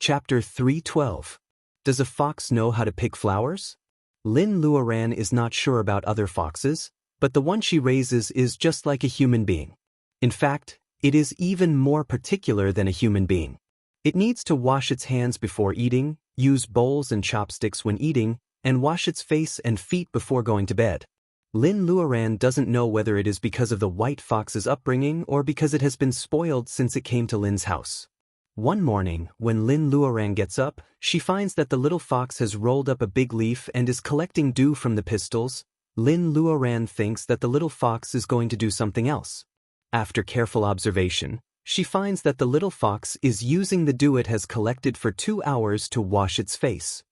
Chapter 312. Does a fox know how to pick flowers? Lin Luoran is not sure about other foxes, but the one she raises is just like a human being. In fact, it is even more particular than a human being. It needs to wash its hands before eating, use bowls and chopsticks when eating, and wash its face and feet before going to bed. Lin Luoran doesn't know whether it is because of the white fox's upbringing or because it has been spoiled since it came to Lin's house. One morning, when Lin Luoran gets up, she finds that the little fox has rolled up a big leaf and is collecting dew from the pistils. Lin Luoran thinks that the little fox is going to do something else. After careful observation, she finds that the little fox is using the dew it has collected for 2 hours to wash its face.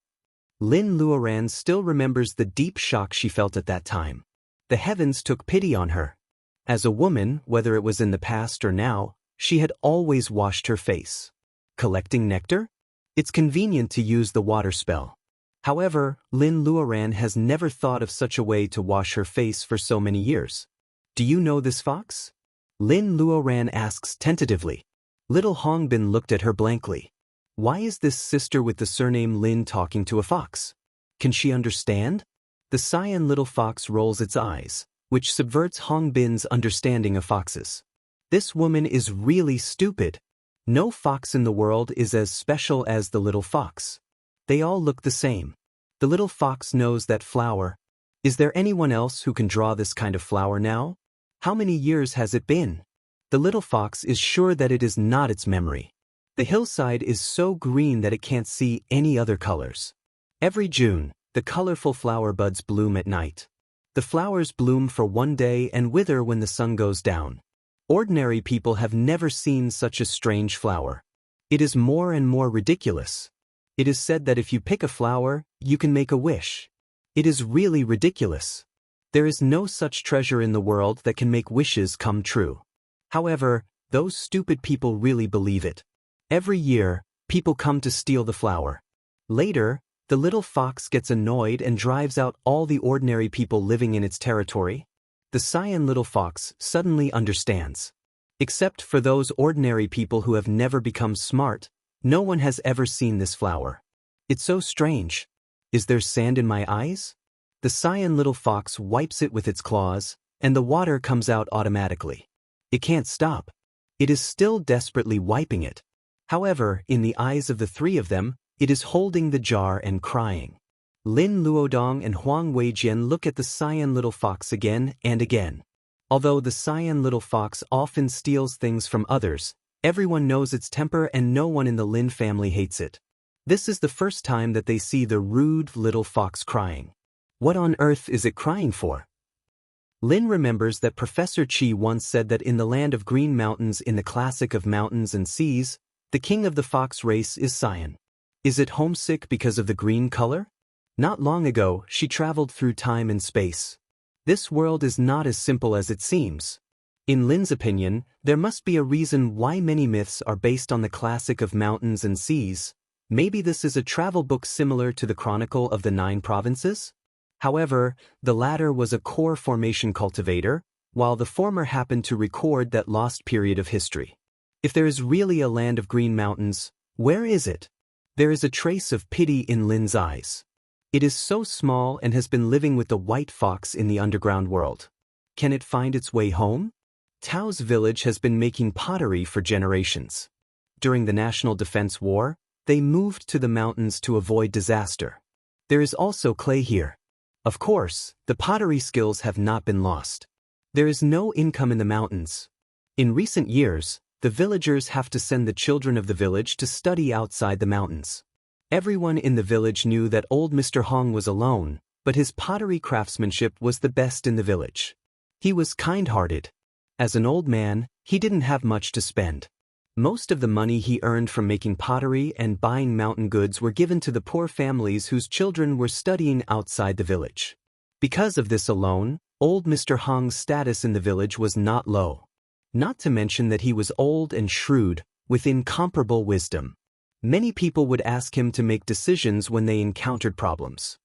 Lin Luoran still remembers the deep shock she felt at that time. The heavens took pity on her. As a woman, whether it was in the past or now, she had always washed her face. Collecting nectar? It's convenient to use the water spell. However, Lin Luoran has never thought of such a way to wash her face for so many years. Do you know this fox? Lin Luoran asks tentatively. Little Hongbin looked at her blankly. Why is this sister with the surname Lin talking to a fox? Can she understand? The cyan little fox rolls its eyes, which subverts Hongbin's understanding of foxes. This woman is really stupid. No fox in the world is as special as the little fox. They all look the same. The little fox knows that flower. Is there anyone else who can draw this kind of flower now? How many years has it been? The little fox is sure that it is not its memory. The hillside is so green that it can't see any other colors. Every June, the colorful flower buds bloom at night. The flowers bloom for one day and wither when the sun goes down. Ordinary people have never seen such a strange flower. It is more and more ridiculous. It is said that if you pick a flower, you can make a wish. It is really ridiculous. There is no such treasure in the world that can make wishes come true. However, those stupid people really believe it. Every year, people come to steal the flower. Later, the little fox gets annoyed and drives out all the ordinary people living in its territory. The cyan little fox suddenly understands. Except for those ordinary people who have never become smart, no one has ever seen this flower. It's so strange. Is there sand in my eyes? The cyan little fox wipes it with its claws, and the water comes out automatically. It can't stop. It is still desperately wiping it. However, in the eyes of the three of them, it is holding the jar and crying. Lin Luodong and Huang Weijian look at the cyan little fox again and again. Although the cyan little fox often steals things from others, everyone knows its temper and no one in the Lin family hates it. This is the first time that they see the rude little fox crying. What on earth is it crying for? Lin remembers that Professor Chi once said that in the land of green mountains in the classic of mountains and seas, the king of the fox race is cyan. Is it homesick because of the green color? Not long ago, she traveled through time and space. This world is not as simple as it seems. In Lin's opinion, there must be a reason why many myths are based on the classic of mountains and seas. Maybe this is a travel book similar to the Chronicle of the 9 Provinces? However, the latter was a core formation cultivator, while the former happened to record that lost period of history. If there is really a land of green mountains, where is it? There is a trace of pity in Lin's eyes. It is so small and has been living with the white fox in the underground world. Can it find its way home? Tao's village has been making pottery for generations. During the National Defense War, they moved to the mountains to avoid disaster. There is also clay here. Of course, the pottery skills have not been lost. There is no income in the mountains. In recent years, the villagers have to send the children of the village to study outside the mountains. Everyone in the village knew that old Mr. Hong was alone, but his pottery craftsmanship was the best in the village. He was kind-hearted. As an old man, he didn't have much to spend. Most of the money he earned from making pottery and buying mountain goods were given to the poor families whose children were studying outside the village. Because of this alone, old Mr. Hong's status in the village was not low. Not to mention that he was old and shrewd, with incomparable wisdom. Many people would ask him to make decisions when they encountered problems.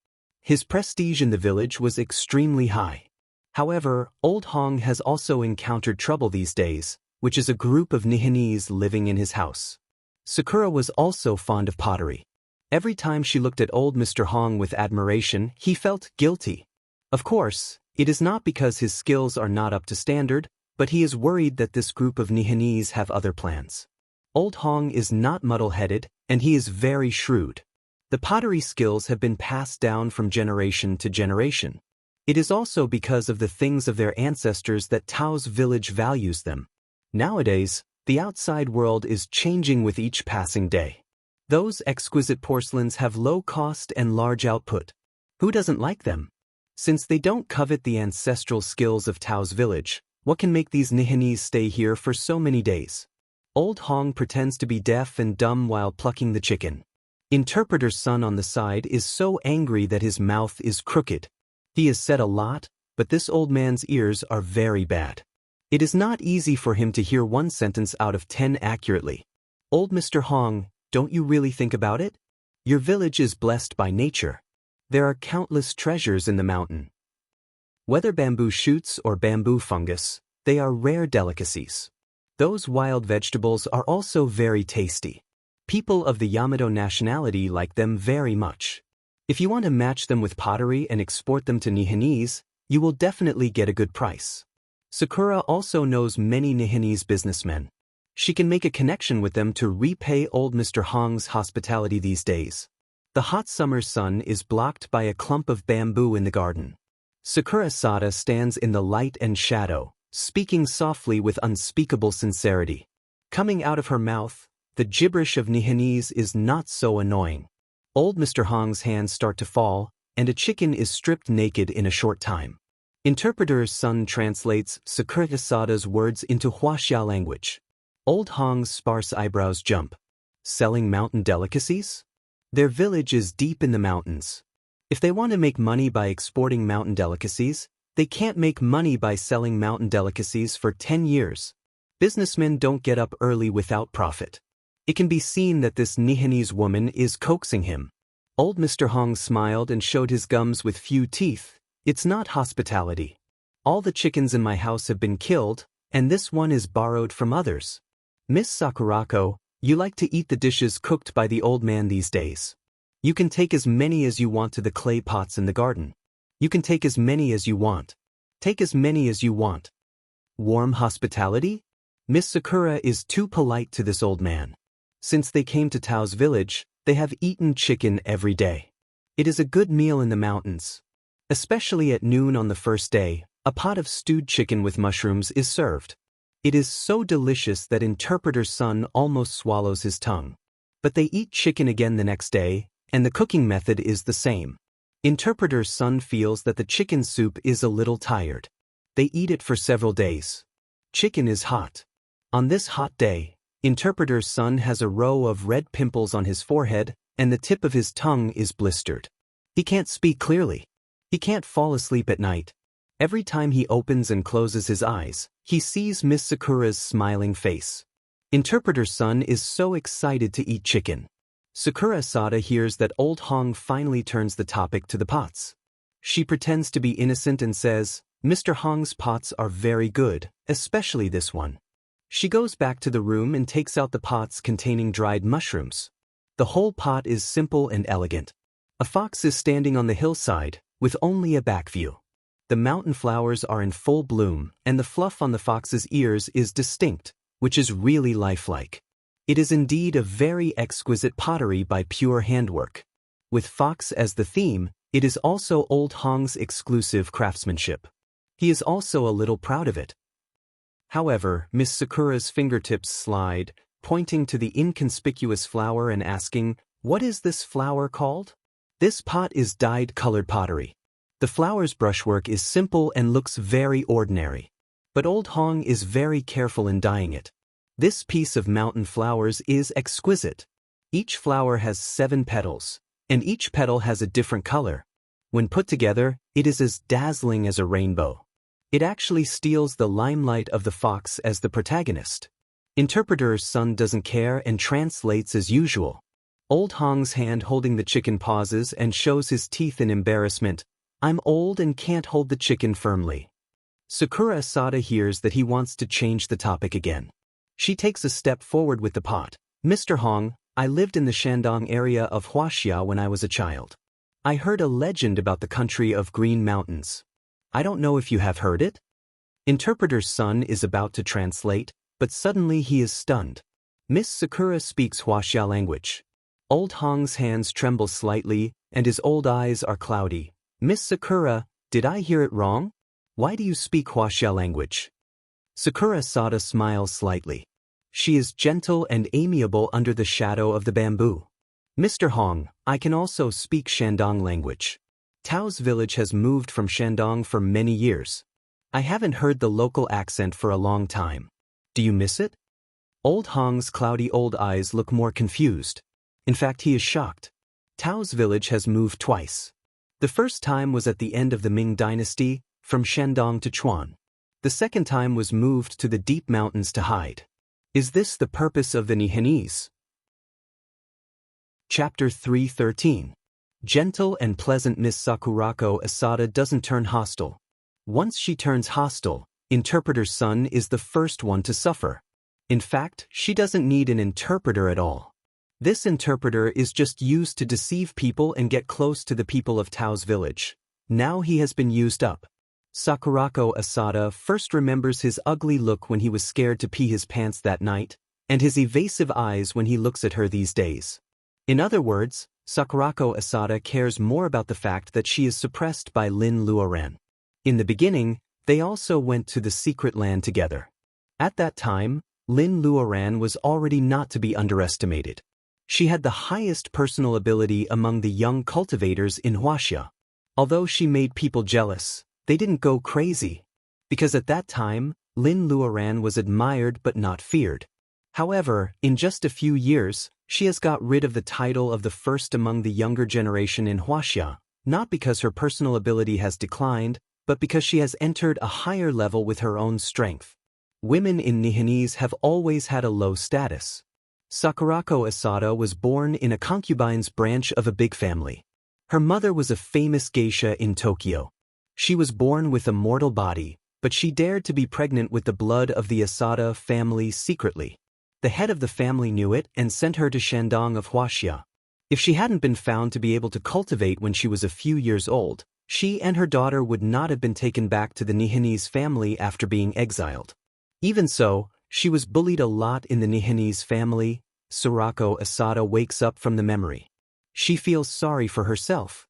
His prestige in the village was extremely high. However, Old Hong has also encountered trouble these days, which is a group of Nihanese living in his house. Sakura was also fond of pottery. Every time she looked at old Mr. Hong with admiration, he felt guilty. Of course, it is not because his skills are not up to standard, but he is worried that this group of Nihanese have other plans. Old Hong is not muddle-headed, and he is very shrewd. The pottery skills have been passed down from generation to generation. It is also because of the things of their ancestors that Tao's village values them. Nowadays, the outside world is changing with each passing day. Those exquisite porcelains have low cost and large output. Who doesn't like them? Since they don't covet the ancestral skills of Tao's village, what can make these Nihanese stay here for so many days? Old Hong pretends to be deaf and dumb while plucking the chicken. Interpreter's son on the side is so angry that his mouth is crooked. He has said a lot, but this old man's ears are very bad. It is not easy for him to hear one sentence out of 10 accurately. Old Mr. Hong, don't you really think about it? Your village is blessed by nature. There are countless treasures in the mountain. Whether bamboo shoots or bamboo fungus, they are rare delicacies. Those wild vegetables are also very tasty. People of the Yamato nationality like them very much. If you want to match them with pottery and export them to Nihanese, you will definitely get a good price. Sakura also knows many Nihanese businessmen. She can make a connection with them to repay old Mr. Hong's hospitality these days. The hot summer sun is blocked by a clump of bamboo in the garden. Sakura Sada stands in the light and shadow, speaking softly with unspeakable sincerity. Coming out of her mouth, the gibberish of Nihanese is not so annoying. Old Mr. Hong's hands start to fall, and a chicken is stripped naked in a short time. Interpreter's son translates Sakura Sada's words into Huaxia language. Old Hong's sparse eyebrows jump. Selling mountain delicacies? Their village is deep in the mountains. If they want to make money by exporting mountain delicacies, they can't make money by selling mountain delicacies for 10 years. Businessmen don't get up early without profit. It can be seen that this Nihanese woman is coaxing him. Old Mr. Hong smiled and showed his gums with few teeth. It's not hospitality. All the chickens in my house have been killed, and this one is borrowed from others. Miss Sakurako, you like to eat the dishes cooked by the old man these days. You can take as many as you want to the clay pots in the garden. You can take as many as you want. Take as many as you want. Warm hospitality? Miss Sakura is too polite to this old man. Since they came to Tao's village, they have eaten chicken every day. It is a good meal in the mountains. Especially at noon on the first day, a pot of stewed chicken with mushrooms is served. It is so delicious that Interpreter's son almost swallows his tongue. But they eat chicken again the next day, and the cooking method is the same. Interpreter's son feels that the chicken soup is a little tired. They eat it for several days. Chicken is hot. On this hot day, Interpreter's son has a row of red pimples on his forehead, and the tip of his tongue is blistered. He can't speak clearly. He can't fall asleep at night. Every time he opens and closes his eyes, he sees Miss Sakura's smiling face. Interpreter's son is so excited to eat chicken. Sakura Sada hears that Old Hong finally turns the topic to the pots. She pretends to be innocent and says, Mr. Hong's pots are very good, especially this one. She goes back to the room and takes out the pots containing dried mushrooms. The whole pot is simple and elegant. A fox is standing on the hillside, with only a back view. The mountain flowers are in full bloom, and the fluff on the fox's ears is distinct, which is really lifelike. It is indeed a very exquisite pottery by pure handwork. With fox as the theme, it is also Old Hong's exclusive craftsmanship. He is also a little proud of it. However, Miss Sakura's fingertips slide, pointing to the inconspicuous flower and asking, "What is this flower called?" This pot is dyed-colored pottery. The flower's brushwork is simple and looks very ordinary. But Old Hong is very careful in dyeing it. This piece of mountain flowers is exquisite. Each flower has 7 petals, and each petal has a different color. When put together, it is as dazzling as a rainbow. It actually steals the limelight of the fox as the protagonist. Interpreter's son doesn't care and translates as usual. Old Hong's hand holding the chicken pauses and shows his teeth in embarrassment. I'm old and can't hold the chicken firmly. Sakura Sada hears that he wants to change the topic again. She takes a step forward with the pot, Mr. Hong, I lived in the Shandong area of Huaxia when I was a child. I heard a legend about the country of green mountains. I don't know if you have heard it? Interpreter's son is about to translate, but suddenly he is stunned. Miss Sakura speaks Huaxia language. Old Hong's hands tremble slightly, and his old eyes are cloudy. Miss Sakura, did I hear it wrong? Why do you speak Huaxia language? Sakura Asada smiles slightly. She is gentle and amiable under the shadow of the bamboo. Mr. Hong, I can also speak Shandong language. Tao's village has moved from Shandong for many years. I haven't heard the local accent for a long time. Do you miss it? Old Hong's cloudy old eyes look more confused. In fact, he is shocked. Tao's village has moved twice. The first time was at the end of the Ming dynasty, from Shandong to Chuan. The second time was moved to the deep mountains to hide. Is this the purpose of the Nihanese? Chapter 313. Gentle and pleasant Miss Sakurako Asada doesn't turn hostile. Once she turns hostile, Interpreter's son is the first one to suffer. In fact, she doesn't need an interpreter at all. This interpreter is just used to deceive people and get close to the people of Tao's village. Now he has been used up. Sakurako Asada first remembers his ugly look when he was scared to pee his pants that night, and his evasive eyes when he looks at her these days. In other words, Sakurako Asada cares more about the fact that she is suppressed by Lin Luoran. In the beginning, they also went to the secret land together. At that time, Lin Luoran was already not to be underestimated. She had the highest personal ability among the young cultivators in Huaxia. Although she made people jealous, they didn't go crazy. Because at that time, Lin Luoran was admired but not feared. However, in just a few years, she has got rid of the title of the first among the younger generation in Huaxia, not because her personal ability has declined, but because she has entered a higher level with her own strength. Women in Nihanese have always had a low status. Sakurako Asada was born in a concubine's branch of a big family. Her mother was a famous geisha in Tokyo. She was born with a mortal body, but she dared to be pregnant with the blood of the Asada family secretly. The head of the family knew it and sent her to Shandong of Huaxia. If she hadn't been found to be able to cultivate when she was a few years old, she and her daughter would not have been taken back to the Nihanese family after being exiled. Even so, she was bullied a lot in the Nihanese family. Sakurako Asada wakes up from the memory. She feels sorry for herself.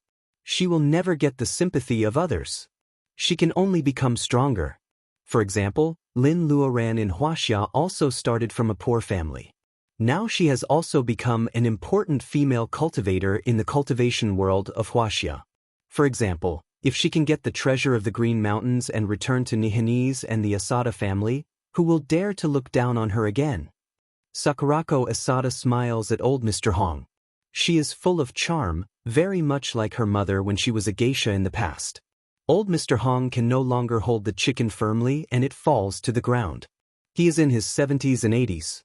She will never get the sympathy of others. She can only become stronger. For example, Lin Luoran in Huaxia also started from a poor family. Now she has also become an important female cultivator in the cultivation world of Huaxia. For example, if she can get the treasure of the Green Mountains and return to Nihanese and the Asada family, who will dare to look down on her again? Sakurako Asada smiles at old Mr. Hong. She is full of charm, very much like her mother when she was a geisha in the past. Old Mr. Hong can no longer hold the chicken firmly and it falls to the ground. He is in his 70s and 80s.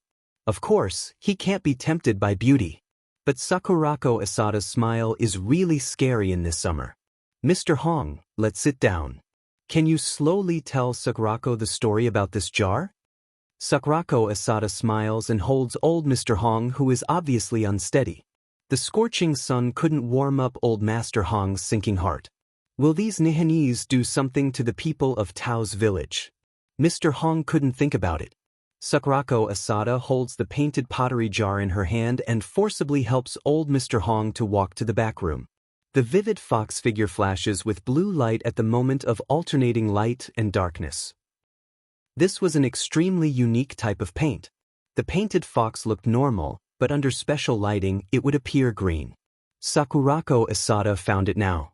Of course, he can't be tempted by beauty. But Sakurako Asada's smile is really scary in this summer. Mr. Hong, let's sit down. Can you slowly tell Sakurako the story about this jar? Sakurako Asada smiles and holds old Mr. Hong, who is obviously unsteady. The scorching sun couldn't warm up old Master Hong's sinking heart. Will these Nihanese do something to the people of Tao's village? Mr. Hong couldn't think about it. Sakurako Asada holds the painted pottery jar in her hand and forcibly helps old Mr. Hong to walk to the back room. The vivid fox figure flashes with blue light at the moment of alternating light and darkness. This was an extremely unique type of paint. The painted fox looked normal, but under special lighting it would appear green. Sakurako Asada found it now.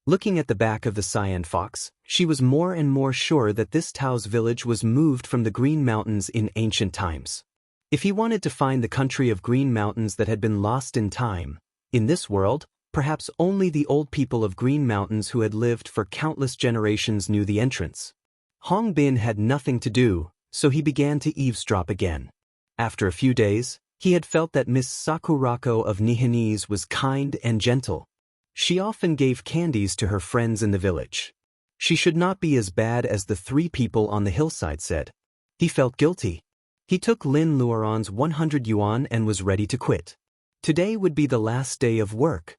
Looking at the back of the cyan fox, she was more and more sure that this Tao's village was moved from the Green Mountains in ancient times. If he wanted to find the country of Green Mountains that had been lost in time, in this world, perhaps only the old people of Green Mountains who had lived for countless generations knew the entrance. Hong Bin had nothing to do, so he began to eavesdrop again. After a few days, he had felt that Miss Sakurako of Nihanese was kind and gentle. She often gave candies to her friends in the village. She should not be as bad as the 3 people on the hillside said. He felt guilty. He took Lin Luoran's 100 yuan and was ready to quit. Today would be the last day of work.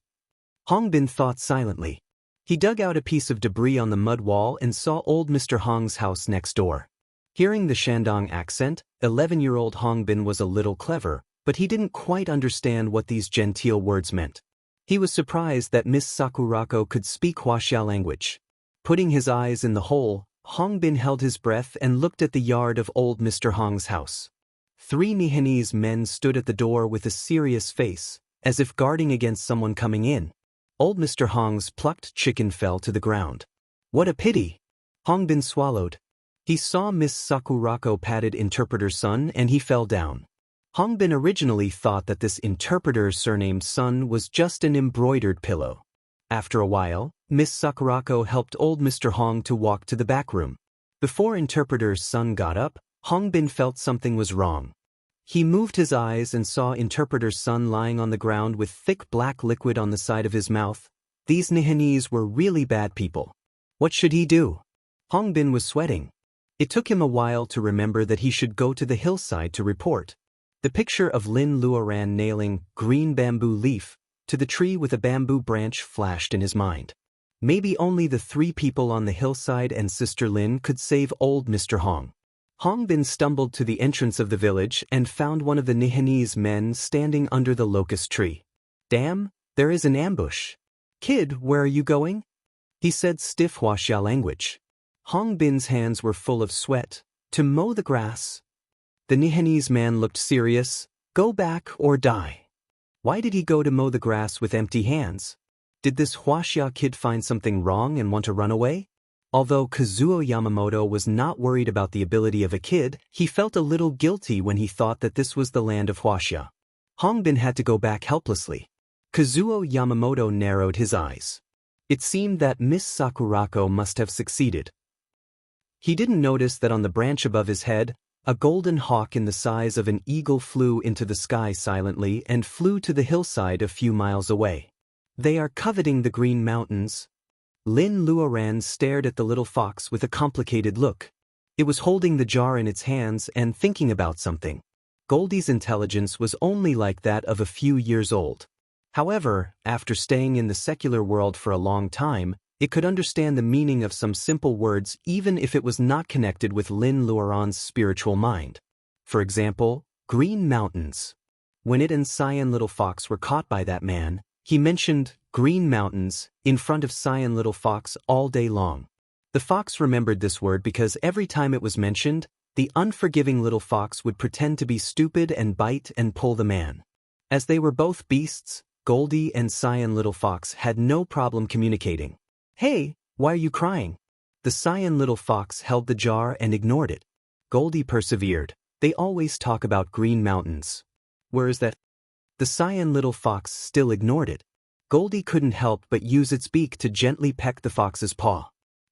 Hong Bin thought silently. He dug out a piece of debris on the mud wall and saw old Mr. Hong's house next door. Hearing the Shandong accent, 11-year-old Hong Bin was a little clever, but he didn't quite understand what these genteel words meant. He was surprised that Miss Sakurako could speak Huaxia language. Putting his eyes in the hole, Hong Bin held his breath and looked at the yard of old Mr. Hong's house. 3 Nihanese men stood at the door with a serious face, as if guarding against someone coming in. Old Mr. Hong's plucked chicken fell to the ground. What a pity! Hong Bin swallowed. He saw Miss Sakurako patted interpreter's son and he fell down. Hong Bin originally thought that this interpreter's surnamed son was just an embroidered pillow. After a while, Miss Sakurako helped old Mr. Hong to walk to the back room. Before interpreter's son got up, Hong Bin felt something was wrong. He moved his eyes and saw interpreter's son lying on the ground with thick black liquid on the side of his mouth. These Nihanese were really bad people. What should he do? Hong Bin was sweating. It took him a while to remember that he should go to the hillside to report. The picture of Lin Luoran nailing green bamboo leaf to the tree with a bamboo branch flashed in his mind. Maybe only the 3 people on the hillside and Sister Lin could save old Mr. Hong. Hong Bin stumbled to the entrance of the village and found one of the Nihanese men standing under the locust tree. Damn, there is an ambush. Kid, where are you going? He said stiff Huaxia language. Hong Bin's hands were full of sweat. To mow the grass. The Nihanese man looked serious. Go back or die. Why did he go to mow the grass with empty hands? Did this Huaxia kid find something wrong and want to run away? Although Kazuo Yamamoto was not worried about the ability of a kid, he felt a little guilty when he thought that this was the land of Huaxia. Hong Bin had to go back helplessly. Kazuo Yamamoto narrowed his eyes. It seemed that Miss Sakurako must have succeeded. He didn't notice that on the branch above his head, a golden hawk in the size of an eagle flew into the sky silently and flew to the hillside a few miles away. They are coveting the Green Mountains. Lin Luoran stared at the little fox with a complicated look. It was holding the jar in its hands and thinking about something. Goldie's intelligence was only like that of a few years old. However, after staying in the secular world for a long time, it could understand the meaning of some simple words even if it was not connected with Lin Luoran's spiritual mind. For example, Green Mountains. When it and Cyan Little Fox were caught by that man, he mentioned Green Mountains in front of Cyan Little Fox all day long. The fox remembered this word because every time it was mentioned, the unforgiving little fox would pretend to be stupid and bite and pull the man. As they were both beasts, Goldie and Cyan Little Fox had no problem communicating. Hey, why are you crying? The Cyan Little Fox held the jar and ignored it. Goldie persevered. They always talk about Green Mountains. Where is that? The Cyan Little Fox still ignored it. Goldie couldn't help but use its beak to gently peck the fox's paw.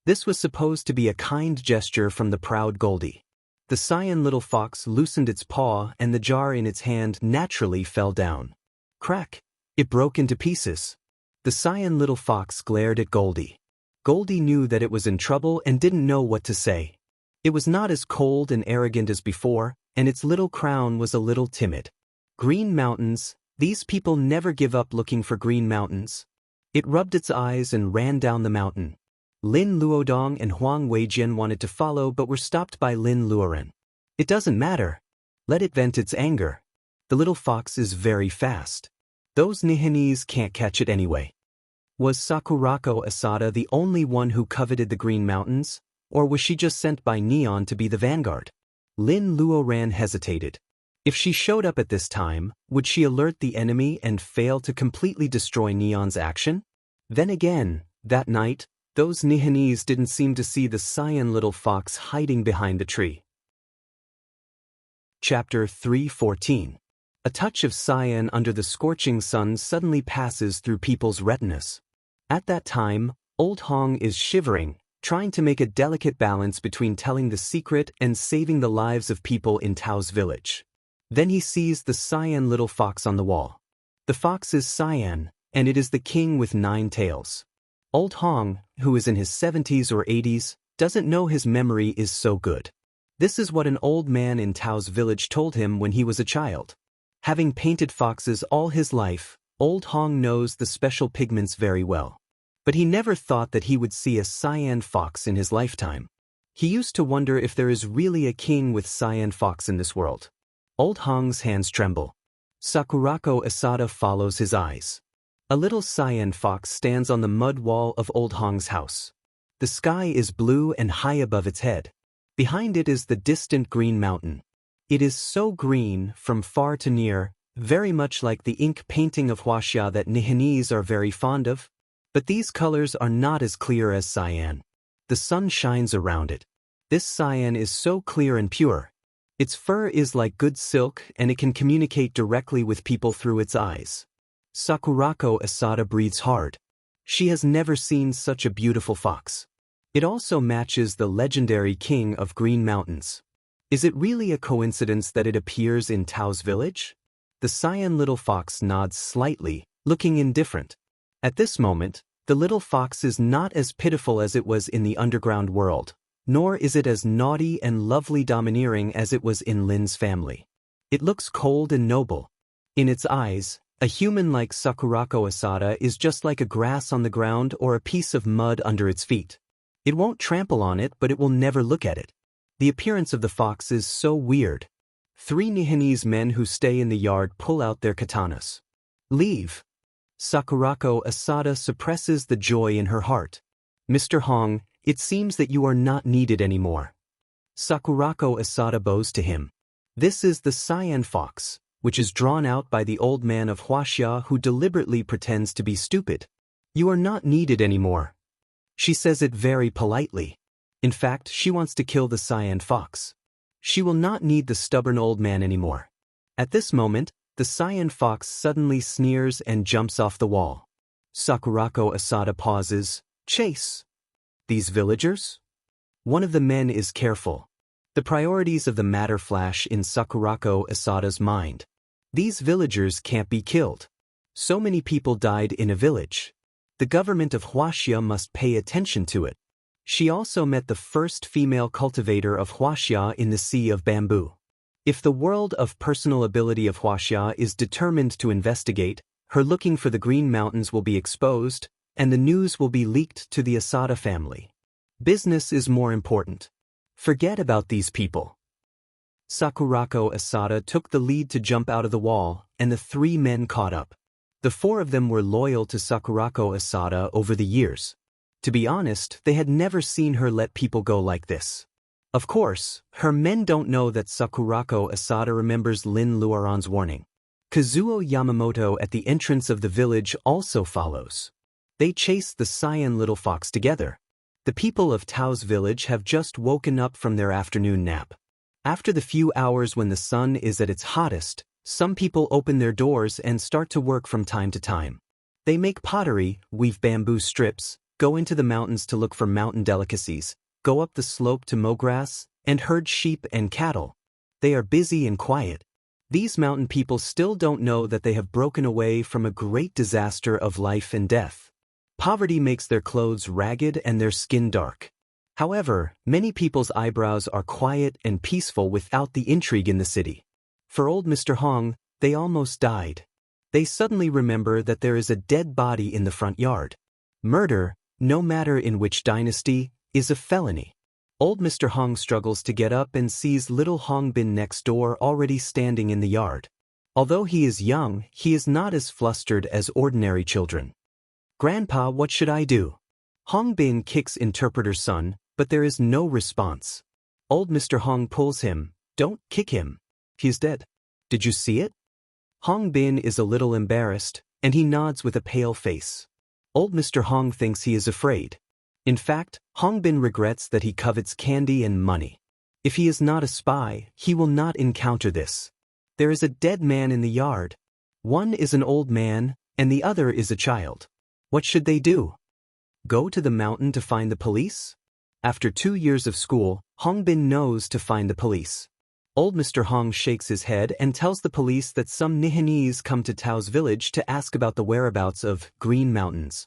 This was supposed to be a kind gesture from the proud Goldie. The Cyan Little Fox loosened its paw and the jar in its hand naturally fell down. Crack! It broke into pieces. The Cyan Little Fox glared at Goldie. Goldie knew that it was in trouble and didn't know what to say. It was not as cold and arrogant as before, and its little crown was a little timid. Green Mountains, these people never give up looking for Green Mountains. It rubbed its eyes and ran down the mountain. Lin Luodong and Huang Weijian wanted to follow but were stopped by Lin Luoran. It doesn't matter. Let it vent its anger. The little fox is very fast. Those Nihanese can't catch it anyway. Was Sakurako Asada the only one who coveted the Green Mountains, or was she just sent by Neon to be the vanguard? Lin Luoran hesitated. If she showed up at this time, would she alert the enemy and fail to completely destroy Neon's action? Then again, that night, those Nihanese didn't seem to see the Cyan Little Fox hiding behind the tree. Chapter 3:14. A touch of cyan under the scorching sun suddenly passes through people's retinas. At that time, Old Hong is shivering, trying to make a delicate balance between telling the secret and saving the lives of people in Tao's village. Then he sees the Cyan Little Fox on the wall. The fox is cyan, and it is the king with 9 tails. Old Hong, who is in his 70s or 80s, doesn't know his memory is so good. This is what an old man in Tao's village told him when he was a child. Having painted foxes all his life, Old Hong knows the special pigments very well. But he never thought that he would see a cyan fox in his lifetime. He used to wonder if there is really a king with cyan fox in this world. Old Hong's hands tremble. Sakurako Asada follows his eyes. A little cyan fox stands on the mud wall of Old Hong's house. The sky is blue and high above its head. Behind it is the distant green mountain. It is so green from far to near, very much like the ink painting of Huaxia that Nihanese are very fond of. But these colors are not as clear as cyan. The sun shines around it. This cyan is so clear and pure. Its fur is like good silk and it can communicate directly with people through its eyes. Sakurako Asada breathes hard. She has never seen such a beautiful fox. It also matches the legendary king of Green Mountains. Is it really a coincidence that it appears in Tao's village? The cyan little fox nods slightly, looking indifferent. At this moment, the little fox is not as pitiful as it was in the underground world, nor is it as naughty and lovely domineering as it was in Lin's family. It looks cold and noble. In its eyes, a human like Sakurako Asada is just like a grass on the ground or a piece of mud under its feet. It won't trample on it, but it will never look at it. The appearance of the fox is so weird. 3 Nihanese men who stay in the yard pull out their katanas. Leave. Sakurako Asada suppresses the joy in her heart. Mr. Hong, it seems that you are not needed anymore. Sakurako Asada bows to him. This is the cyan fox, which is drawn out by the old man of Huaxia who deliberately pretends to be stupid. You are not needed anymore. She says it very politely. In fact, she wants to kill the cyan fox. She will not need the stubborn old man anymore. At this moment, the cyan fox suddenly sneers and jumps off the wall. Sakurako Asada pauses. Chase. These villagers? One of the men is careful. The priorities of the matter flash in Sakurako Asada's mind. These villagers can't be killed. So many people died in a village. The government of Huaxia must pay attention to it. She also met the first female cultivator of Huaxia in the Sea of Bamboo. If the world of personal ability of Huaxia is determined to investigate, her looking for the Green Mountains will be exposed, and the news will be leaked to the Asada family. Business is more important. Forget about these people. Sakurako Asada took the lead to jump out of the wall, and the 3 men caught up. The 4 of them were loyal to Sakurako Asada over the years. To be honest, they had never seen her let people go like this. Of course, her men don't know that Sakurako Asada remembers Lin Luoran's warning. Kazuo Yamamoto at the entrance of the village also follows. They chase the cyan little fox together. The people of Tao's village have just woken up from their afternoon nap. After the few hours when the sun is at its hottest, some people open their doors and start to work from time to time. They make pottery, weave bamboo strips, go into the mountains to look for mountain delicacies, go up the slope to mow grass, and herd sheep and cattle. They are busy and quiet. These mountain people still don't know that they have broken away from a great disaster of life and death. Poverty makes their clothes ragged and their skin dark. However, many people's eyebrows are quiet and peaceful without the intrigue in the city. For old Mr. Hong, they almost died. They suddenly remember that there is a dead body in the front yard. Murder, no matter in which dynasty, is a felony. Old Mr. Hong struggles to get up and sees little Hong Bin next door already standing in the yard. Although he is young, he is not as flustered as ordinary children. Grandpa, what should I do? Hong Bin kicks interpreter's son, but there is no response. Old Mr. Hong pulls him. Don't kick him. He's dead. Did you see it? Hong Bin is a little embarrassed, and he nods with a pale face. Old Mr. Hong thinks he is afraid. In fact, Hong Bin regrets that he covets candy and money. If he is not a spy, he will not encounter this. There is a dead man in the yard. One is an old man, and the other is a child. What should they do? Go to the mountain to find the police? After 2 years of school, Hong Bin knows to find the police. Old Mr. Hong shakes his head and tells the police that some Nihanese come to Tao's village to ask about the whereabouts of Green Mountains.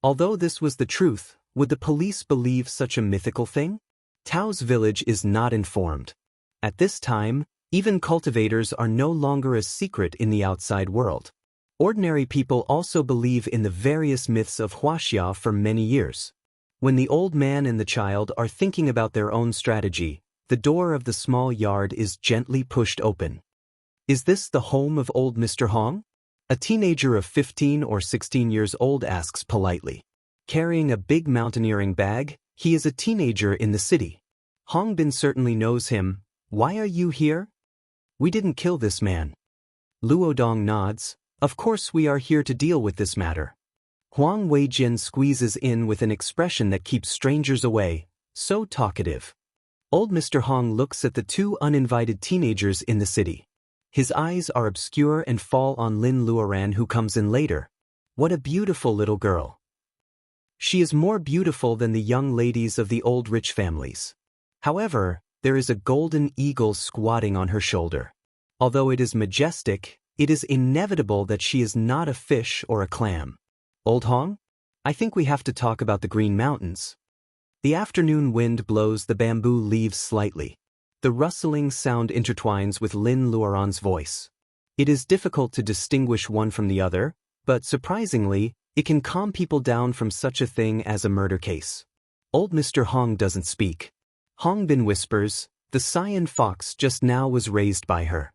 Although this was the truth, would the police believe such a mythical thing? Tao's village is not informed. At this time, even cultivators are no longer a secret in the outside world. Ordinary people also believe in the various myths of Huaxia for many years. When the old man and the child are thinking about their own strategy, the door of the small yard is gently pushed open. Is this the home of old Mr. Hong? A teenager of 15 or 16 years old asks politely. Carrying a big mountaineering bag, he is a teenager in the city. Hong Bin certainly knows him. Why are you here? We didn't kill this man. Luo Dong nods. Of course we are here to deal with this matter. Huang Weijian squeezes in with an expression that keeps strangers away, so talkative. Old Mr. Hong looks at the two uninvited teenagers in the city. His eyes are obscure and fall on Lin Luoran, who comes in later. What a beautiful little girl. She is more beautiful than the young ladies of the old rich families. However, there is a golden eagle squatting on her shoulder. Although it is majestic, it is inevitable that she is not a fish or a clam. Old Hong? I think we have to talk about the Green Mountains. The afternoon wind blows the bamboo leaves slightly. The rustling sound intertwines with Lin Luoran's voice. It is difficult to distinguish one from the other, but surprisingly, it can calm people down from such a thing as a murder case. Old Mr. Hong doesn't speak. Hong Bin whispers, the cyan fox just now was raised by her.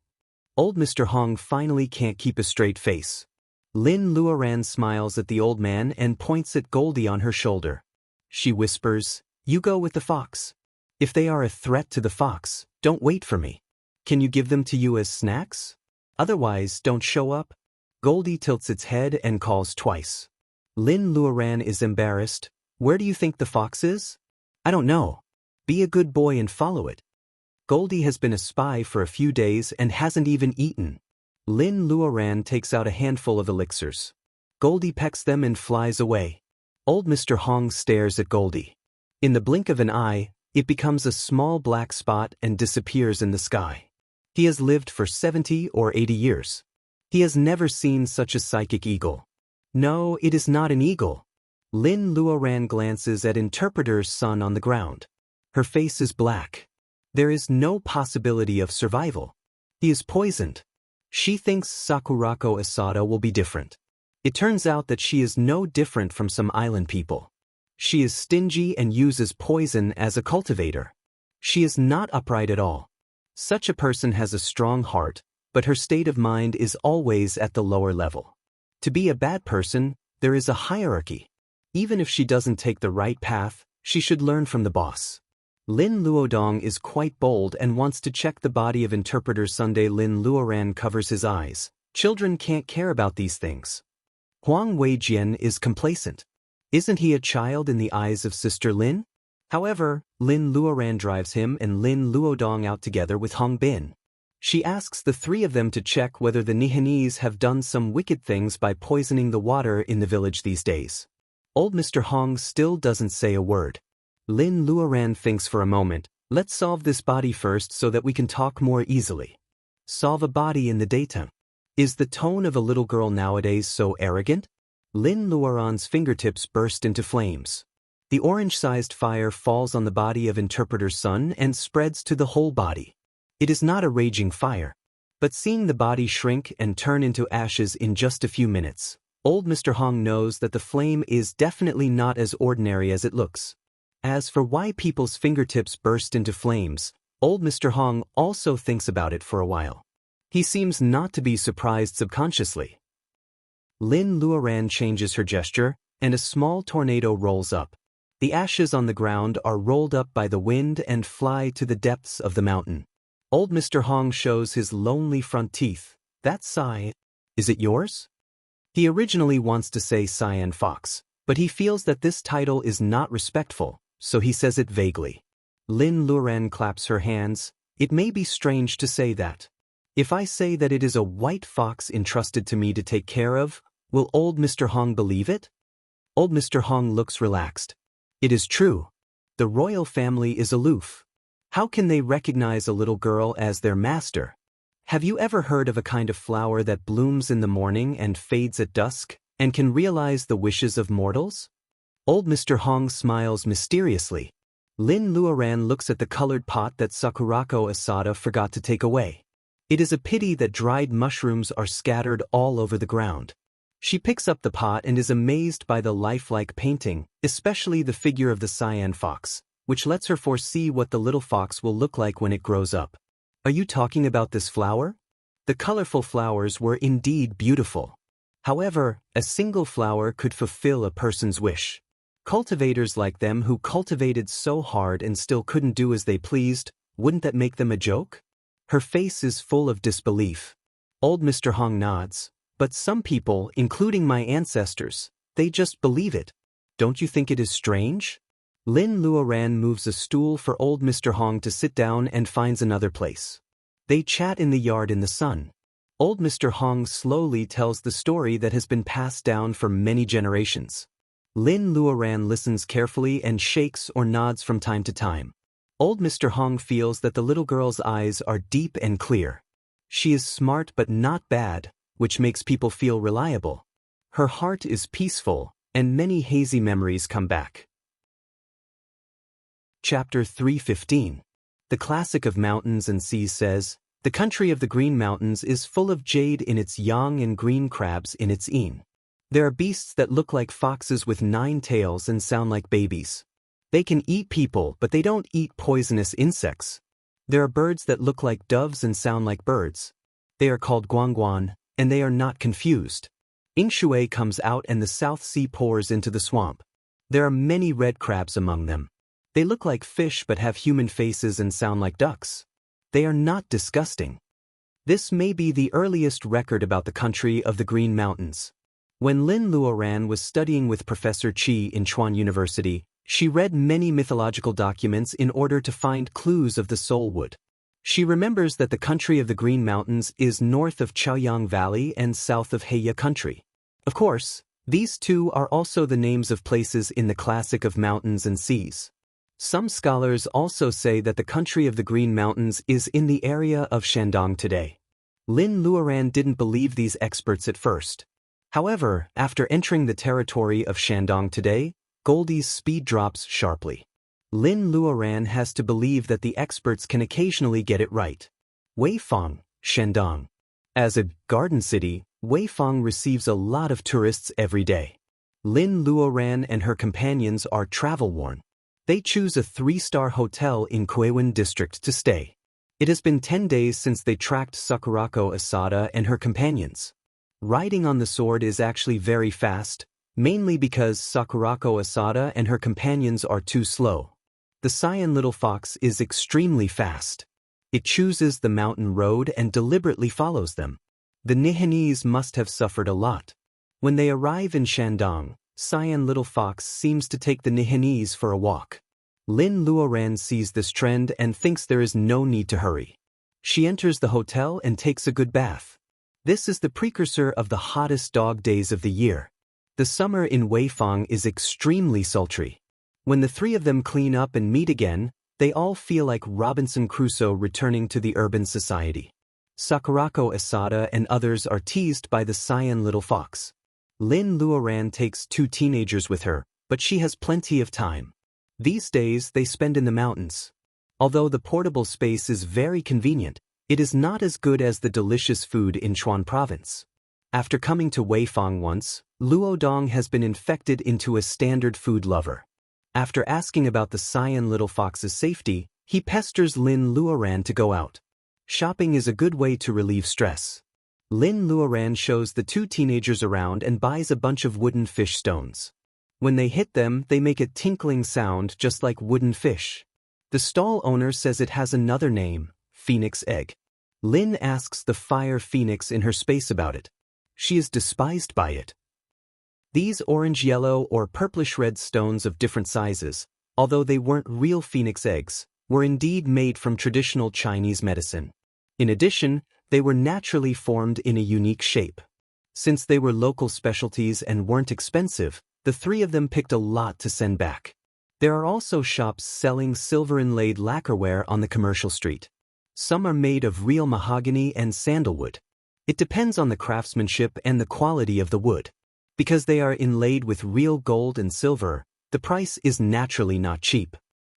Old Mr. Hong finally can't keep a straight face. Lin Luoran smiles at the old man and points at Goldie on her shoulder. She whispers, you go with the fox. If they are a threat to the fox, don't wait for me. Can you give them to you as snacks? Otherwise, don't show up. Goldie tilts its head and calls twice. Lin Luoran is embarrassed. Where do you think the fox is? I don't know. Be a good boy and follow it. Goldie has been a spy for a few days and hasn't even eaten. Lin Luoran takes out a handful of elixirs. Goldie pecks them and flies away. Old Mr. Hong stares at Goldie. In the blink of an eye, it becomes a small black spot and disappears in the sky. He has lived for 70 or 80 years. He has never seen such a psychic eagle. No, it is not an eagle. Lin Luoran glances at Interpreter's son on the ground. Her face is black. There is no possibility of survival. He is poisoned. She thinks Sakurako Asada will be different. It turns out that she is no different from some island people. She is stingy and uses poison as a cultivator. She is not upright at all. Such a person has a strong heart, but her state of mind is always at the lower level. To be a bad person, there is a hierarchy. Even if she doesn't take the right path, she should learn from the boss. Lin Luodong is quite bold and wants to check the body of Interpreter Sunday. Lin Luoran covers his eyes. Children can't care about these things. Huang Weijian is complacent. Isn't he a child in the eyes of Sister Lin? However, Lin Luoran drives him and Lin Luodong out together with Hong Bin. She asks the three of them to check whether the Nihanese have done some wicked things by poisoning the water in the village these days. Old Mr. Hong still doesn't say a word. Lin Luoran thinks for a moment. Let's solve this body first so that we can talk more easily. Solve a body in the daytime. Is the tone of a little girl nowadays so arrogant? Lin Luoran's fingertips burst into flames. The orange-sized fire falls on the body of Interpreter's son and spreads to the whole body. It is not a raging fire, but seeing the body shrink and turn into ashes in just a few minutes, old Mr. Hong knows that the flame is definitely not as ordinary as it looks. As for why people's fingertips burst into flames, old Mr. Hong also thinks about it for a while. He seems not to be surprised subconsciously. Lin Luoran changes her gesture, and a small tornado rolls up. The ashes on the ground are rolled up by the wind and fly to the depths of the mountain. Old Mr. Hong shows his lonely front teeth. That sigh, is it yours? He originally wants to say Cyan Fox, but he feels that this title is not respectful, so he says it vaguely. Lin Luoran claps her hands. It may be strange to say that. If I say that it is a white fox entrusted to me to take care of, will old Mr. Hong believe it? Old Mr. Hong looks relaxed. It is true. The royal family is aloof. How can they recognize a little girl as their master? Have you ever heard of a kind of flower that blooms in the morning and fades at dusk, and can realize the wishes of mortals? Old Mr. Hong smiles mysteriously. Lin Luoran looks at the colored pot that Sakurako Asada forgot to take away. It is a pity that dried mushrooms are scattered all over the ground. She picks up the pot and is amazed by the lifelike painting, especially the figure of the cyan fox, which lets her foresee what the little fox will look like when it grows up. Are you talking about this flower? The colorful flowers were indeed beautiful. However, a single flower could fulfill a person's wish. Cultivators like them who cultivated so hard and still couldn't do as they pleased, wouldn't that make them a joke? Her face is full of disbelief. Old Mr. Hong nods. But some people, including my ancestors, they just believe it. Don't you think it is strange? Lin Luoran moves a stool for old Mr. Hong to sit down and finds another place. They chat in the yard in the sun. Old Mr. Hong slowly tells the story that has been passed down for many generations. Lin Luoran listens carefully and shakes or nods from time to time. Old Mr. Hong feels that the little girl's eyes are deep and clear. She is smart but not bad, which makes people feel reliable. Her heart is peaceful, and many hazy memories come back. Chapter 315. The Classic of Mountains and Seas says, "The country of the green mountains is full of jade in its yang and green crabs in its een. There are beasts that look like foxes with 9 tails and sound like babies. They can eat people, but they don't eat poisonous insects. There are birds that look like doves and sound like birds. They are called guanguan, and they are not confused. Ingshui comes out and the South Sea pours into the swamp. There are many red crabs among them. They look like fish but have human faces and sound like ducks. They are not disgusting." This may be the earliest record about the country of the Green Mountains. When Lin Luoran was studying with Professor Qi in Chuan University, she read many mythological documents in order to find clues of the soul wood. She remembers that the country of the Green Mountains is north of Chaoyang Valley and south of Heya Country. Of course, these two are also the names of places in the Classic of Mountains and Seas. Some scholars also say that the country of the Green Mountains is in the area of Shandong today. Lin Luoran didn't believe these experts at first. However, after entering the territory of Shandong today, Goldie's speed drops sharply. Lin Luoran has to believe that the experts can occasionally get it right. Weifang, Shandong. As a garden city, Weifang receives a lot of tourists every day. Lin Luoran and her companions are travel-worn. They choose a 3-star hotel in Kuiwen district to stay. It has been 10 days since they tracked Sakurako Asada and her companions. Riding on the sword is actually very fast, mainly because Sakurako Asada and her companions are too slow. The cyan little fox is extremely fast. It chooses the mountain road and deliberately follows them. The Nihanese must have suffered a lot. When they arrive in Shandong, Cyan Little Fox seems to take the Nihanese for a walk. Lin Luoran sees this trend and thinks there is no need to hurry. She enters the hotel and takes a good bath. This is the precursor of the hottest dog days of the year. The summer in Weifang is extremely sultry. When the three of them clean up and meet again, they all feel like Robinson Crusoe returning to the urban society. Sakurako Asada and others are teased by the Cyan Little Fox. Lin Luoran takes 2 teenagers with her, but she has plenty of time. These days they spend in the mountains. Although the portable space is very convenient, it is not as good as the delicious food in Chuan province. After coming to Weifang once, Luo Dong has been infected into a standard food lover. After asking about the Cyan Little Fox's safety, he pesters Lin Luoran to go out. Shopping is a good way to relieve stress. Lin Luoran shows the 2 teenagers around and buys a bunch of wooden fish stones. When they hit them, they make a tinkling sound just like wooden fish. The stall owner says it has another name, Phoenix Egg. Lin asks the fire phoenix in her space about it. She is despised by it. These orange-yellow or purplish-red stones of different sizes, although they weren't real phoenix eggs, were indeed made from traditional Chinese medicine. In addition, they were naturally formed in a unique shape. Since they were local specialties and weren't expensive, the 3 of them picked a lot to send back. There are also shops selling silver-inlaid lacquerware on the commercial street. Some are made of real mahogany and sandalwood. It depends on the craftsmanship and the quality of the wood. Because they are inlaid with real gold and silver, the price is naturally not cheap.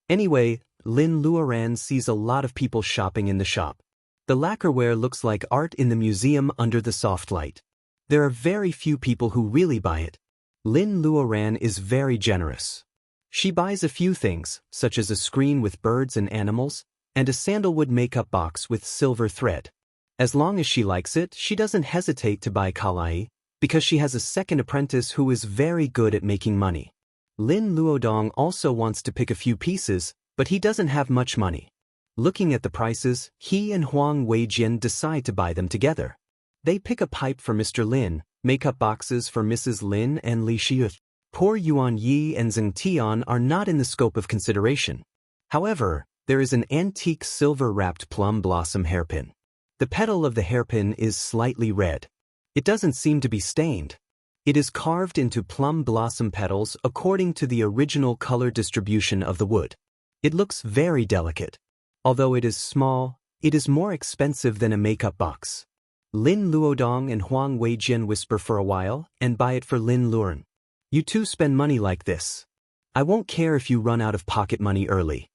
Anyway, Lin Luoran sees a lot of people shopping in the shop. The lacquerware looks like art in the museum under the soft light. There are very few people who really buy it. Lin Luoran is very generous. She buys a few things, such as a screen with birds and animals, and a sandalwood makeup box with silver thread. As long as she likes it, she doesn't hesitate to buy kalai, because she has a second apprentice who is very good at making money. Lin Luodong also wants to pick a few pieces, but he doesn't have much money. Looking at the prices, he and Huang Weijian decide to buy them together. They pick a pipe for Mr. Lin, makeup boxes for Mrs. Lin and Li Xiu. Poor Yuan Yi and Zheng Tian are not in the scope of consideration. However, there is an antique silver-wrapped plum blossom hairpin. The petal of the hairpin is slightly red. It doesn't seem to be stained. It is carved into plum blossom petals according to the original color distribution of the wood. It looks very delicate. Although it is small, it is more expensive than a makeup box. Lin Luodong and Huang Weijian whisper for a while and buy it for Lin Luoran. You two spend money like this. I won't care if you run out of pocket money early.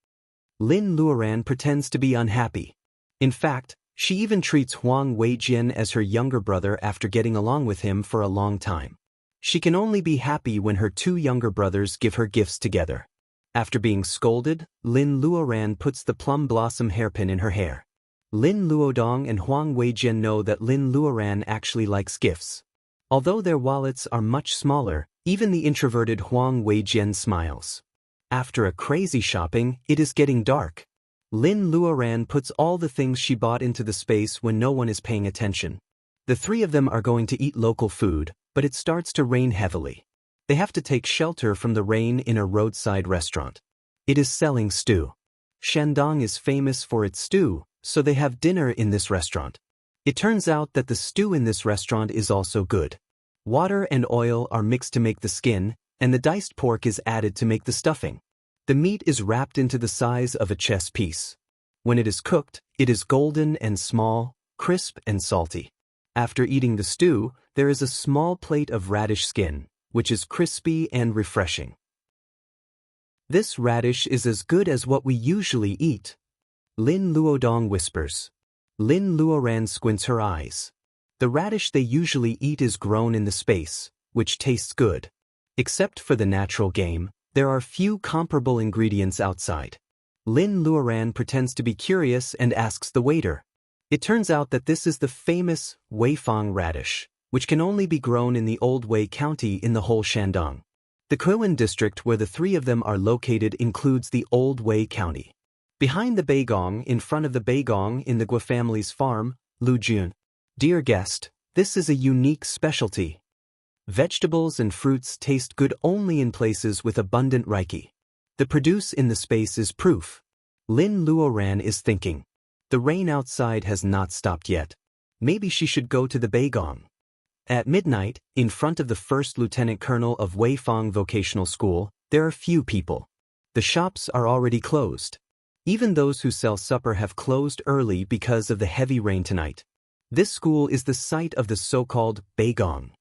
Lin Luoran pretends to be unhappy. In fact, she even treats Huang Weijian as her younger brother after getting along with him for a long time. She can only be happy when her two younger brothers give her gifts together. After being scolded, Lin Luoran puts the plum blossom hairpin in her hair. Lin Luodong and Huang Weijian know that Lin Luoran actually likes gifts. Although their wallets are much smaller, even the introverted Huang Weijian smiles. After a crazy shopping, it is getting dark. Lin Luoran puts all the things she bought into the space when no one is paying attention. The three of them are going to eat local food, but it starts to rain heavily. They have to take shelter from the rain in a roadside restaurant. It is selling stew. Shandong is famous for its stew, so they have dinner in this restaurant. It turns out that the stew in this restaurant is also good. Water and oil are mixed to make the skin, and the diced pork is added to make the stuffing. The meat is wrapped into the size of a chess piece. When it is cooked, it is golden and small, crisp and salty. After eating the stew, there is a small plate of radish skin, which is crispy and refreshing. This radish is as good as what we usually eat. Lin Luodong whispers. Lin Luoran squints her eyes. The radish they usually eat is grown in the space, which tastes good. Except for the natural game, there are few comparable ingredients outside. Lin Luoran pretends to be curious and asks the waiter. It turns out that this is the famous Weifang radish, which can only be grown in the Old Wei County in the whole Shandong. The Kuiwen district where the three of them are located includes the Old Wei County. Behind the Beigong, in front of the Beigong in the Gua family's farm, Lu Jun. Dear guest, this is a unique specialty. Vegetables and fruits taste good only in places with abundant reiki. The produce in the space is proof. Lin Luoran is thinking. The rain outside has not stopped yet. Maybe she should go to the Beigong. At midnight, in front of the first lieutenant colonel of Weifang Vocational School, there are few people. The shops are already closed. Even those who sell supper have closed early because of the heavy rain tonight. This school is the site of the so-called Beigong.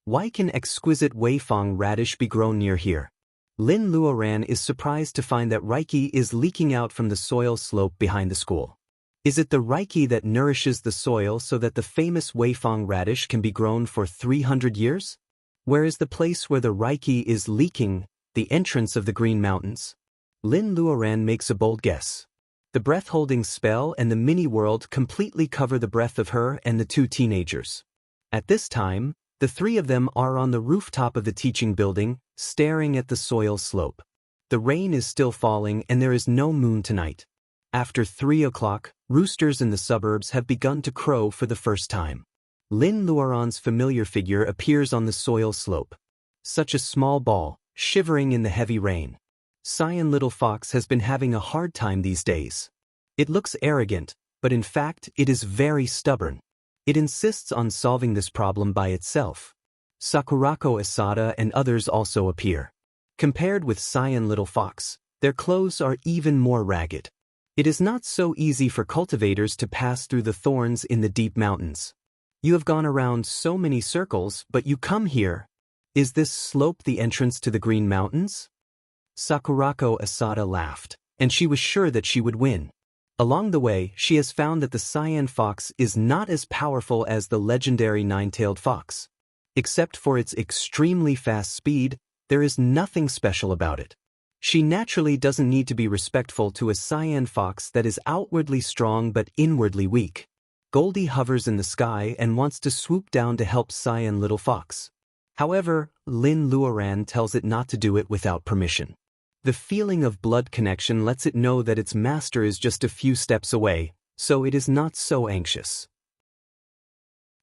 Why can exquisite Weifang radish be grown near here? Lin Luoran is surprised to find that reiki is leaking out from the soil slope behind the school. Is it the reiki that nourishes the soil so that the famous Weifang radish can be grown for 300 years? Where is the place where the reiki is leaking? The entrance of the Green Mountains. Lin Luoran makes a bold guess. The breath-holding spell and the mini-world completely cover the breath of her and the two teenagers. At this time, the three of them are on the rooftop of the teaching building, staring at the soil slope. The rain is still falling and there is no moon tonight. After 3 o'clock, roosters in the suburbs have begun to crow for the first time. Lin Luoran's familiar figure appears on the soil slope. Such a small ball, shivering in the heavy rain. Cyan Little Fox has been having a hard time these days. It looks arrogant, but in fact it is very stubborn. It insists on solving this problem by itself. Sakurako Asada and others also appear. Compared with Cyan Little Fox, their clothes are even more ragged. It is not so easy for cultivators to pass through the thorns in the deep mountains. You have gone around so many circles, but you come here. Is this slope the entrance to the Green Mountains? Sakurako Asada laughed. and she was sure that she would win. Along the way, she has found that the cyan fox is not as powerful as the legendary nine-tailed fox. Except for its extremely fast speed, there is nothing special about it. She naturally doesn't need to be respectful to a cyan fox that is outwardly strong but inwardly weak. Goldie hovers in the sky and wants to swoop down to help cyan little fox. However, Lin Luoran tells it not to do it without permission. The feeling of blood connection lets it know that its master is just a few steps away, so it is not so anxious.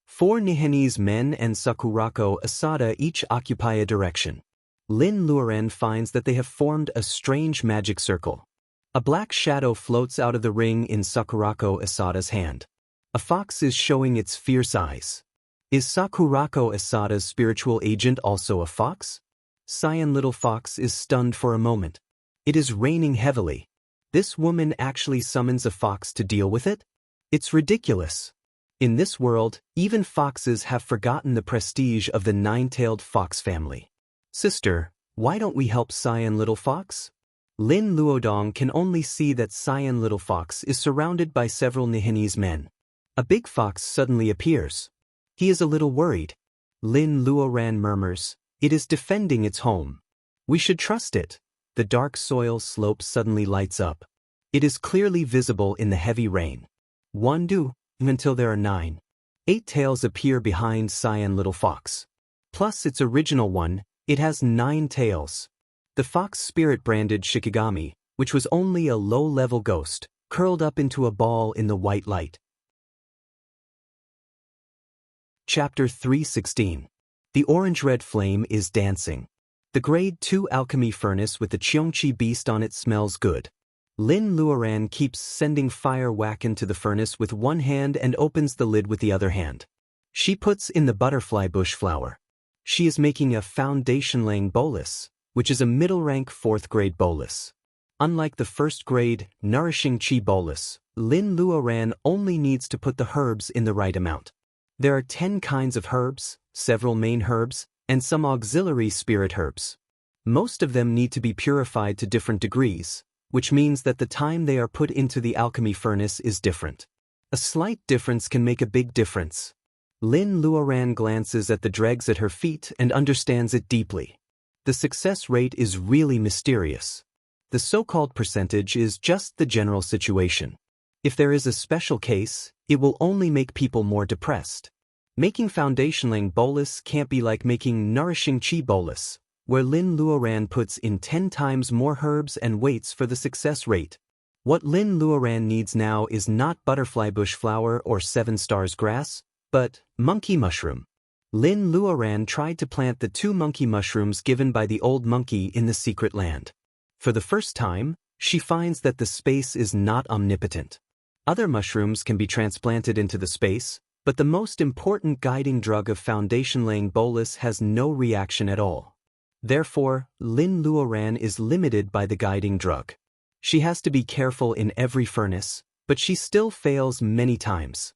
4 Nihenese men and Sakurako Asada each occupy a direction. Lin Luoran finds that they have formed a strange magic circle. A black shadow floats out of the ring in Sakurako Asada's hand. A fox is showing its fierce eyes. Is Sakurako Asada's spiritual agent also a fox? Cyan little fox is stunned for a moment. It is raining heavily. This woman actually summons a fox to deal with it? It's ridiculous. In this world, even foxes have forgotten the prestige of the nine-tailed fox family. Sister, why don't we help Cyan little fox? Lin Luodong can only see that Cyan little fox is surrounded by several Nihenese men. A big fox suddenly appears. He is a little worried. Lin Luoran murmurs, "It is defending its home. We should trust it." The dark soil slope suddenly lights up. It is clearly visible in the heavy rain. 1, 2, until there are 9. 8 tails appear behind Cyan little fox. Plus its original one, it has 9 tails. The fox spirit branded Shikigami, which was only a low-level ghost, curled up into a ball in the white light. Chapter 3:16. The orange-red flame is dancing. The Grade 2 alchemy furnace with the Cheongchi beast on it smells good. Lin Luoran keeps sending fire whack into the furnace with one hand and opens the lid with the other hand. She puts in the butterfly bush flower. She is making a foundation laying bolus, which is a middle-rank 4th-grade bolus. Unlike the 1st-grade, nourishing chi bolus, Lin Luoran only needs to put the herbs in the right amount. There are 10 kinds of herbs, several main herbs, and some auxiliary spirit herbs. Most of them need to be purified to different degrees, which means that the time they are put into the alchemy furnace is different. A slight difference can make a big difference. Lin Luoran glances at the dregs at her feet and understands it deeply. The success rate is really mysterious. The so-called percentage is just the general situation. If there is a special case, it will only make people more depressed. Making foundation-laying bolus can't be like making nourishing chi bolus, where Lin Luoran puts in 10 times more herbs and waits for the success rate. What Lin Luoran needs now is not butterfly bush flower or 7 stars grass, but monkey mushroom. Lin Luoran tried to plant the 2 monkey mushrooms given by the old monkey in the secret land. For the first time, she finds that the space is not omnipotent. Other mushrooms can be transplanted into the space, but the most important guiding drug of foundation-laying bolus has no reaction at all. Therefore, Lin Luoran is limited by the guiding drug. She has to be careful in every furnace, but she still fails many times.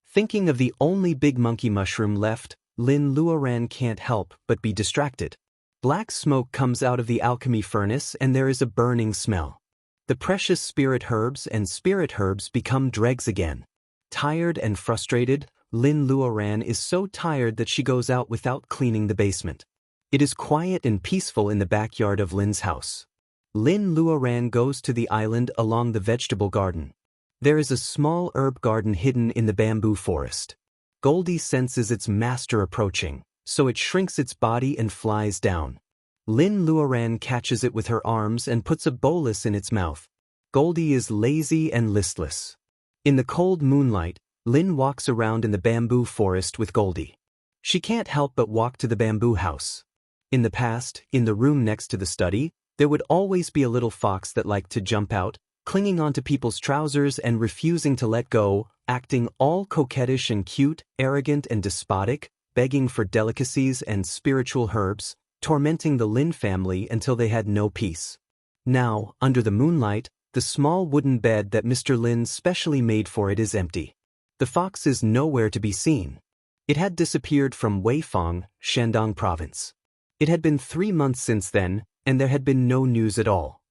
Thinking of the only big monkey mushroom left, Lin Luoran can't help but be distracted. Black smoke comes out of the alchemy furnace and there is a burning smell. The precious spirit herbs and spirit herbs become dregs again. Tired and frustrated, Lin Luoran is so tired that she goes out without cleaning the basement. It is quiet and peaceful in the backyard of Lin's house. Lin Luoran goes to the island along the vegetable garden. There is a small herb garden hidden in the bamboo forest. Goldie senses its master approaching, so it shrinks its body and flies down. Lin Luoran catches it with her arms and puts a bolus in its mouth. Goldie is lazy and listless. In the cold moonlight, Lin walks around in the bamboo forest with Goldie. She can't help but walk to the bamboo house. In the past, in the room next to the study, there would always be a little fox that liked to jump out, clinging onto people's trousers and refusing to let go, acting all coquettish and cute, arrogant and despotic, begging for delicacies and spiritual herbs, tormenting the Lin family until they had no peace. Now, under the moonlight, the small wooden bed that Mr. Lin specially made for it is empty. The fox is nowhere to be seen. It had disappeared from Weifang, Shandong province. It had been 3 months since then, and there had been no news at all.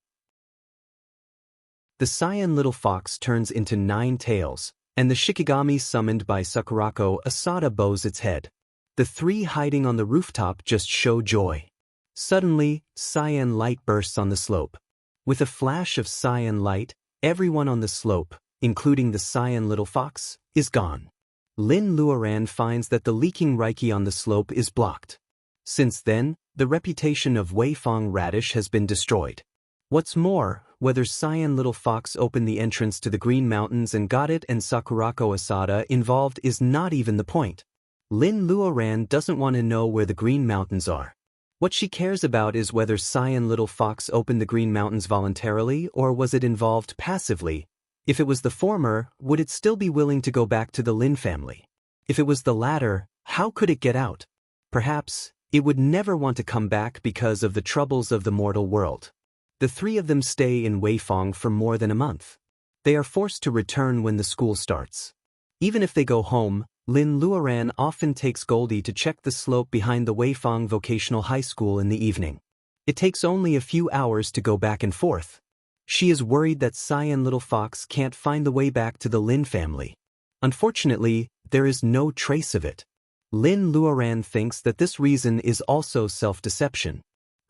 The cyan little fox turns into 9 tails, and the Shikigami summoned by Sakurako Asada bows its head. The 3 hiding on the rooftop just show joy. Suddenly, cyan light bursts on the slope. With a flash of cyan light, everyone on the slope, including the cyan little fox, is gone. Lin Luoran finds that the leaking Reiki on the slope is blocked. Since then, the reputation of Weifang Radish has been destroyed. What's more, whether cyan little fox opened the entrance to the Green Mountains and got it and Sakurako Asada involved is not even the point. Lin Luoran doesn't want to know where the Green Mountains are. What she cares about is whether cyan little fox opened the Green Mountains voluntarily or was it involved passively. If it was the former, would it still be willing to go back to the Lin family? If it was the latter, how could it get out? Perhaps, it would never want to come back because of the troubles of the mortal world. The 3 of them stay in Weifang for more than a month. They are forced to return when the school starts. Even if they go home, Lin Luoran often takes Goldie to check the slope behind the Weifang Vocational High School in the evening. It takes only a few hours to go back and forth. She is worried that cyan little fox can't find the way back to the Lin family. Unfortunately, there is no trace of it. Lin Luoran thinks that this reason is also self-deception.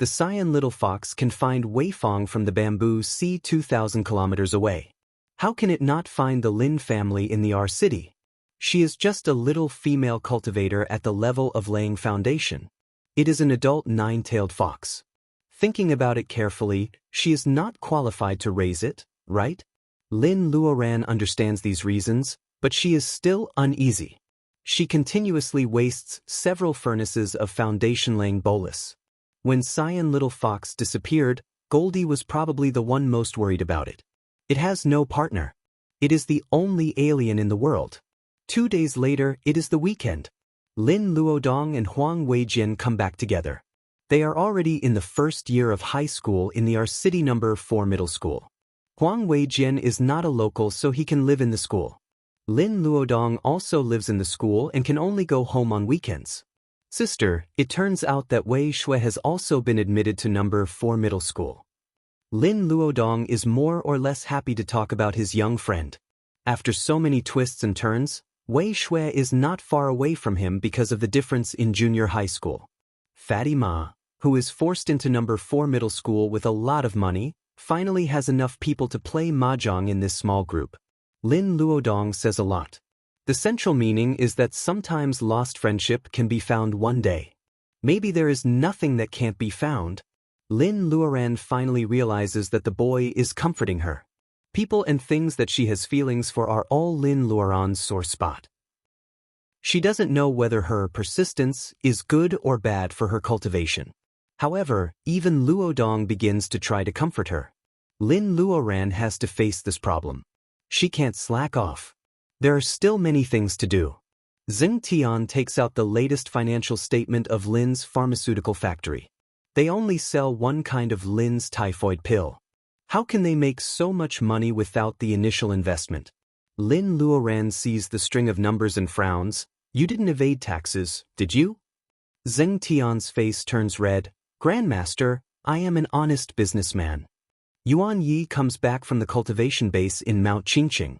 The cyan little fox can find Weifang from the bamboo sea 2,000 kilometers away. How can it not find the Lin family in the R city? She is just a little female cultivator at the level of laying foundation. It is an adult 9-tailed fox. Thinking about it carefully, she is not qualified to raise it, right? Lin Luoran understands these reasons, but she is still uneasy. She continuously wastes several furnaces of foundation-laying bolus. When cyan little fox disappeared, Goldie was probably the one most worried about it. It has no partner. It is the only alien in the world. 2 days later, it is the weekend. Lin Luodong and Huang Weijian come back together. They are already in the first year of high school in the R City No. 4 middle school. Huang Weijian is not a local, so he can live in the school. Lin Luodong also lives in the school and can only go home on weekends. Sister, it turns out that Wei Shui has also been admitted to No. 4 middle school. Lin Luodong is more or less happy to talk about his young friend. After so many twists and turns, Wei Shui is not far away from him because of the difference in junior high school. Fatty Ma, who is forced into No. 4 middle school with a lot of money, finally has enough people to play mahjong in this small group. Lin Luodong says a lot. The central meaning is that sometimes lost friendship can be found one day. Maybe there is nothing that can't be found. Lin Luoran finally realizes that the boy is comforting her. People and things that she has feelings for are all Lin Luoran's sore spot. She doesn't know whether her persistence is good or bad for her cultivation. However, even Luodong begins to try to comfort her. Lin Luoran has to face this problem. She can't slack off. There are still many things to do. Zheng Tian takes out the latest financial statement of Lin's pharmaceutical factory. They only sell one kind of Lin's typhoid pill. How can they make so much money without the initial investment? Lin Luoran sees the string of numbers and frowns. You didn't evade taxes, did you? Zheng Tian's face turns red. Grandmaster, I am an honest businessman. Yuan Yi comes back from the cultivation base in Mount Qingqing.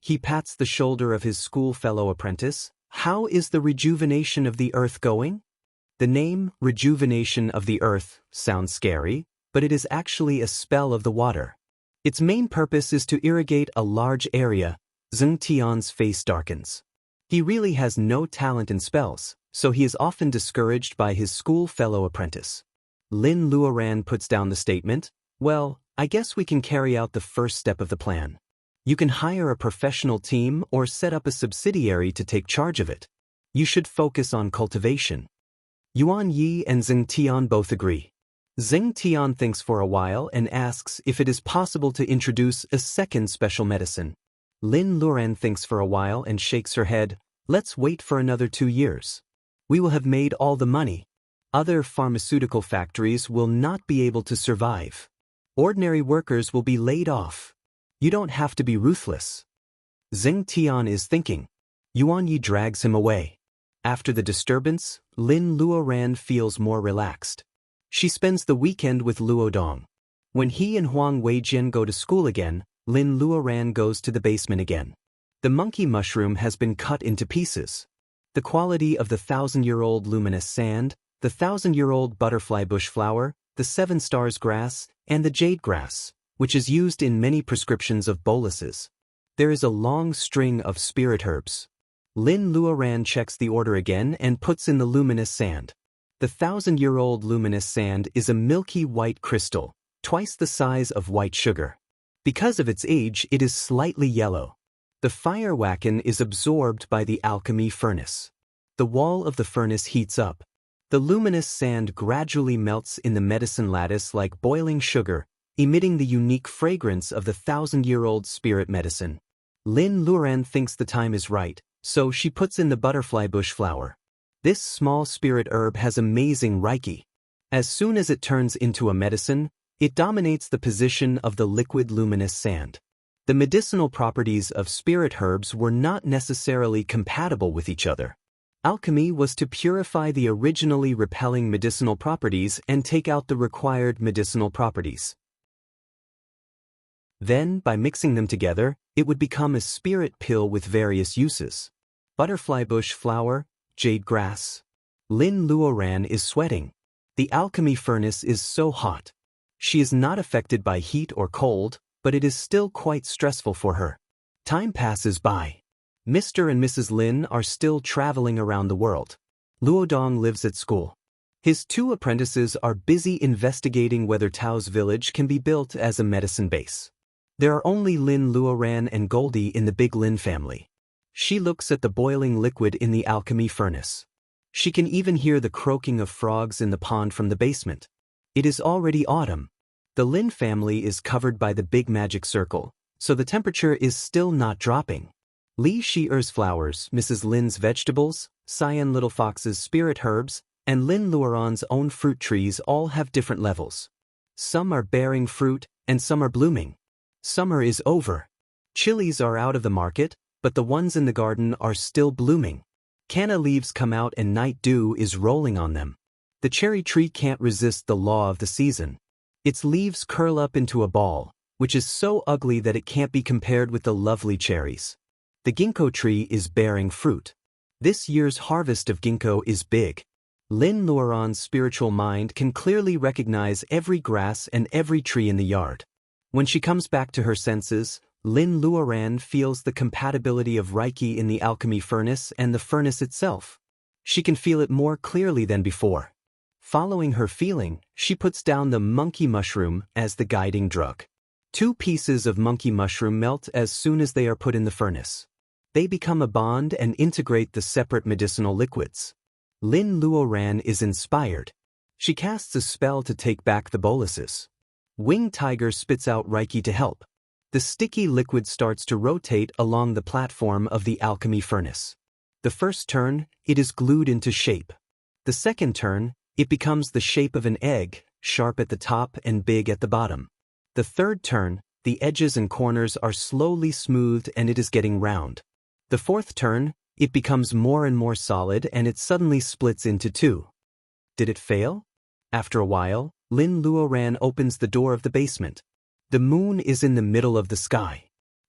He pats the shoulder of his school fellow apprentice. How is the rejuvenation of the earth going? The name, rejuvenation of the earth, sounds scary, but it is actually a spell of the water. Its main purpose is to irrigate a large area. Zheng Tian's face darkens. He really has no talent in spells, so he is often discouraged by his school fellow apprentice. Lin Luoran puts down the statement. Well, I guess we can carry out the first step of the plan. You can hire a professional team or set up a subsidiary to take charge of it. You should focus on cultivation. Yuan Yi and Zheng Tian both agree. Zheng Tian thinks for a while and asks if it is possible to introduce a second special medicine. Lin Luoran thinks for a while and shakes her head. Let's wait for another 2 years. We will have made all the money. Other pharmaceutical factories will not be able to survive. Ordinary workers will be laid off. You don't have to be ruthless. Zheng Tian is thinking. Yuan Yi drags him away. After the disturbance, Lin Luoran feels more relaxed. She spends the weekend with Luodong. When he and Huang Weijian go to school again, Lin Luoran goes to the basement again. The monkey mushroom has been cut into pieces. The quality of the 1,000-year-old luminous sand, the 1,000-year-old butterfly bush flower, the 7 stars grass, and the jade grass, which is used in many prescriptions of boluses. There is a long string of spirit herbs. Lin Luoran checks the order again and puts in the luminous sand. The 1,000-year-old luminous sand is a milky white crystal, twice the size of white sugar. Because of its age, it is slightly yellow. The fire wacken is absorbed by the alchemy furnace. The wall of the furnace heats up. The luminous sand gradually melts in the medicine lattice like boiling sugar, emitting the unique fragrance of the 1,000-year-old spirit medicine. Lin Luoran thinks the time is right, so she puts in the butterfly bush flower. This small spirit herb has amazing reiki. As soon as it turns into a medicine, it dominates the position of the liquid luminous sand. The medicinal properties of spirit herbs were not necessarily compatible with each other. Alchemy was to purify the originally repelling medicinal properties and take out the required medicinal properties. Then, by mixing them together, it would become a spirit pill with various uses. Butterfly bush flower, jade grass. Lin Luoran is sweating. The alchemy furnace is so hot. She is not affected by heat or cold, but it is still quite stressful for her. Time passes by. Mr. and Mrs. Lin are still traveling around the world. Luodong lives at school. His 2 apprentices are busy investigating whether Tao's village can be built as a medicine base. There are only Lin Luoran and Goldie in the big Lin family. She looks at the boiling liquid in the alchemy furnace. She can even hear the croaking of frogs in the pond from the basement. It is already autumn. The Lin family is covered by the big magic circle, so the temperature is still not dropping. Li Shier's flowers, Mrs. Lin's vegetables, Cyan Little Fox's spirit herbs, and Lin Luoran's own fruit trees all have different levels. Some are bearing fruit, and some are blooming. Summer is over. Chilies are out of the market, but the ones in the garden are still blooming. Canna leaves come out and night dew is rolling on them. The cherry tree can't resist the law of the season. Its leaves curl up into a ball, which is so ugly that it can't be compared with the lovely cherries. The ginkgo tree is bearing fruit. This year's harvest of ginkgo is big. Lin Luoran's spiritual mind can clearly recognize every grass and every tree in the yard. When she comes back to her senses, Lin Luoran feels the compatibility of reiki in the alchemy furnace and the furnace itself. She can feel it more clearly than before. Following her feeling, she puts down the monkey mushroom as the guiding drug. 2 pieces of monkey mushroom melt as soon as they are put in the furnace. They become a bond and integrate the separate medicinal liquids. Lin Luoran is inspired. She casts a spell to take back the boluses. Winged Tiger spits out reiki to help. The sticky liquid starts to rotate along the platform of the alchemy furnace. The first turn, it is glued into shape. The second turn, it becomes the shape of an egg, sharp at the top and big at the bottom. The third turn, the edges and corners are slowly smoothed and it is getting round. The fourth turn, it becomes more and more solid and it suddenly splits into 2. Did it fail? After a while, Lin Luoran opens the door of the basement. The moon is in the middle of the sky.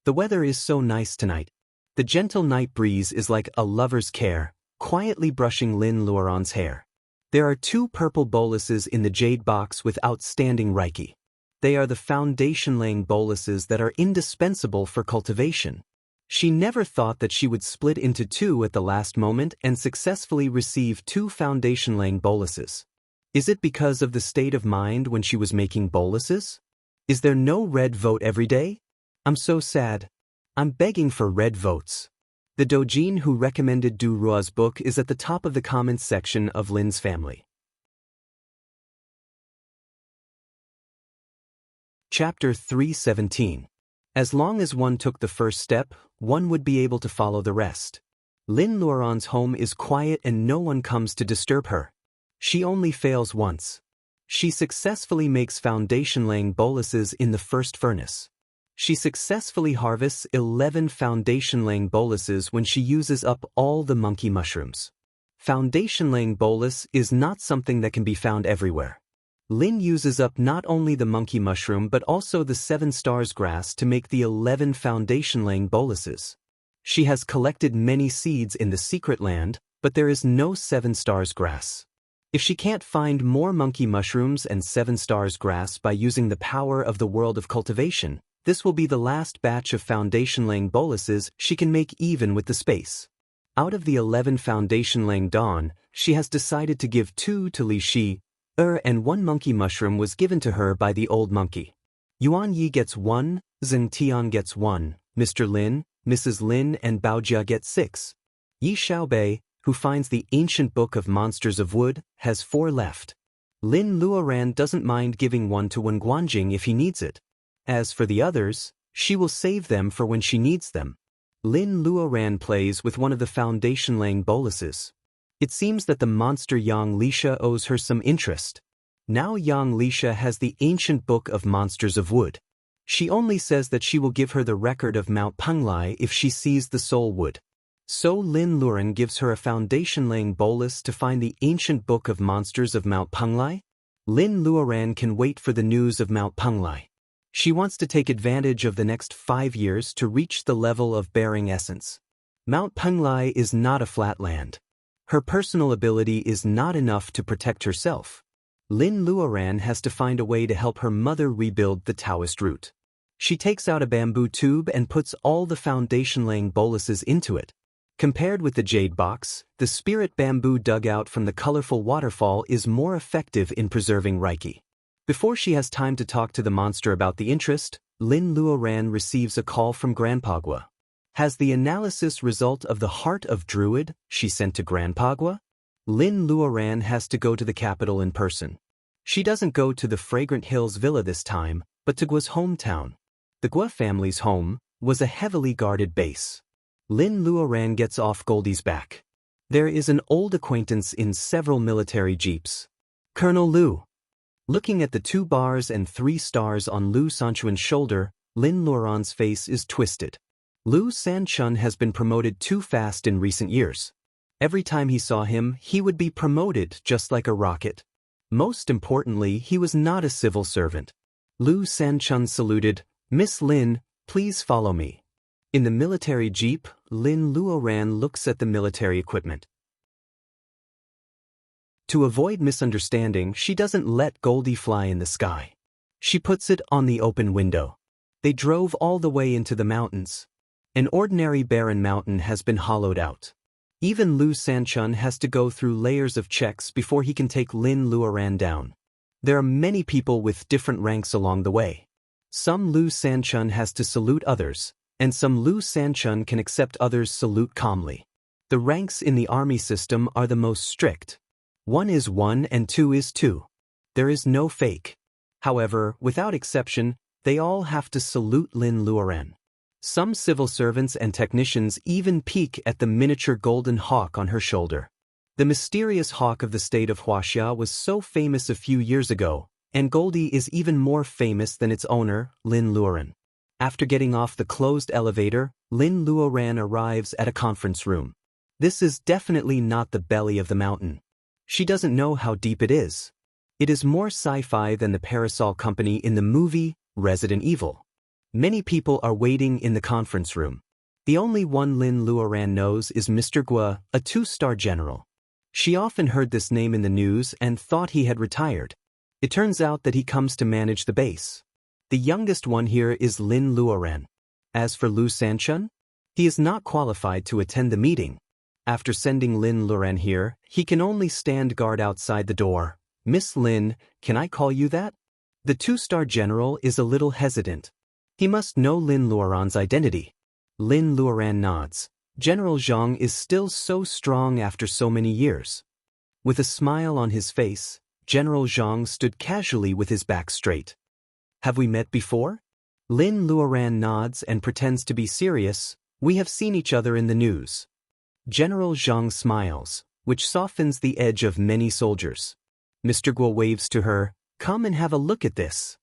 The weather is so nice tonight. The gentle night breeze is like a lover's care, quietly brushing Lin Luoran's hair. There are 2 purple boluses in the jade box with outstanding reiki. They are the foundation-laying boluses that are indispensable for cultivation. She never thought that she would split into 2 at the last moment and successfully receive 2 foundation-laying boluses. Is it because of the state of mind when she was making boluses? Is there no red vote every day? I'm so sad. I'm begging for red votes. The Dojin who recommended Du Ruo's book is at the top of the comments section of Lin's family. Chapter 317. As long as one took the first step, one would be able to follow the rest. Lin Luoran's home is quiet and no one comes to disturb her. She only fails once. She successfully makes foundation-laying boluses in the first furnace. She successfully harvests 11 foundation-laying boluses when she uses up all the monkey mushrooms. Foundation-laying bolus is not something that can be found everywhere. Lin uses up not only the monkey mushroom but also the 7 stars grass to make the 11 foundation-laying boluses. She has collected many seeds in the secret land, but there is no 7 stars grass. If she can't find more monkey mushrooms and 7 stars grass by using the power of the world of cultivation, this will be the last batch of foundation-laying boluses she can make even with the space. Out of the 11 foundation-laying dawn, she has decided to give 2 to Li Shi, and 1 monkey mushroom was given to her by the old monkey. Yuan Yi gets 1, Zheng Tian gets 1, Mr. Lin, Mrs. Lin and Baojia get 6. Yi Xiaobei, who finds the ancient book of monsters of wood, has 4 left. Lin Luoran doesn't mind giving 1 to Wen Guanjing if he needs it. As for the others, she will save them for when she needs them. Lin Luoran plays with one of the foundation-laying boluses. It seems that the monster Yang Lisha owes her some interest. Now Yang Lisha has the ancient book of monsters of wood. She only says that she will give her the record of Mount Penglai if she sees the soul wood. So Lin Luoran gives her a foundation-laying bolus to find the ancient book of monsters of Mount Penglai. Lin Luoran can wait for the news of Mount Penglai. She wants to take advantage of the next 5 years to reach the level of bearing essence. Mount Penglai is not a flat land. Her personal ability is not enough to protect herself. Lin Luoran has to find a way to help her mother rebuild the Taoist root. She takes out a bamboo tube and puts all the foundation-laying boluses into it. Compared with the jade box, the spirit bamboo dug out from the colorful waterfall is more effective in preserving Reiki. Before she has time to talk to the monster about the interest, Lin Luoran receives a call from Grandpa Gua. Has the analysis result of the Heart of Druid she sent to Grandpa Gua? Lin Luoran has to go to the capital in person. She doesn't go to the Fragrant Hills Villa this time, but to Gua's hometown. The Gua family's home was a heavily guarded base. Lin Luoran gets off Goldie's back. There is an old acquaintance in several military jeeps. Colonel Lu. Looking at the 2 bars and 3 stars on Lu Sanchuan's shoulder, Lin Luoran's face is twisted. Lu Sanchun has been promoted too fast in recent years. Every time he saw him, he would be promoted just like a rocket. Most importantly, he was not a civil servant. Lu Sanchun saluted, "Miss Lin, please follow me." In the military jeep, Lin Luoran looks at the military equipment. To avoid misunderstanding, she doesn't let Goldie fly in the sky. She puts it on the open window. They drove all the way into the mountains. An ordinary barren mountain has been hollowed out. Even Lu Sanchun has to go through layers of checks before he can take Lin Luoran down. There are many people with different ranks along the way. Some Lu Sanchun has to salute others, and some Lu Sanchun can accept others' salute calmly. The ranks in the army system are the most strict. 1 is 1 and 2 is 2. There is no fake. However, without exception, they all have to salute Lin Luoran. Some civil servants and technicians even peek at the miniature golden hawk on her shoulder. The mysterious hawk of the state of Huaxia was so famous a few years ago, and Goldie is even more famous than its owner, Lin Luoran. After getting off the closed elevator, Lin Luoran arrives at a conference room. This is definitely not the belly of the mountain. She doesn't know how deep it is. It is more sci-fi than the Parasol Company in the movie Resident Evil. Many people are waiting in the conference room. The only one Lin Luoran knows is Mr. Gua, a 2-star general. She often heard this name in the news and thought he had retired. It turns out that he comes to manage the base. The youngest one here is Lin Luoran. As for Lu Sanchun, he is not qualified to attend the meeting. After sending Lin Luoran here, he can only stand guard outside the door. "Miss Lin, can I call you that?" The 2-star general is a little hesitant. He must know Lin Luoran's identity. Lin Luoran nods. General Zhang is still so strong after so many years. With a smile on his face, General Zhang stood casually with his back straight. "Have we met before?" Lin Luoran nods and pretends to be serious. "We have seen each other in the news." General Zhang smiles, which softens the edge of many soldiers. Mr. Guo waves to her, "Come and have a look at this."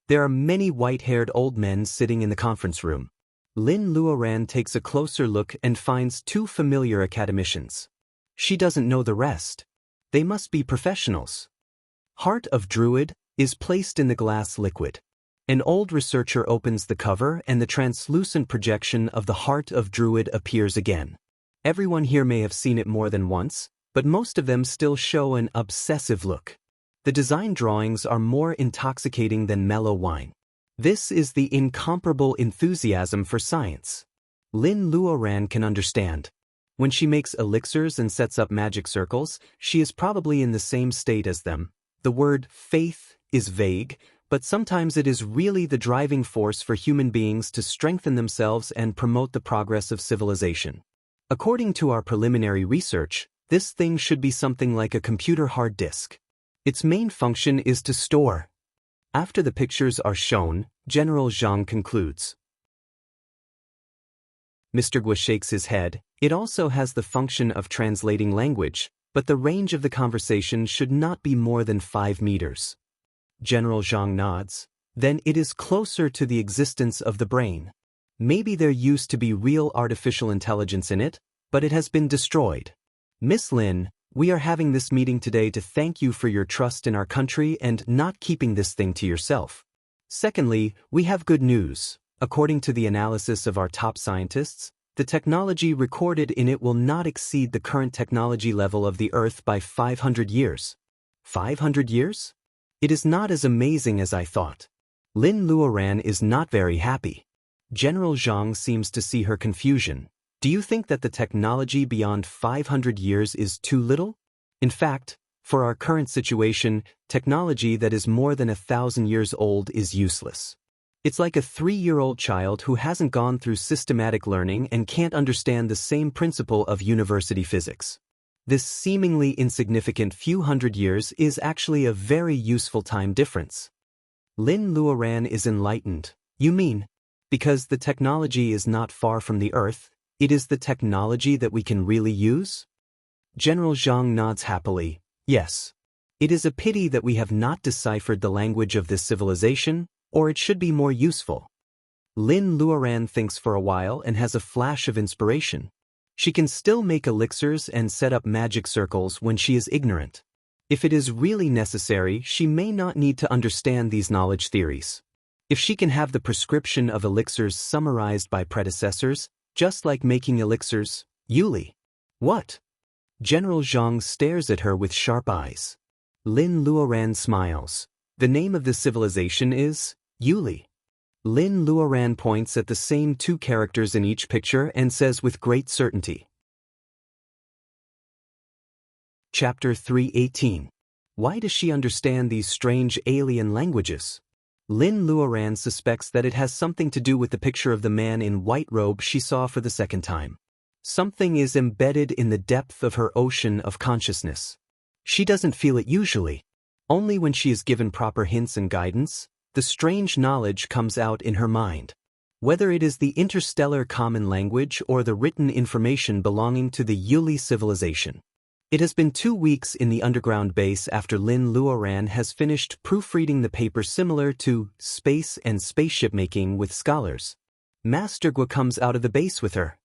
There are many white-haired old men sitting in the conference room. Lin Luoran takes a closer look and finds 2 familiar academicians. She doesn't know the rest. They must be professionals. Heart of Druid is placed in the glass liquid. An old researcher opens the cover and the translucent projection of the Heart of Druid appears again. Everyone here may have seen it more than once, but most of them still show an obsessive look. The design drawings are more intoxicating than mellow wine. This is the incomparable enthusiasm for science. Lin Luoran can understand. When she makes elixirs and sets up magic circles, she is probably in the same state as them. The word faith is vague, but sometimes it is really the driving force for human beings to strengthen themselves and promote the progress of civilization. According to our preliminary research, this thing should be something like a computer hard disk. Its main function is to store. After the pictures are shown, General Zhang concludes. Mr. Gua shakes his head. It also has the function of translating language, but the range of the conversation should not be more than 5 meters. General Zhang nods. Then it is closer to the existence of the brain. Maybe there used to be real artificial intelligence in it, but it has been destroyed. Miss Lin, we are having this meeting today to thank you for your trust in our country and not keeping this thing to yourself. Secondly, we have good news. According to the analysis of our top scientists, the technology recorded in it will not exceed the current technology level of the Earth by 500 years. 500 years? It is not as amazing as I thought. Lin Luoran is not very happy. General Zhang seems to see her confusion. Do you think that the technology beyond 500 years is too little? In fact, for our current situation, technology that is more than 1,000 years old is useless. It's like a 3-year-old child who hasn't gone through systematic learning and can't understand the same principle of university physics. This seemingly insignificant few hundred years is actually a very useful time difference. Lin Luoran is enlightened. You mean, because the technology is not far from the Earth, it is the technology that we can really use? General Zhang nods happily. Yes. It is a pity that we have not deciphered the language of this civilization, or it should be more useful. Lin Luoran thinks for a while and has a flash of inspiration. She can still make elixirs and set up magic circles when she is ignorant. If it is really necessary, she may not need to understand these knowledge theories. If she can have the prescription of elixirs summarized by predecessors, just like making elixirs, Yuli. What? General Zhang stares at her with sharp eyes. Lin Luoran smiles. The name of this civilization is Yuli. Lin Luoran points at the same 2 characters in each picture and says with great certainty. Chapter 3:18. Why does she understand these strange alien languages? Lin Luoran suspects that it has something to do with the picture of the man in white robe she saw for the second time. Something is embedded in the depth of her ocean of consciousness. She doesn't feel it usually. Only when she is given proper hints and guidance, the strange knowledge comes out in her mind. Whether it is the interstellar common language or the written information belonging to the Yuli civilization. It has been 2 weeks in the underground base after Lin Luoran has finished proofreading the paper similar to Space and Spaceship Making with Scholars. Master Gua comes out of the base with her.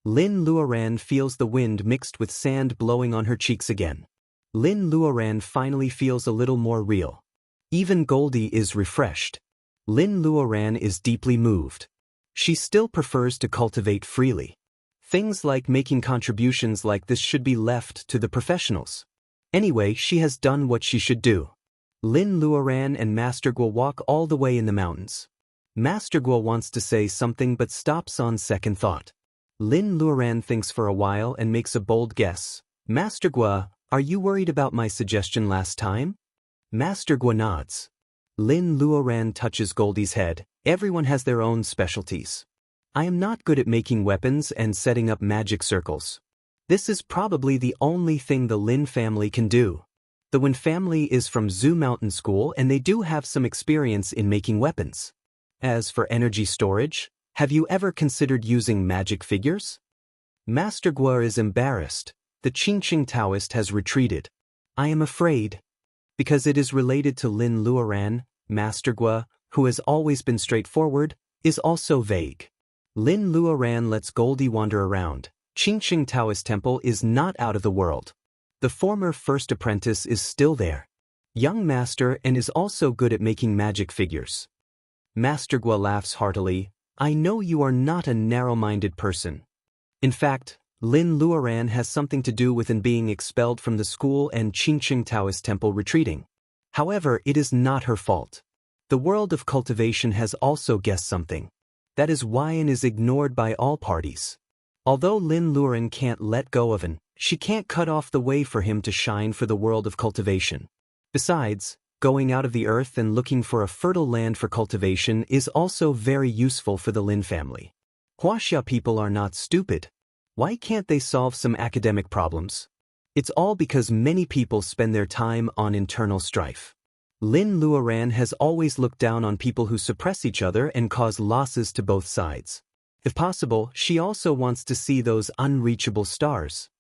Lin Luoran feels the wind mixed with sand blowing on her cheeks again. Lin Luoran finally feels a little more real. Even Goldie is refreshed. Lin Luoran is deeply moved. She still prefers to cultivate freely. Things like making contributions like this should be left to the professionals. Anyway, she has done what she should do. Lin Luoran and Master Gua walk all the way in the mountains. Master Gua wants to say something but stops on second thought. Lin Luoran thinks for a while and makes a bold guess. Master Gua, are you worried about my suggestion last time? Master Gua nods. Lin Luoran touches Goldie's head. Everyone has their own specialties. I am not good at making weapons and setting up magic circles. This is probably the only thing the Lin family can do. The Wen family is from Zhu Mountain School and they do have some experience in making weapons. As for energy storage, have you ever considered using magic figures? Master Gua is embarrassed. The Qingqing Taoist has retreated. I am afraid. Because it is related to Lin Luoran, Master Gua, who has always been straightforward, is also vague. Lin Luoran lets Goldie wander around. Qingqing Taoist Temple is not out of the world. The former first apprentice is still there. Young master and is also good at making magic figures. Master Gua laughs heartily. I know you are not a narrow-minded person. In fact, Lin Luoran has something to do with in being expelled from the school and Qingqing Taoist temple retreating. However, it is not her fault. The world of cultivation has also guessed something. That is why An is ignored by all parties. Although Lin Luoran can't let go of An, she can't cut off the way for him to shine for the world of cultivation. Besides, going out of the earth and looking for a fertile land for cultivation is also very useful for the Lin family. Huaxia people are not stupid. Why can't they solve some academic problems? It's all because many people spend their time on internal strife. Lin Luoran has always looked down on people who suppress each other and cause losses to both sides. If possible, she also wants to see those unreachable stars.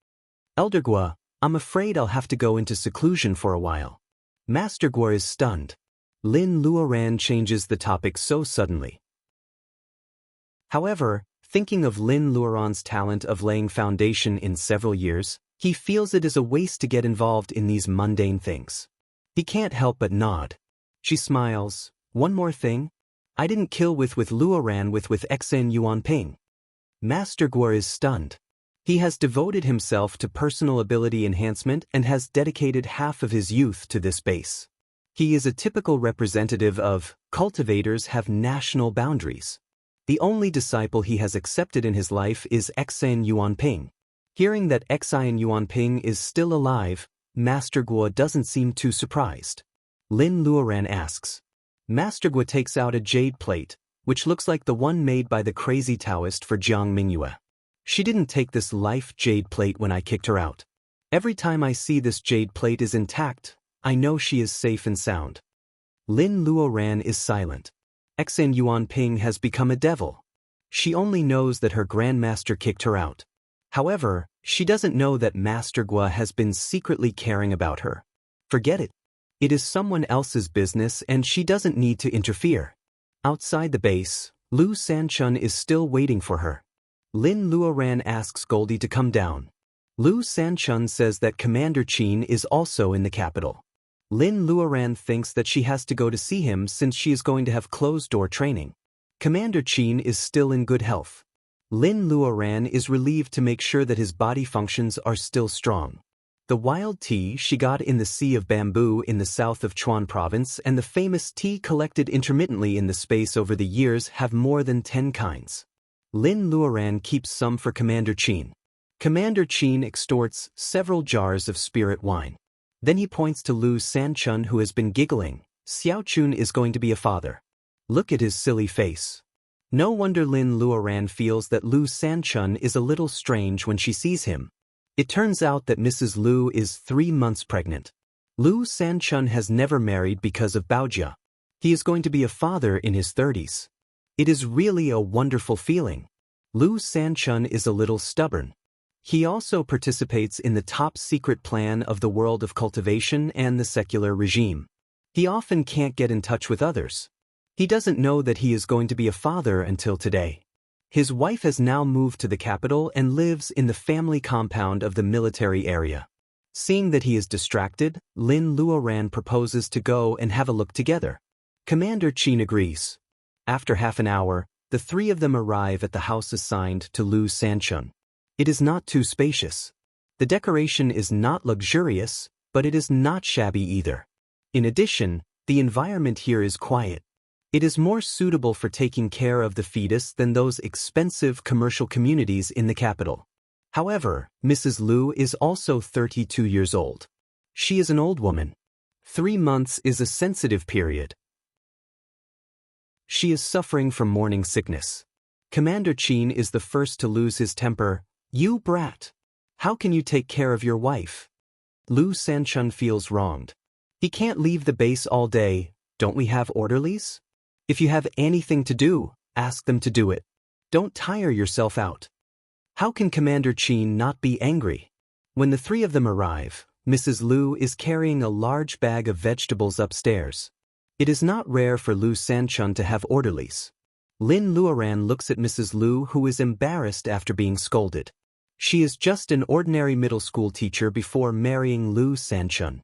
Elder Gua, I'm afraid I'll have to go into seclusion for a while. Master Gua is stunned. Lin Luoran changes the topic so suddenly. However, thinking of Lin Luoran's talent of laying foundation in several years, he feels it is a waste to get involved in these mundane things. He can't help but nod. She smiles. One more thing. I didn't kill with Luoran with Xan Yuan Ping. Master Gua is stunned. He has devoted himself to personal ability enhancement and has dedicated half of his youth to this base. He is a typical representative of cultivators have national boundaries. The only disciple he has accepted in his life is Xan Yuan Ping. Hearing that Xan Yuan Ping is still alive, Master Gua doesn't seem too surprised. Lin Luoran asks. Master Gua takes out a jade plate, which looks like the one made by the crazy Taoist for Jiang Mingyue. She didn't take this life jade plate when I kicked her out. Every time I see this jade plate is intact, I know she is safe and sound. Lin Luoran is silent. Xan Yuan Ping has become a devil. She only knows that her grandmaster kicked her out. However, she doesn't know that Master Gua has been secretly caring about her. Forget it. It is someone else's business and she doesn't need to interfere. Outside the base, Lu Sanchun is still waiting for her. Lin Luoran asks Goldie to come down. Lu Sanchun says that Commander Qin is also in the capital. Lin Luoran thinks that she has to go to see him since she is going to have closed-door training. Commander Qin is still in good health. Lin Luoran is relieved to make sure that his body functions are still strong. The wild tea she got in the Sea of Bamboo in the south of Chuan province and the famous tea collected intermittently in the space over the years have more than 10 kinds. Lin Luoran keeps some for Commander Qin. Commander Qin extorts several jars of spirit wine. Then he points to Lu Sanchun who has been giggling. Xiaochun is going to be a father. Look at his silly face. No wonder Lin Luoran feels that Lu Sanchun is a little strange when she sees him. It turns out that Mrs. Lu is 3 months pregnant. Lu Sanchun has never married because of Baojia. He is going to be a father in his 30s. It is really a wonderful feeling. Lu Sanchun is a little stubborn. He also participates in the top secret plan of the world of cultivation and the secular regime. He often can't get in touch with others. He doesn't know that he is going to be a father until today. His wife has now moved to the capital and lives in the family compound of the military area. Seeing that he is distracted, Lin Luoran proposes to go and have a look together. Commander Qin agrees. After half an hour, the 3 of them arrive at the house assigned to Lu Sanchun. It is not too spacious. The decoration is not luxurious, but it is not shabby either. In addition, the environment here is quiet. It is more suitable for taking care of the fetus than those expensive commercial communities in the capital. However, Mrs. Lu is also 32 years old. She is an old woman. 3 months is a sensitive period. She is suffering from morning sickness. Commander Qin is the first to lose his temper. You brat! How can you take care of your wife? Lu Sanchun feels wronged. He can't leave the base all day. Don't we have orderlies? If you have anything to do, ask them to do it. Don't tire yourself out. How can Commander Qin not be angry? When the 3 of them arrive, Mrs. Lu is carrying a large bag of vegetables upstairs. It is not rare for Lu Sanchun to have orderlies. Lin Luoran looks at Mrs. Lu who is embarrassed after being scolded. She is just an ordinary middle school teacher before marrying Lu Sanchun.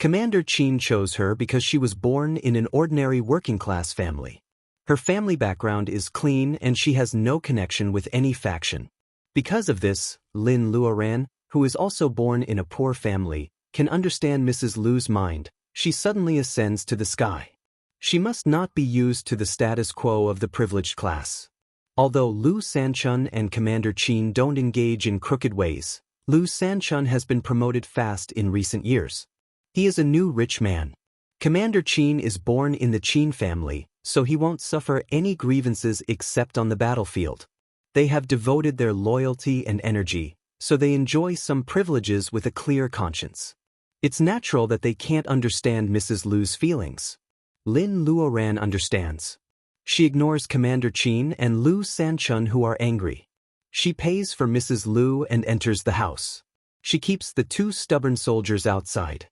Commander Qin chose her because she was born in an ordinary working-class family. Her family background is clean and she has no connection with any faction. Because of this, Lin Luoran, who is also born in a poor family, can understand Mrs. Lu's mind. She suddenly ascends to the sky. She must not be used to the status quo of the privileged class. Although Lu Sanchun and Commander Qin don't engage in crooked ways, Lu Sanchun has been promoted fast in recent years. He is a new rich man. Commander Qin is born in the Qin family, so he won't suffer any grievances except on the battlefield. They have devoted their loyalty and energy, so they enjoy some privileges with a clear conscience. It's natural that they can't understand Mrs. Lu's feelings. Lin Luoran understands. She ignores Commander Qin and Lu Sanchun, who are angry. She pays for Mrs. Lu and enters the house. She keeps the two stubborn soldiers outside.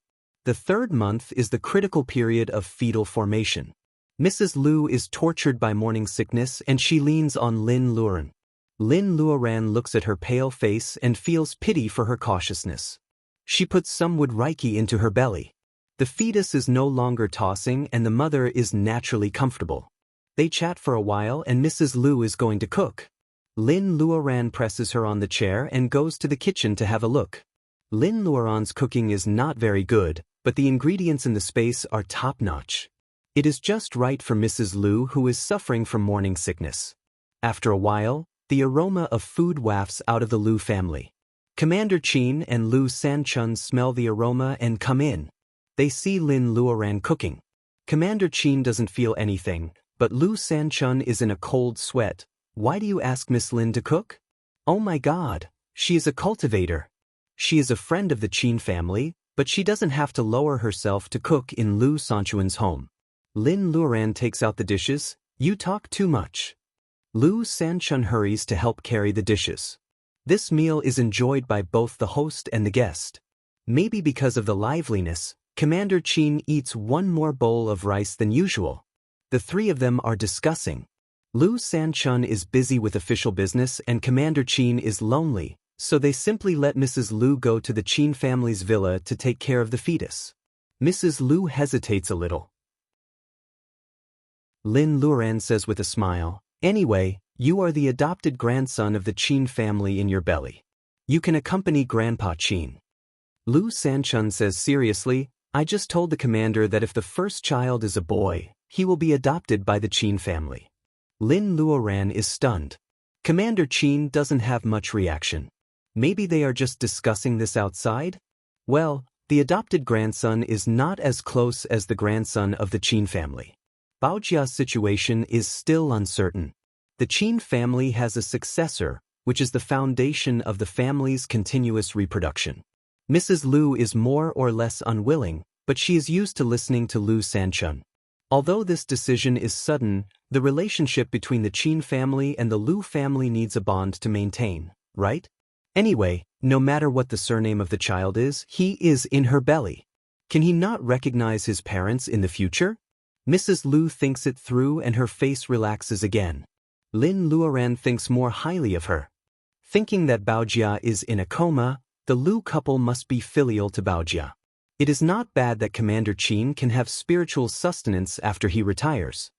The third month is the critical period of fetal formation. Mrs. Lu is tortured by morning sickness and she leans on Lin Luoran. Lin Luoran looks at her pale face and feels pity for her cautiousness. She puts some wood reiki into her belly. The fetus is no longer tossing and the mother is naturally comfortable. They chat for a while and Mrs. Lu is going to cook. Lin Luoran presses her on the chair and goes to the kitchen to have a look. Lin Luoran's cooking is not very good, but the ingredients in the space are top-notch. It is just right for Mrs. Lu, who is suffering from morning sickness. After a while, the aroma of food wafts out of the Lu family. Commander Qin and Lu Sanchun smell the aroma and come in. They see Lin Luoran cooking. Commander Qin doesn't feel anything, but Lu Sanchun is in a cold sweat. Why do you ask Miss Lin to cook? Oh my God, she is a cultivator. She is a friend of the Qin family, but she doesn't have to lower herself to cook in Lu Sanchuan's home. Lin Luoran takes out the dishes. You talk too much. Lu Sanchun hurries to help carry the dishes. This meal is enjoyed by both the host and the guest. Maybe because of the liveliness, Commander Qin eats one more bowl of rice than usual. The three of them are discussing. Lu Sanchun is busy with official business and Commander Qin is lonely, so they simply let Mrs. Lu go to the Qin family's villa to take care of the fetus. Mrs. Lu hesitates a little. Lin Luoran says with a smile, "Anyway, you are the adopted grandson of the Qin family in your belly. You can accompany Grandpa Qin." Lu Sanchun says seriously, "I just told the commander that if the first child is a boy, he will be adopted by the Qin family." Lin Luoran is stunned. Commander Qin doesn't have much reaction. Maybe they are just discussing this outside? Well, the adopted grandson is not as close as the grandson of the Qin family. Baojia's situation is still uncertain. The Qin family has a successor, which is the foundation of the family's continuous reproduction. Mrs. Lu is more or less unwilling, but she is used to listening to Lu Sanchun. Although this decision is sudden, the relationship between the Qin family and the Lu family needs a bond to maintain, right? Anyway, no matter what the surname of the child is, he is in her belly. Can he not recognize his parents in the future? Mrs. Lu thinks it through and her face relaxes again. Lin Luoran thinks more highly of her. Thinking that Baojia is in a coma, the Lu couple must be filial to Baojia. It is not bad that Commander Qin can have spiritual sustenance after he retires.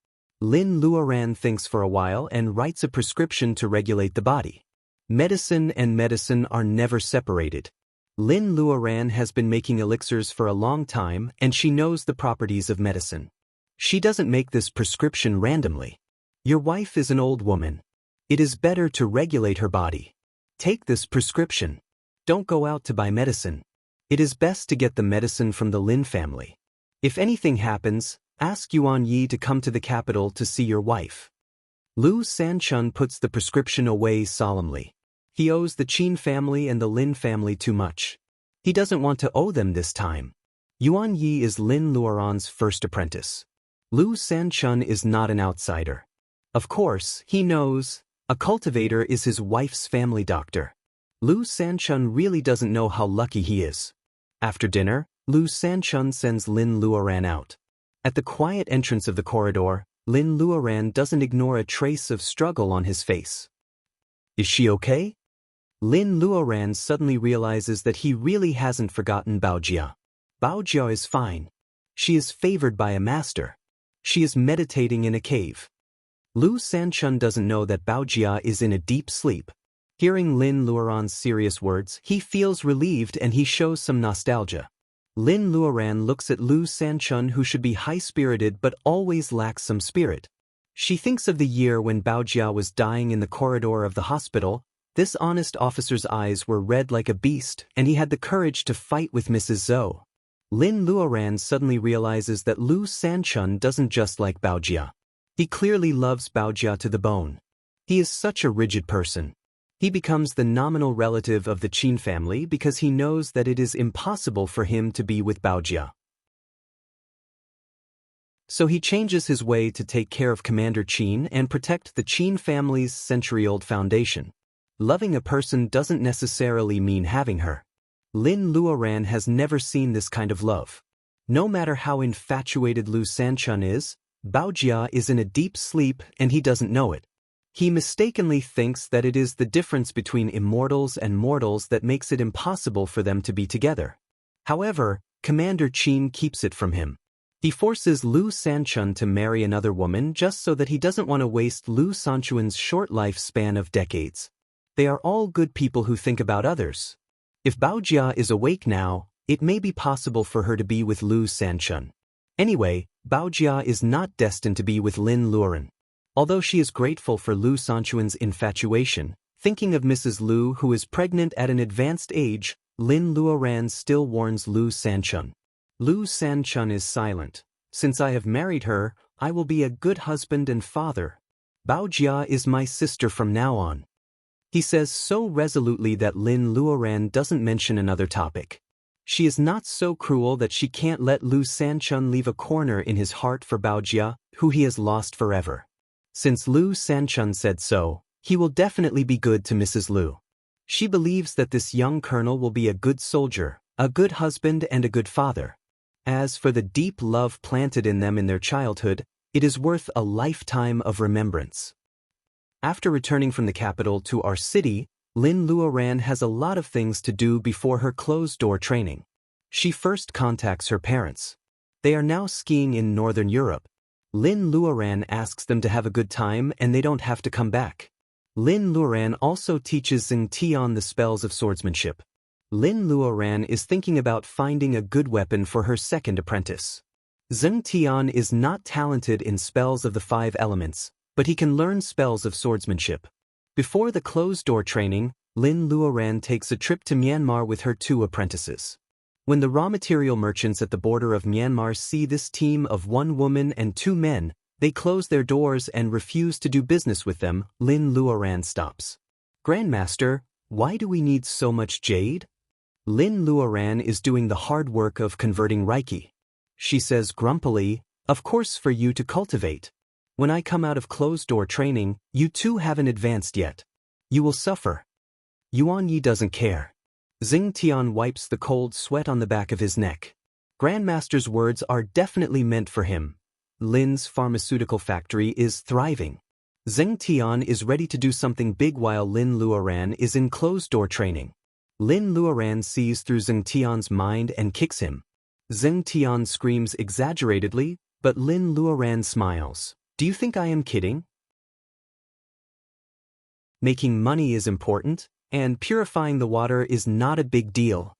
Lin Luoran thinks for a while and writes a prescription to regulate the body. Medicine and medicine are never separated. Lin Luoran has been making elixirs for a long time and she knows the properties of medicine. She doesn't make this prescription randomly. Your wife is an old woman. It is better to regulate her body. Take this prescription. Don't go out to buy medicine. It is best to get the medicine from the Lin family. If anything happens, ask Yuan Yi to come to the capital to see your wife. Lu Sanchun puts the prescription away solemnly. He owes the Qin family and the Lin family too much. He doesn't want to owe them this time. Yuan Yi is Lin Luoran's first apprentice. Lu Sanchun is not an outsider. Of course, he knows. A cultivator is his wife's family doctor. Lu Sanchun really doesn't know how lucky he is. After dinner, Lu Sanchun sends Lin Luoran out. At the quiet entrance of the corridor, Lin Luoran doesn't ignore a trace of struggle on his face. Is she okay? Lin Luoran suddenly realizes that he really hasn't forgotten Baojia. Bao Jia is fine. She is favored by a master. She is meditating in a cave. Lu Sanchun doesn't know that Bao Jia is in a deep sleep. Hearing Lin Luoran's serious words, he feels relieved and he shows some nostalgia. Lin Luoran looks at Lu Sanchun, who should be high-spirited but always lacks some spirit. She thinks of the year when Bao Jia was dying in the corridor of the hospital. This honest officer's eyes were red like a beast, and he had the courage to fight with Mrs. Zhou. Lin Luoran suddenly realizes that Lu Sanchun doesn't just like Bao Jia. He clearly loves Bao Jia to the bone. He is such a rigid person. He becomes the nominal relative of the Qin family because he knows that it is impossible for him to be with Bao Jia. So he changes his way to take care of Commander Qin and protect the Qin family's century-old foundation. Loving a person doesn't necessarily mean having her. Lin Luoran has never seen this kind of love. No matter how infatuated Lu Sanchun is, Bao Jia is in a deep sleep and he doesn't know it. He mistakenly thinks that it is the difference between immortals and mortals that makes it impossible for them to be together. However, Commander Qin keeps it from him. He forces Lu Sanchun to marry another woman just so that he doesn't want to waste Lu Sanchun's short lifespan of decades. They are all good people who think about others. If Bao Jia is awake now, it may be possible for her to be with Lu Sanchun. Anyway, Bao Jia is not destined to be with Lin Luoran. Although she is grateful for Lu Sanchun's infatuation, thinking of Mrs. Lu, who is pregnant at an advanced age, Lin Luoran still warns Lu Sanchun. Lu Sanchun is silent. Since I have married her, I will be a good husband and father. Bao Jia is my sister from now on. He says so resolutely that Lin Luoran doesn't mention another topic. She is not so cruel that she can't let Lu Sanchun leave a corner in his heart for Bao Jia, who he has lost forever. Since Lu Sanchun said so, he will definitely be good to Mrs. Lu. She believes that this young colonel will be a good soldier, a good husband and a good father. As for the deep love planted in them in their childhood, it is worth a lifetime of remembrance. After returning from the capital to our city, Lin Luoran has a lot of things to do before her closed-door training. She first contacts her parents. They are now skiing in Northern Europe. Lin Luoran asks them to have a good time and they don't have to come back. Lin Luoran also teaches Zheng Tian the spells of swordsmanship. Lin Luoran is thinking about finding a good weapon for her second apprentice. Zheng Tian is not talented in spells of the 5 elements, but he can learn spells of swordsmanship. Before the closed-door training, Lin Luoran takes a trip to Myanmar with her 2 apprentices. When the raw material merchants at the border of Myanmar see this team of 1 woman and 2 men, they close their doors and refuse to do business with them. Lin Luoran stops. Grandmaster, why do we need so much jade? Lin Luoran is doing the hard work of converting Reiki. She says grumpily, of course for you to cultivate. When I come out of closed-door training, you 2 haven't advanced yet. You will suffer. Yuan Yi doesn't care. Zheng Tian wipes the cold sweat on the back of his neck. Grandmaster's words are definitely meant for him. Lin's pharmaceutical factory is thriving. Zheng Tian is ready to do something big while Lin Luoran is in closed-door training. Lin Luoran sees through Zheng Tian's mind and kicks him. Zheng Tian screams exaggeratedly, but Lin Luoran smiles. Do you think I am kidding? Making money is important, and purifying the water is not a big deal.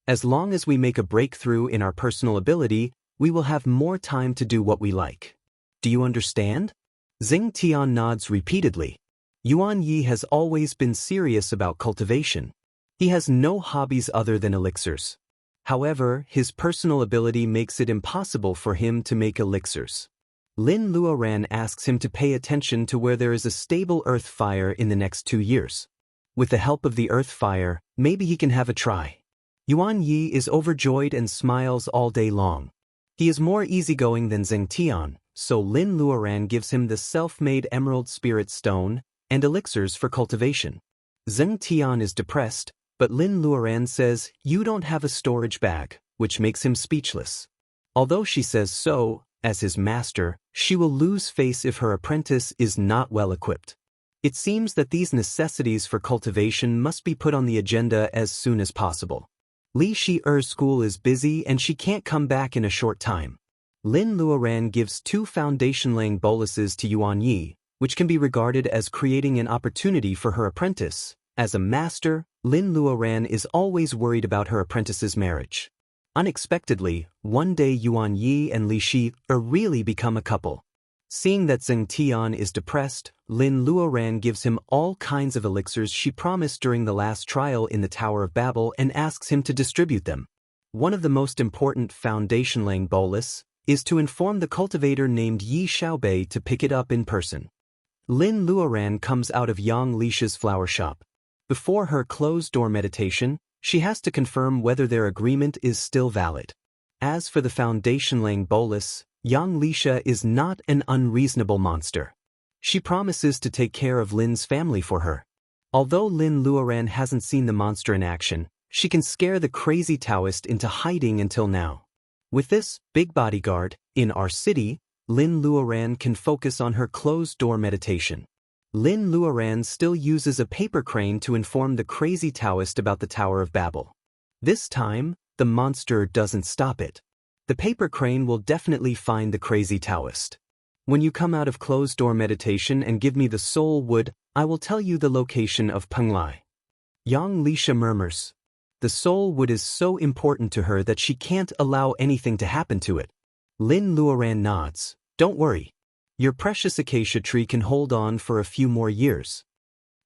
As long as we make a breakthrough in our personal ability, we will have more time to do what we like. Do you understand? Zheng Tian nods repeatedly. Yuan Yi has always been serious about cultivation. He has no hobbies other than elixirs. However, his personal ability makes it impossible for him to make elixirs. Lin Luoran asks him to pay attention to where there is a stable earth fire in the next 2 years. With the help of the earth fire, maybe he can have a try. Yuan Yi is overjoyed and smiles all day long. He is more easygoing than Zheng Tian, so Lin Luoran gives him the self-made emerald spirit stone and elixirs for cultivation. Zheng Tian is depressed, but Lin Luoran says, "You don't have a storage bag," which makes him speechless. Although she says so, as his master, she will lose face if her apprentice is not well equipped. It seems that these necessities for cultivation must be put on the agenda as soon as possible. Li Shi-er's school is busy and she can't come back in a short time. Lin Luoran gives 2 foundation-laying boluses to Yuan Yi, which can be regarded as creating an opportunity for her apprentice. As a master, Lin Luoran is always worried about her apprentice's marriage. Unexpectedly, one day Yuan Yi and Li Shi-er really become a couple. Seeing that Zheng Tian is depressed, Lin Luoran gives him all kinds of elixirs she promised during the last trial in the Tower of Babel and asks him to distribute them. One of the most important foundation-laying bolus is to inform the cultivator named Yi Xiaobei to pick it up in person. Lin Luoran comes out of Yang Lisha's flower shop. Before her closed-door meditation, she has to confirm whether their agreement is still valid. As for the foundation-laying bolus, Yang Lisha is not an unreasonable monster. She promises to take care of Lin's family for her. Although Lin Luoran hasn't seen the monster in action, she can scare the crazy Taoist into hiding until now. With this big bodyguard, in our city, Lin Luoran can focus on her closed-door meditation. Lin Luoran still uses a paper crane to inform the crazy Taoist about the Tower of Babel. This time, the monster doesn't stop it. The paper crane will definitely find the crazy Taoist. When you come out of closed-door meditation and give me the soul wood, I will tell you the location of Penglai. Yang Lisha murmurs. The soul wood is so important to her that she can't allow anything to happen to it. Lin Luoran nods. Don't worry. Your precious acacia tree can hold on for a few more years.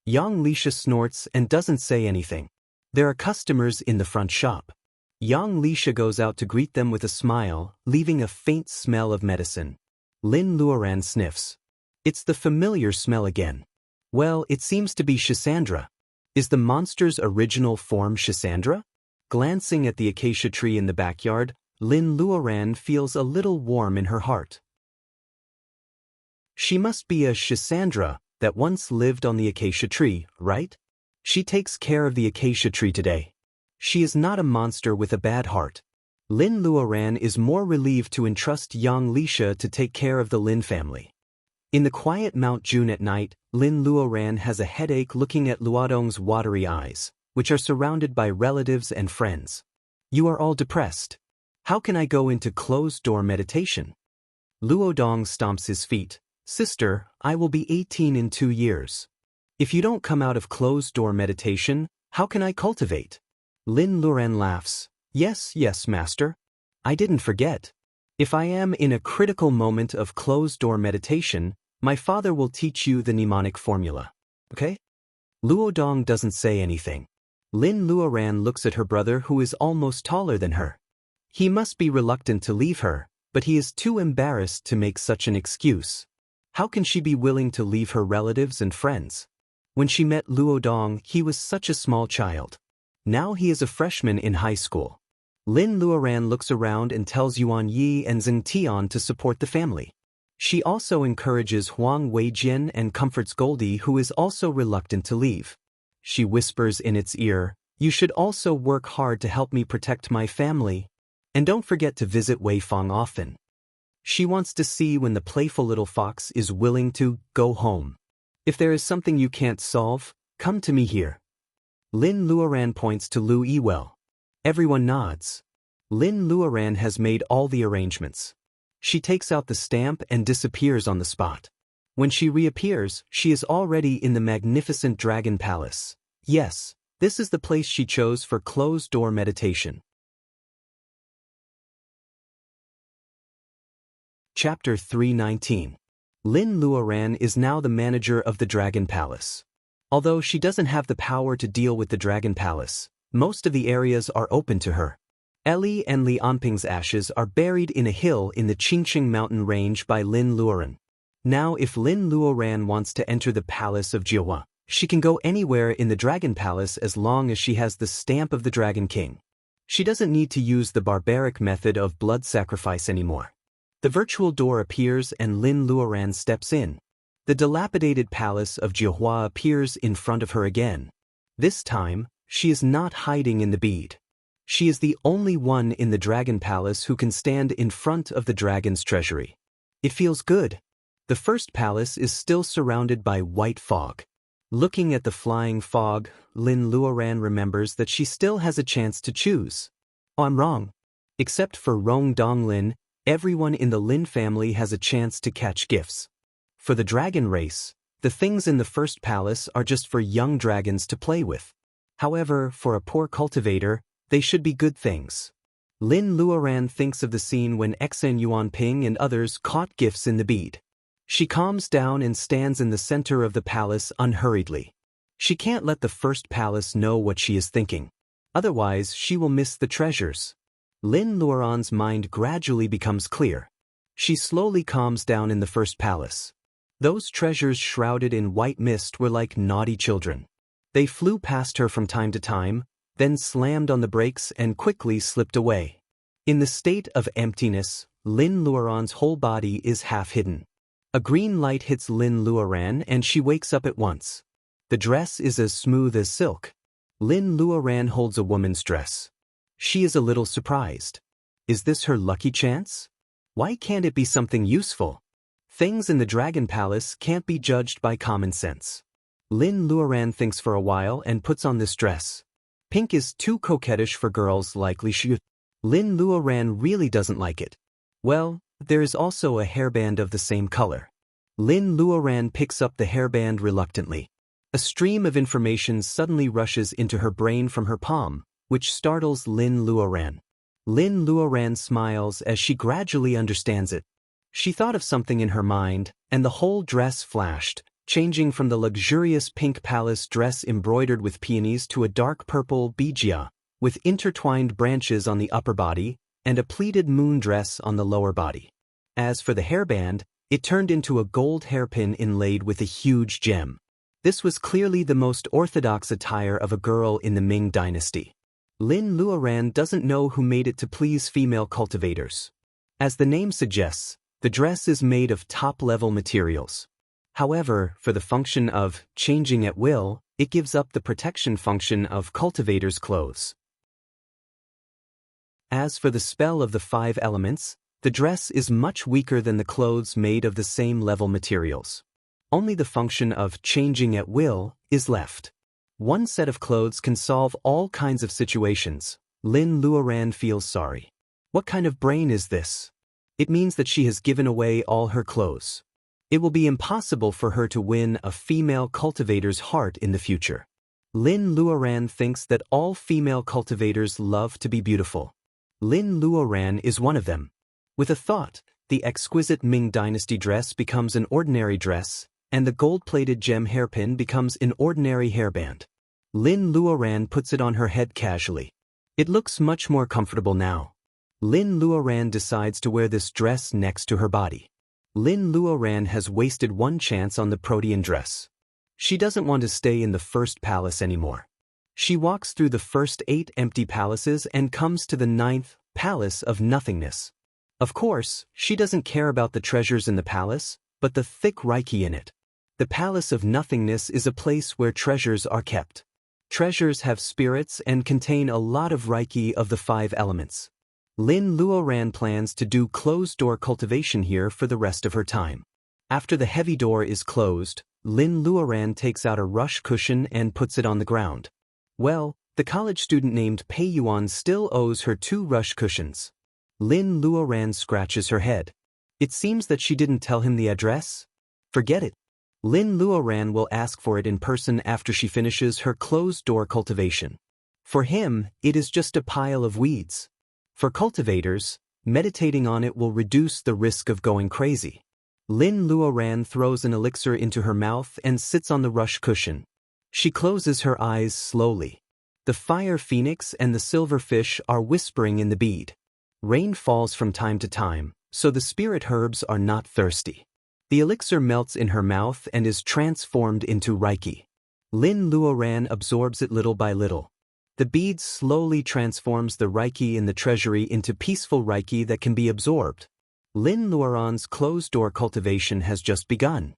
Yang Lisha snorts and doesn't say anything. There are customers in the front shop. Yang Lisha goes out to greet them with a smile, leaving a faint smell of medicine. Lin Luoran sniffs. It's the familiar smell again. Well, it seems to be Shisandra. Is the monster's original form Shisandra? Glancing at the acacia tree in the backyard, Lin Luoran feels a little warm in her heart. She must be a Shisandra that once lived on the acacia tree, right? She takes care of the acacia tree today. She is not a monster with a bad heart. Lin Luoran is more relieved to entrust Yang Lisha to take care of the Lin family. In the quiet Mount June at night, Lin Luoran has a headache looking at Luodong's watery eyes, which are surrounded by relatives and friends. You are all depressed. How can I go into closed-door meditation? Luodong stomps his feet. Sister, I will be 18 in 2 years. If you don't come out of closed-door meditation, how can I cultivate? Lin Luoran laughs. Yes, master. I didn't forget. If I am in a critical moment of closed-door meditation, my father will teach you the mnemonic formula. Okay? Luodong doesn't say anything. Lin Luoran looks at her brother who is almost taller than her. He must be reluctant to leave her, but he is too embarrassed to make such an excuse. How can she be willing to leave her relatives and friends? When she met Luodong, he was such a small child. Now he is a freshman in high school. Lin Luoran looks around and tells Yuan Yi and Zheng Tian to support the family. She also encourages Huang Weijian and comforts Goldie, who is also reluctant to leave. She whispers in its ear, "You should also work hard to help me protect my family. And don't forget to visit Weifang often." She wants to see when the playful little fox is willing to go home. If there is something you can't solve, come to me here. Lin Luoran points to Lu Yiwell. Everyone nods. Lin Luoran has made all the arrangements. She takes out the stamp and disappears on the spot. When she reappears, she is already in the magnificent Dragon Palace. Yes, this is the place she chose for closed-door meditation. Chapter 319. Lin Luoran is now the manager of the Dragon Palace. Although she doesn't have the power to deal with the Dragon Palace, most of the areas are open to her. Eli and Li Anping's ashes are buried in a hill in the Qingqing mountain range by Lin Luoran. Now if Lin Luoran wants to enter the palace of Jiahua, she can go anywhere in the Dragon Palace as long as she has the stamp of the Dragon King. She doesn't need to use the barbaric method of blood sacrifice anymore. The virtual door appears and Lin Luoran steps in. The dilapidated palace of Jiahua appears in front of her again. This time, she is not hiding in the bead. She is the only one in the Dragon Palace who can stand in front of the dragon's treasury. It feels good. The first palace is still surrounded by white fog. Looking at the flying fog, Lin Luoran remembers that she still has a chance to choose. Oh, I'm wrong. Except for Rong Donglin, everyone in the Lin family has a chance to catch gifts. For the dragon race, the things in the first palace are just for young dragons to play with. However, for a poor cultivator, they should be good things. Lin Luoran thinks of the scene when Xen Yuanping and others caught gifts in the bead. She calms down and stands in the center of the palace unhurriedly. She can't let the first palace know what she is thinking. Otherwise, she will miss the treasures. Lin Luoran's mind gradually becomes clear. She slowly calms down in the first palace. Those treasures shrouded in white mist were like naughty children. They flew past her from time to time, then slammed on the brakes and quickly slipped away. In the state of emptiness, Lin Luoran's whole body is half hidden. A green light hits Lin Luoran and she wakes up at once. The dress is as smooth as silk. Lin Luoran holds a woman's dress. She is a little surprised. Is this her lucky chance? Why can't it be something useful? Things in the Dragon Palace can't be judged by common sense. Lin Luoran thinks for a while and puts on this dress. Pink is too coquettish for girls like Li Shu. Lin Luoran really doesn't like it. Well, there is also a hairband of the same color. Lin Luoran picks up the hairband reluctantly. A stream of information suddenly rushes into her brain from her palm, which startles Lin Luoran. Lin Luoran smiles as she gradually understands it. She thought of something in her mind, and the whole dress flashed, changing from the luxurious pink palace dress embroidered with peonies to a dark purple bijia, with intertwined branches on the upper body, and a pleated moon dress on the lower body. As for the hairband, it turned into a gold hairpin inlaid with a huge gem. This was clearly the most orthodox attire of a girl in the Ming dynasty. Lin Luoran doesn't know who made it to please female cultivators. As the name suggests, the dress is made of top-level materials. However, for the function of changing at will, it gives up the protection function of cultivators' clothes. As for the spell of the 5 elements, the dress is much weaker than the clothes made of the same level materials. Only the function of changing at will is left. One set of clothes can solve all kinds of situations. Lin Luoran feels sorry. What kind of brain is this? It means that she has given away all her clothes. It will be impossible for her to win a female cultivator's heart in the future. Lin Luoran thinks that all female cultivators love to be beautiful. Lin Luoran is one of them. With a thought, the exquisite Ming dynasty dress becomes an ordinary dress, and the gold-plated gem hairpin becomes an ordinary hairband. Lin Luoran puts it on her head casually. It looks much more comfortable now. Lin Luoran decides to wear this dress next to her body. Lin Luoran has wasted one chance on the protean dress. She doesn't want to stay in the first palace anymore. She walks through the first 8 empty palaces and comes to the 9th palace of nothingness. Of course, she doesn't care about the treasures in the palace, but the thick reiki in it. The palace of nothingness is a place where treasures are kept. Treasures have spirits and contain a lot of reiki of the 5 elements. Lin Luoran plans to do closed-door cultivation here for the rest of her time. After the heavy door is closed, Lin Luoran takes out a rush cushion and puts it on the ground. Well, the college student named Pei Yuan still owes her 2 rush cushions. Lin Luoran scratches her head. It seems that she didn't tell him the address. Forget it. Lin Luoran will ask for it in person after she finishes her closed-door cultivation. For him, it is just a pile of weeds. For cultivators, meditating on it will reduce the risk of going crazy. Lin Luoran throws an elixir into her mouth and sits on the rush cushion. She closes her eyes slowly. The fire phoenix and the silver fish are whispering in the bead. Rain falls from time to time, so the spirit herbs are not thirsty. The elixir melts in her mouth and is transformed into reiki. Lin Luoran absorbs it little by little. The bead slowly transforms the reiki in the treasury into peaceful reiki that can be absorbed. Lin Luoran's closed-door cultivation has just begun.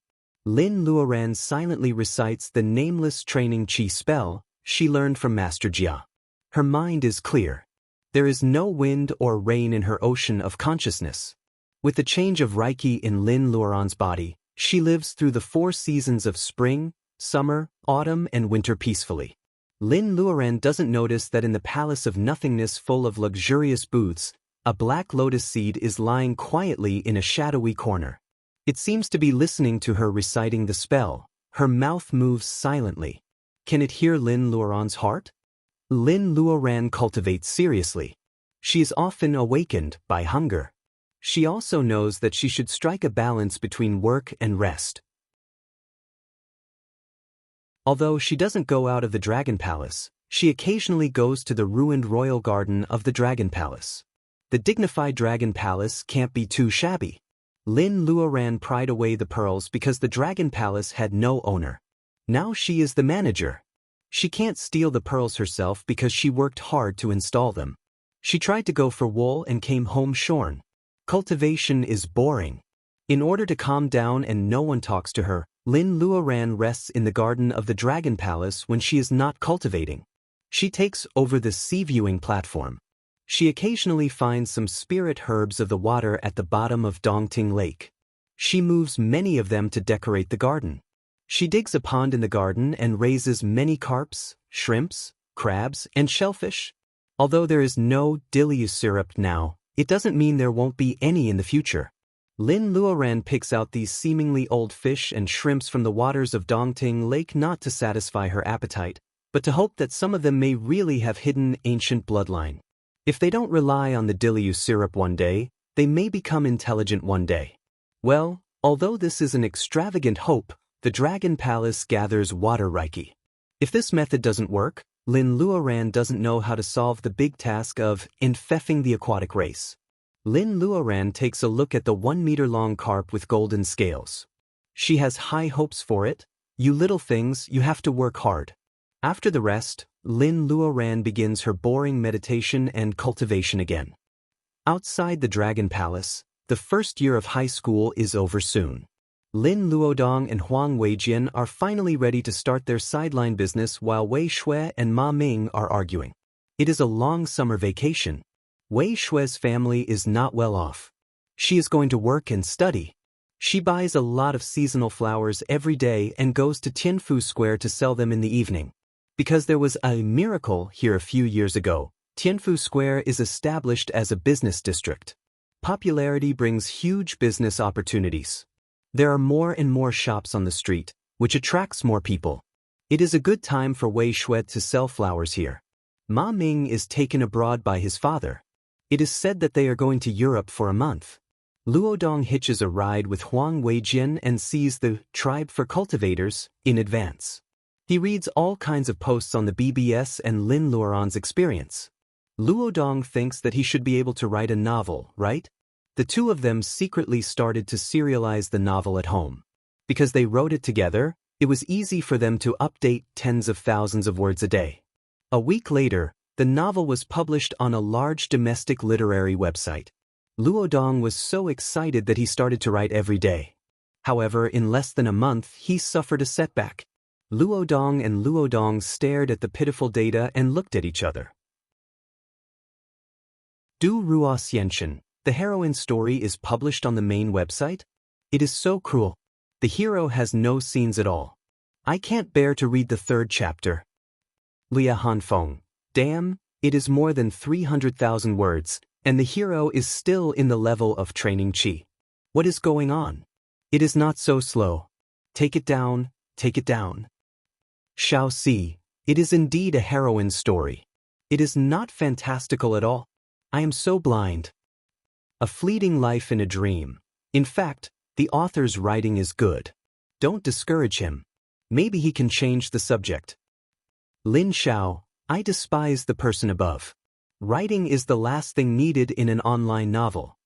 Lin Luoran silently recites the nameless training qi spell she learned from Master Jia. Her mind is clear. There is no wind or rain in her ocean of consciousness. With the change of reiki in Lin Luoran's body, she lives through the 4 seasons of spring, summer, autumn, and winter peacefully. Lin Luoran doesn't notice that in the palace of nothingness full of luxurious booths, a black lotus seed is lying quietly in a shadowy corner. It seems to be listening to her reciting the spell. Her mouth moves silently. Can it hear Lin Luoran's heart? Lin Luoran cultivates seriously. She is often awakened by hunger. She also knows that she should strike a balance between work and rest. Although she doesn't go out of the Dragon Palace, she occasionally goes to the ruined royal garden of the Dragon Palace. The dignified Dragon Palace can't be too shabby. Lin Luoran pried away the pearls because the Dragon Palace had no owner. Now she is the manager. She can't steal the pearls herself because she worked hard to install them. She tried to go for wool and came home shorn. Cultivation is boring. In order to calm down and no one talks to her, Lin Luoran rests in the garden of the Dragon Palace when she is not cultivating. She takes over the sea-viewing platform. She occasionally finds some spirit herbs of the water at the bottom of Dongting Lake. She moves many of them to decorate the garden. She digs a pond in the garden and raises many carps, shrimps, crabs, and shellfish. Although there is no dilly syrup now, it doesn't mean there won't be any in the future. Lin Luoran picks out these seemingly old fish and shrimps from the waters of Dongting Lake not to satisfy her appetite, but to hope that some of them may really have hidden ancient bloodline. If they don't rely on the dilly syrup one day, they may become intelligent one day. Well, although this is an extravagant hope, the Dragon Palace gathers water reiki. If this method doesn't work, Lin Luoran doesn't know how to solve the big task of infecting the aquatic race. Lin Luoran takes a look at the 1-meter-long carp with golden scales. She has high hopes for it. You little things, you have to work hard. After the rest, Lin Luoran begins her boring meditation and cultivation again. Outside the Dragon Palace, the first year of high school is over soon. Lin Luodong and Huang Weijian are finally ready to start their sideline business while Wei Shui and Ma Ming are arguing. It is a long summer vacation. Wei Shui's family is not well off. She is going to work and study. She buys a lot of seasonal flowers every day and goes to Tianfu Square to sell them in the evening. Because there was a miracle here a few years ago, Tianfu Square is established as a business district. Popularity brings huge business opportunities. There are more and more shops on the street, which attracts more people. It is a good time for Wei Shui to sell flowers here. Ma Ming is taken abroad by his father. It is said that they are going to Europe for a month. Luodong hitches a ride with Huang Weijian and sees the Tribe for Cultivators in advance. He reads all kinds of posts on the BBS and Lin Luoran's experience. Luodong thinks that he should be able to write a novel, right? The two of them secretly started to serialize the novel at home. Because they wrote it together, it was easy for them to update tens of thousands of words a day. A week later, the novel was published on a large domestic literary website. Luodong was so excited that he started to write every day. However, in less than a month, he suffered a setback. Luodong and Luodong stared at the pitiful data and looked at each other. Du Rua Ascension, the heroine's story is published on the main website? It is so cruel. The hero has no scenes at all. I can't bear to read the 3rd chapter. Lia Hanfeng. Damn, it is more than 300,000 words, and the hero is still in the level of training chi. What is going on? It is not so slow. Take it down, take it down. Shao Si, it is indeed a heroine's story. It is not fantastical at all. I am so blind. A fleeting life in a dream. In fact, the author's writing is good. Don't discourage him. Maybe he can change the subject. Lin Xiao, I despise the person above. Writing is the last thing needed in an online novel.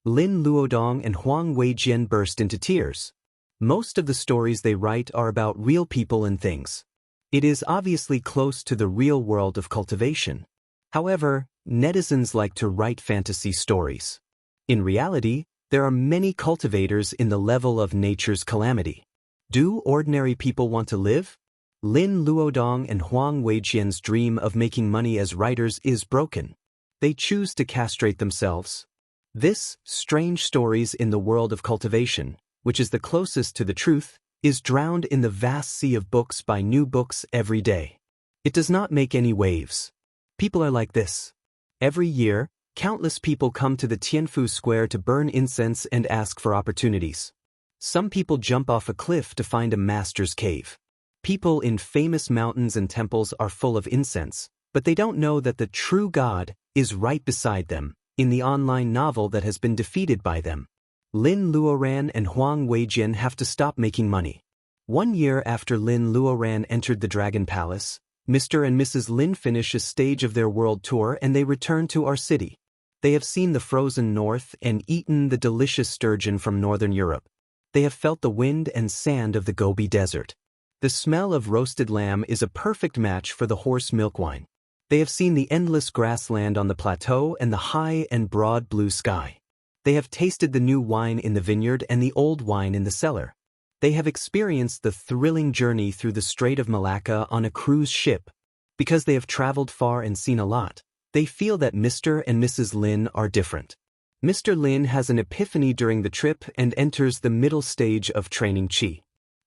Lin Luodong and Huang Weijian burst into tears. Most of the stories they write are about real people and things. It is obviously close to the real world of cultivation. However, netizens like to write fantasy stories. In reality, there are many cultivators in the level of nature's calamity. Do ordinary people want to live? Lin Luodong and Huang Weijian's dream of making money as writers is broken. They choose to castrate themselves. This, strange stories in the world of cultivation, which is the closest to the truth, is drowned in the vast sea of books by new books every day. It does not make any waves. People are like this. Every year, countless people come to the Tianfu Square to burn incense and ask for opportunities. Some people jump off a cliff to find a master's cave. People in famous mountains and temples are full of incense, but they don't know that the true God is right beside them, in the online novel that has been defeated by them. Lin Luoran and Huang Weijian have to stop making money. 1 year after Lin Luoran entered the Dragon Palace, Mr. and Mrs. Lin finish a stage of their world tour and they return to our city. They have seen the frozen north and eaten the delicious sturgeon from northern Europe. They have felt the wind and sand of the Gobi Desert. The smell of roasted lamb is a perfect match for the horse milk wine. They have seen the endless grassland on the plateau and the high and broad blue sky. They have tasted the new wine in the vineyard and the old wine in the cellar. They have experienced the thrilling journey through the Strait of Malacca on a cruise ship. Because they have traveled far and seen a lot, they feel that Mr. and Mrs. Lin are different. Mr. Lin has an epiphany during the trip and enters the middle stage of training Qi.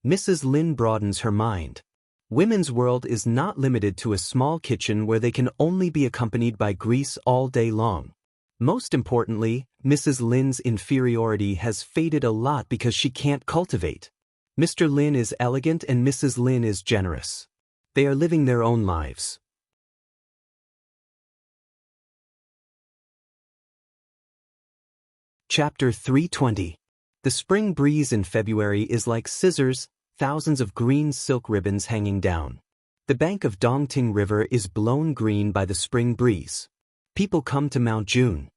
Mrs. Lin broadens her mind. Women's world is not limited to a small kitchen where they can only be accompanied by grease all day long. Most importantly, Mrs. Lin's inferiority has faded a lot because she can't cultivate. Mr. Lin is elegant and Mrs. Lin is generous. They are living their own lives. Chapter 320. The spring breeze in February is like scissors, thousands of green silk ribbons hanging down. The bank of Dongting River is blown green by the spring breeze. People come to Mount June.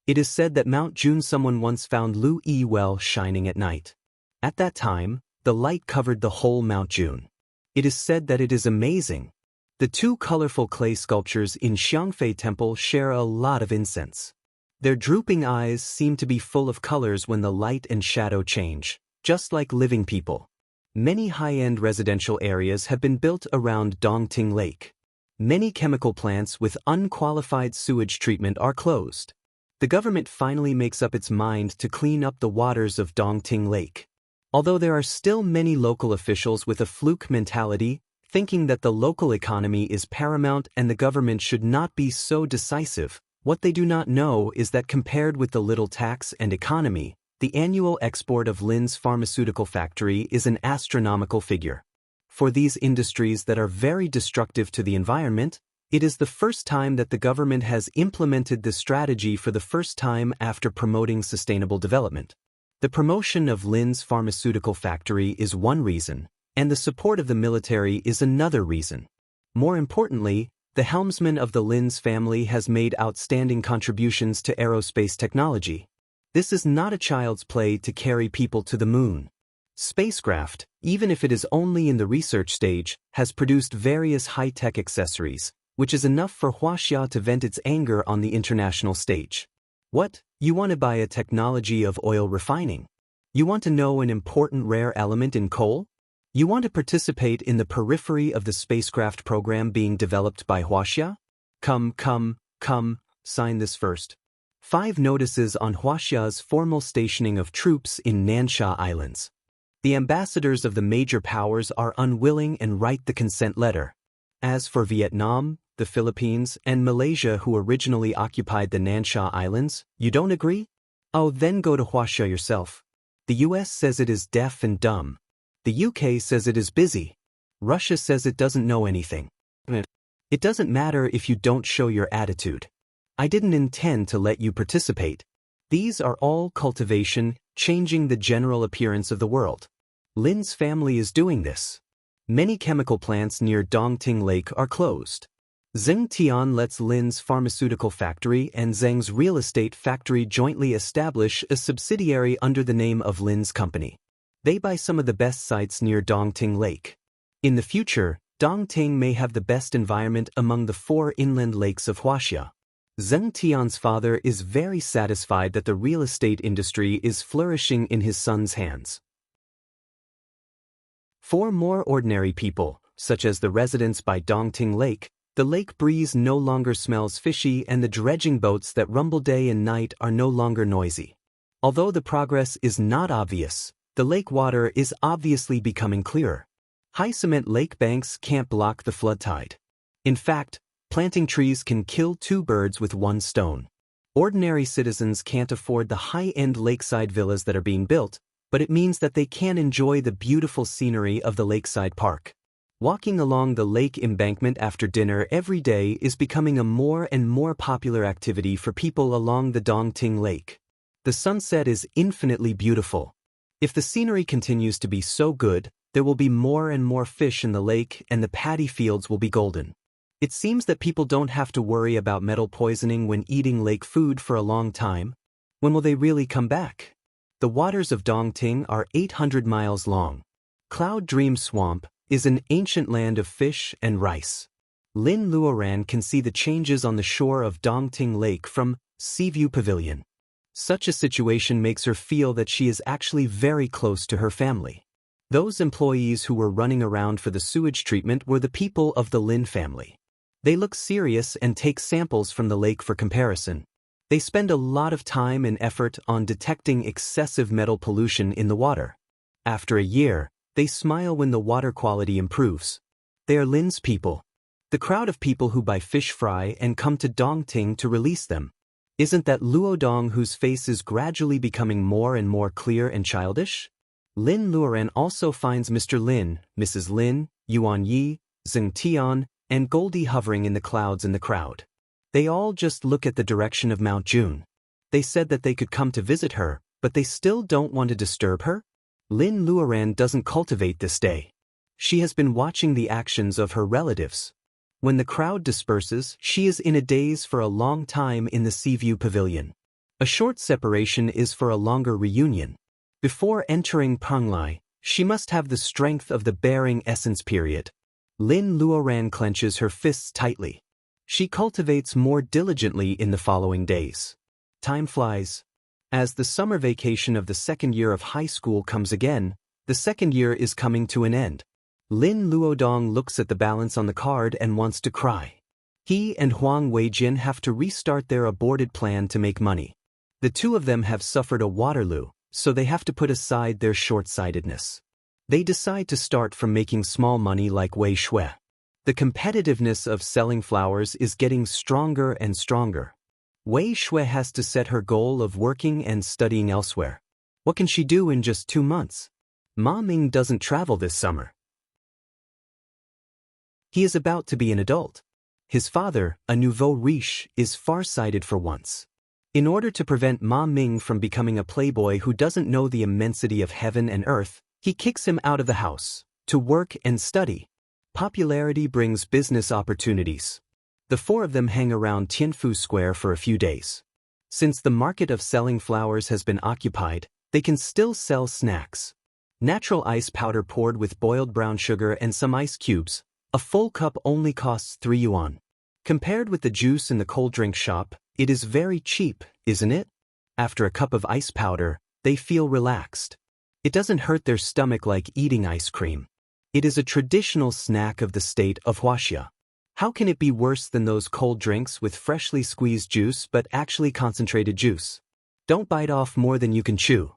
It is said that Mount June someone once found Lu Yi well shining at night. At that time, the light covered the whole Mount June. It is said that it is amazing. The two colorful clay sculptures in Xiangfei Temple share a lot of incense. Their drooping eyes seem to be full of colors when the light and shadow change, just like living people. Many high-end residential areas have been built around Dongting Lake. Many chemical plants with unqualified sewage treatment are closed. The government finally makes up its mind to clean up the waters of Dongting Lake. Although there are still many local officials with a fluke mentality, thinking that the local economy is paramount and the government should not be so decisive, what they do not know is that compared with the little tax and economy, the annual export of Lin's pharmaceutical factory is an astronomical figure. For these industries that are very destructive to the environment, it is the first time that the government has implemented this strategy for the first time after promoting sustainable development. The promotion of Lin's pharmaceutical factory is one reason, and the support of the military is another reason. More importantly, the helmsman of the Lin's family has made outstanding contributions to aerospace technology. This is not a child's play to carry people to the moon. Spacecraft, even if it is only in the research stage, has produced various high-tech accessories, which is enough for Huaxia to vent its anger on the international stage. What? You want to buy a technology of oil refining? You want to know an important rare element in coal? You want to participate in the periphery of the spacecraft program being developed by Huaxia? Come, sign this first. 5 notices on Huaxia's formal stationing of troops in Nansha Islands. The ambassadors of the major powers are unwilling and write the consent letter. As for Vietnam, the Philippines, and Malaysia who originally occupied the Nansha Islands, you don't agree? Oh, then go to Huaxia yourself. The US says it is deaf and dumb. The UK says it is busy. Russia says it doesn't know anything. It doesn't matter if you don't show your attitude. I didn't intend to let you participate. These are all cultivation, changing the general appearance of the world. Lin's family is doing this. Many chemical plants near Dongting Lake are closed. Zheng Tian lets Lin's pharmaceutical factory and Zheng's real estate factory jointly establish a subsidiary under the name of Lin's company. They buy some of the best sites near Dongting Lake. In the future, Dongting may have the best environment among the 4 inland lakes of Huaxia. Zheng Tian's father is very satisfied that the real estate industry is flourishing in his son's hands. For more ordinary people, such as the residents by Dongting Lake, the lake breeze no longer smells fishy and the dredging boats that rumble day and night are no longer noisy. Although the progress is not obvious, The lake water is obviously becoming clearer. High cement lake banks can't block the flood tide. In fact, planting trees can kill two birds with one stone. Ordinary citizens can't afford the high-end lakeside villas that are being built, but it means that they can enjoy the beautiful scenery of the lakeside park. Walking along the lake embankment after dinner every day is becoming a more and more popular activity for people along the Dongting Lake. The sunset is infinitely beautiful. If the scenery continues to be so good, there will be more and more fish in the lake and the paddy fields will be golden. It seems that people don't have to worry about metal poisoning when eating lake food for a long time. When will they really come back? The waters of Dongting are 800 miles long. Cloud Dream Swamp is an ancient land of fish and rice. Lin Luoran can see the changes on the shore of Dongting Lake from Seaview Pavilion. Such a situation makes her feel that she is actually very close to her family. Those employees who were running around for the sewage treatment were the people of the Lin family. They look serious and take samples from the lake for comparison. They spend a lot of time and effort on detecting excessive metal pollution in the water. After a year, they smile when the water quality improves. They are Lin's people. The crowd of people who buy fish fry and come to Dongting to release them. Isn't that Luodong whose face is gradually becoming more and more clear and childish? Lin Luoran also finds Mr. Lin, Mrs. Lin, Yuan Yi, Zheng Tian, and Goldie hovering in the clouds in the crowd. They all just look at the direction of Mount June. They said that they could come to visit her, but they still don't want to disturb her? Lin Luoran doesn't cultivate this day. She has been watching the actions of her relatives. When the crowd disperses, she is in a daze for a long time in the Seaview Pavilion. A short separation is for a longer reunion. Before entering Panglai, she must have the strength of the bearing essence period. Lin Luoran clenches her fists tightly. She cultivates more diligently in the following days. Time flies. As the summer vacation of the second year of high school comes again, the second year is coming to an end. Lin Luodong looks at the balance on the card and wants to cry. He and Huang Weijin have to restart their aborted plan to make money. The two of them have suffered a Waterloo, so they have to put aside their short-sightedness. They decide to start from making small money like Wei Shui. The competitiveness of selling flowers is getting stronger and stronger. Wei Shui has to set her goal of working and studying elsewhere. What can she do in just 2 months? Ma Ming doesn't travel this summer. He is about to be an adult. His father, a nouveau riche, is far-sighted for once. In order to prevent Ma Ming from becoming a playboy who doesn't know the immensity of heaven and earth, he kicks him out of the house, to work and study. Popularity brings business opportunities. The four of them hang around Tianfu Square for a few days. Since the market of selling flowers has been occupied, they can still sell snacks. Natural ice powder poured with boiled brown sugar and some ice cubes. A full cup only costs 3 yuan. Compared with the juice in the cold drink shop, it is very cheap, isn't it? After a cup of ice powder, they feel relaxed. It doesn't hurt their stomach like eating ice cream. It is a traditional snack of the state of Huaxia. How can it be worse than those cold drinks with freshly squeezed juice but actually concentrated juice? Don't bite off more than you can chew.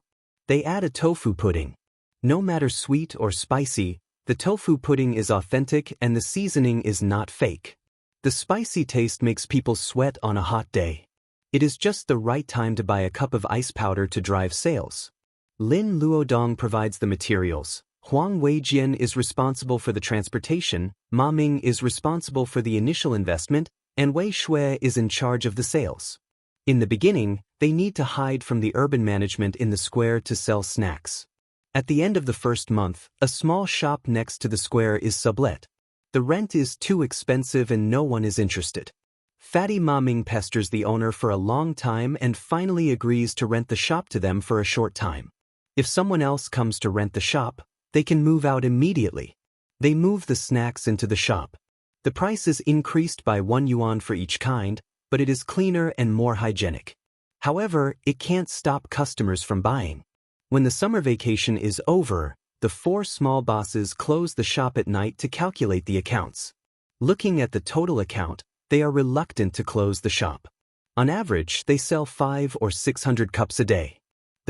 They add a tofu pudding. No matter sweet or spicy, the tofu pudding is authentic and the seasoning is not fake. The spicy taste makes people sweat on a hot day. It is just the right time to buy a cup of ice powder to drive sales. Lin Luodong provides the materials. Huang Weijian is responsible for the transportation, Ma Ming is responsible for the initial investment, and Wei Shui is in charge of the sales. In the beginning, they need to hide from the urban management in the square to sell snacks. At the end of the first month, a small shop next to the square is sublet. The rent is too expensive and no one is interested. Fatty Ma Ming pesters the owner for a long time and finally agrees to rent the shop to them for a short time. If someone else comes to rent the shop, they can move out immediately. They move the snacks into the shop. The price is increased by 1 yuan for each kind, but it is cleaner and more hygienic. However, it can't stop customers from buying. When the summer vacation is over, the 4 small bosses close the shop at night to calculate the accounts. Looking at the total account, they are reluctant to close the shop. On average, they sell 500 or 600 cups a day.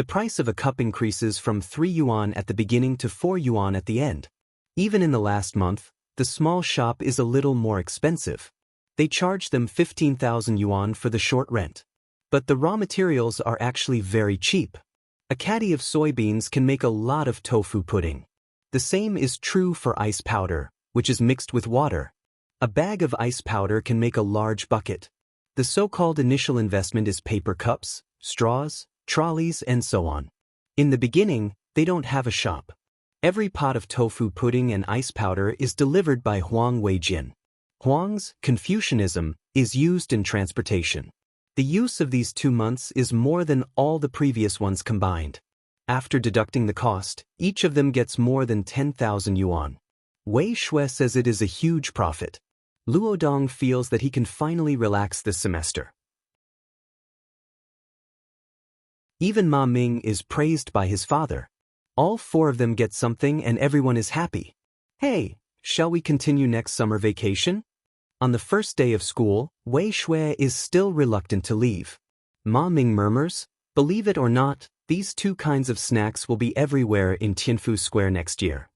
The price of a cup increases from 3 yuan at the beginning to 4 yuan at the end. Even in the last month, the small shop is a little more expensive. They charge them 15,000 yuan for the short rent. But the raw materials are actually very cheap. A caddy of soybeans can make a lot of tofu pudding. The same is true for ice powder, which is mixed with water. A bag of ice powder can make a large bucket. The so-called initial investment is paper cups, straws, trolleys, and so on. In the beginning, they don't have a shop. Every pot of tofu pudding and ice powder is delivered by Huang Weijin. Huang's Confucianism is used in transportation. The use of these 2 months is more than all the previous ones combined. After deducting the cost, each of them gets more than 10,000 yuan. Wei Shui says it is a huge profit. Luo Dong feels that he can finally relax this semester. Even Ma Ming is praised by his father. All 4 of them get something and everyone is happy. Hey, shall we continue next summer vacation? On the first day of school, Wei Shui is still reluctant to leave. Ma Ming murmurs, believe it or not, these 2 kinds of snacks will be everywhere in Tianfu Square next year.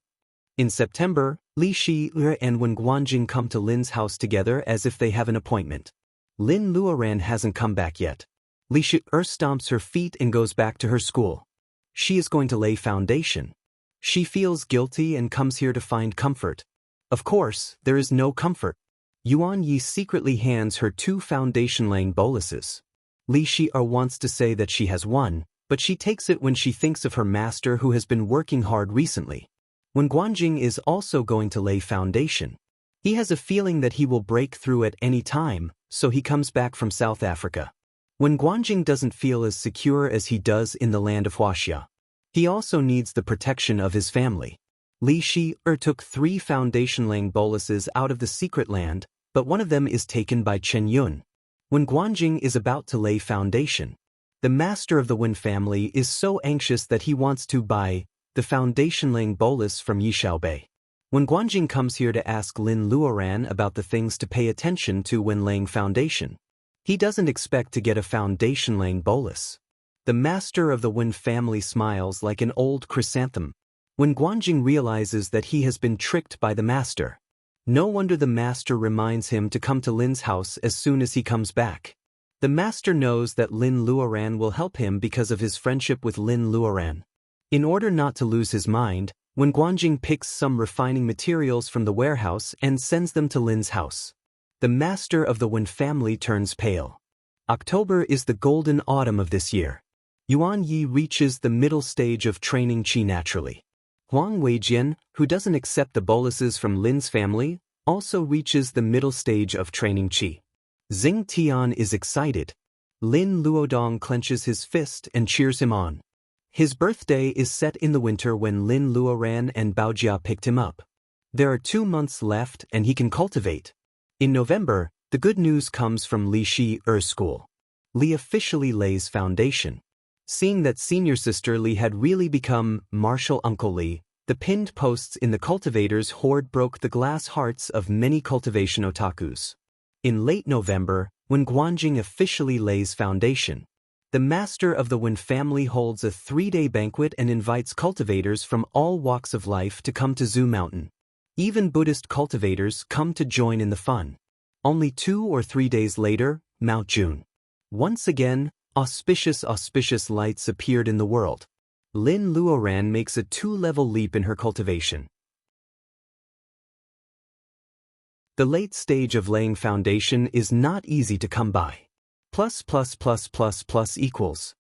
In September, Li Shi-er and Wen Guanjing come to Lin's house together as if they have an appointment. Lin Luoran hasn't come back yet. Li Shi-er stomps her feet and goes back to her school. She is going to lay foundation. She feels guilty and comes here to find comfort. Of course, there is no comfort. Yuan Yi secretly hands her 2 foundation-laying boluses. Li Shi-er wants to say that she has one, but she takes it when she thinks of her master who has been working hard recently. Wen Guanjing is also going to lay foundation. He has a feeling that he will break through at any time, so he comes back from South Africa. Wen Guanjing doesn't feel as secure as he does in the land of Huaxia. He also needs the protection of his family. Li Shi-er took 3 foundation-laying boluses out of the secret land, but one of them is taken by Chen Yun. Wen Guanjing is about to lay foundation. The master of the Wen family is so anxious that he wants to buy the foundation-laying bolus from Yi Xiaobei. When Guanjing comes here to ask Lin Luoran about the things to pay attention to when laying foundation, he doesn't expect to get a foundation-laying bolus. The master of the Wen family smiles like an old chrysanthemum. When Guanjing realizes that he has been tricked by the master, no wonder the master reminds him to come to Lin's house as soon as he comes back. The master knows that Lin Luoran will help him because of his friendship with Lin Luoran. In order not to lose his mind, Wen Guanjing picks some refining materials from the warehouse and sends them to Lin's house. The master of the Wen family turns pale. October is the golden autumn of this year. Yuan Yi reaches the middle stage of training qi naturally. Huang Weijian, who doesn't accept the boluses from Lin's family, also reaches the middle stage of training qi. Xing Tian is excited. Lin Luodong clenches his fist and cheers him on. His birthday is set in the winter when Lin Luoran and Baojia picked him up. There are 2 months left and he can cultivate. In November, the good news comes from Li Shi-er's school. Li officially lays foundation. Seeing that senior sister Li had really become Martial Uncle Li, the pinned posts in the cultivators' horde broke the glass hearts of many cultivation otakus. In late November, when Guanjing officially lays foundation, the master of the Wen family holds a 3-day banquet and invites cultivators from all walks of life to come to Zhu Mountain. Even Buddhist cultivators come to join in the fun. Only 2 or 3 days later, Mount June. Once again, auspicious lights appeared in the world. Lin Luoran makes a 2-level leap in her cultivation. The late stage of laying foundation is not easy to come by. Plus equals.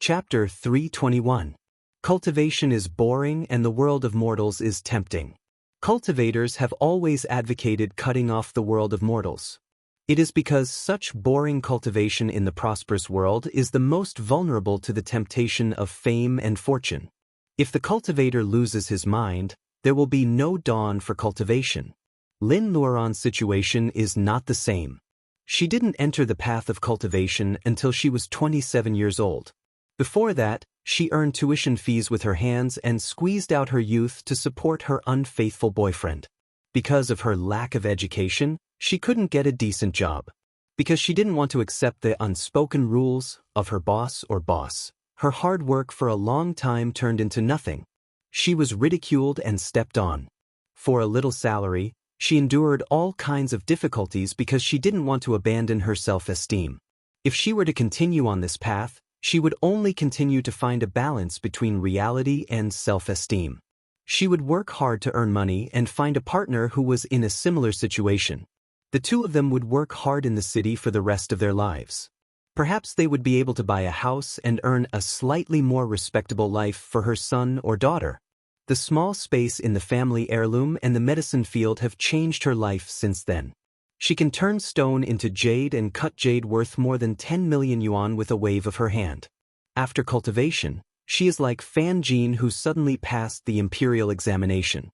Chapter 321. Cultivation is boring and the world of mortals is tempting. Cultivators have always advocated cutting off the world of mortals. It is because such boring cultivation in the prosperous world is the most vulnerable to the temptation of fame and fortune. If the cultivator loses his mind, there will be no dawn for cultivation. Lin Luoran's situation is not the same. She didn't enter the path of cultivation until she was 27 years old. Before that, she earned tuition fees with her hands and squeezed out her youth to support her unfaithful boyfriend. Because of her lack of education, she couldn't get a decent job. Because she didn't want to accept the unspoken rules of her boss or boss, her hard work for a long time turned into nothing. She was ridiculed and stepped on. For a little salary, she endured all kinds of difficulties because she didn't want to abandon her self-esteem. If she were to continue on this path, she would only continue to find a balance between reality and self-esteem. She would work hard to earn money and find a partner who was in a similar situation. The two of them would work hard in the city for the rest of their lives. Perhaps they would be able to buy a house and earn a slightly more respectable life for her son or daughter. The small space in the family heirloom and the medicine field have changed her life since then. She can turn stone into jade and cut jade worth more than 10 million yuan with a wave of her hand. After cultivation, she is like Fan Jin, who suddenly passed the imperial examination.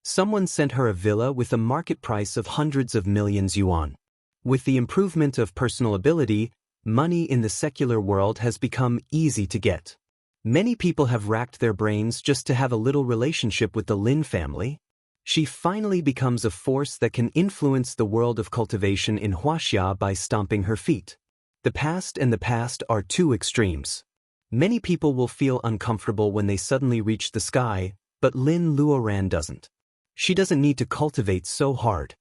Someone sent her a villa with a market price of hundreds of millions yuan. With the improvement of personal ability, money in the secular world has become easy to get. Many people have racked their brains just to have a little relationship with the Lin family. She finally becomes a force that can influence the world of cultivation in Huaxia by stomping her feet. The past and the past are two extremes. Many people will feel uncomfortable when they suddenly reach the sky, but Lin Luoran doesn't. She doesn't need to cultivate so hard.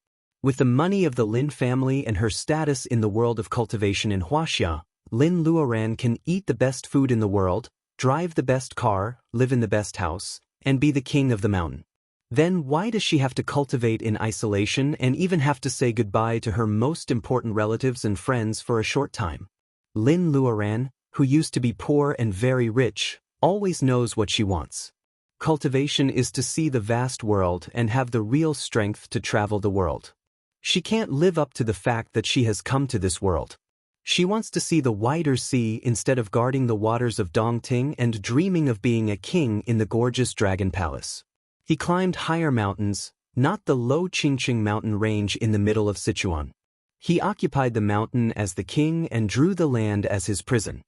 With the money of the Lin family and her status in the world of cultivation in Huaxia, Lin Luoran can eat the best food in the world, drive the best car, live in the best house, and be the king of the mountain. Then why does she have to cultivate in isolation and even have to say goodbye to her most important relatives and friends for a short time? Lin Luoran, who used to be poor and very rich, always knows what she wants. Cultivation is to see the vast world and have the real strength to travel the world. She can't live up to the fact that she has come to this world. She wants to see the wider sea instead of guarding the waters of Dongting and dreaming of being a king in the gorgeous dragon palace. He climbed higher mountains, not the low Qingqing mountain range in the middle of Sichuan. He occupied the mountain as the king and drew the land as his prison.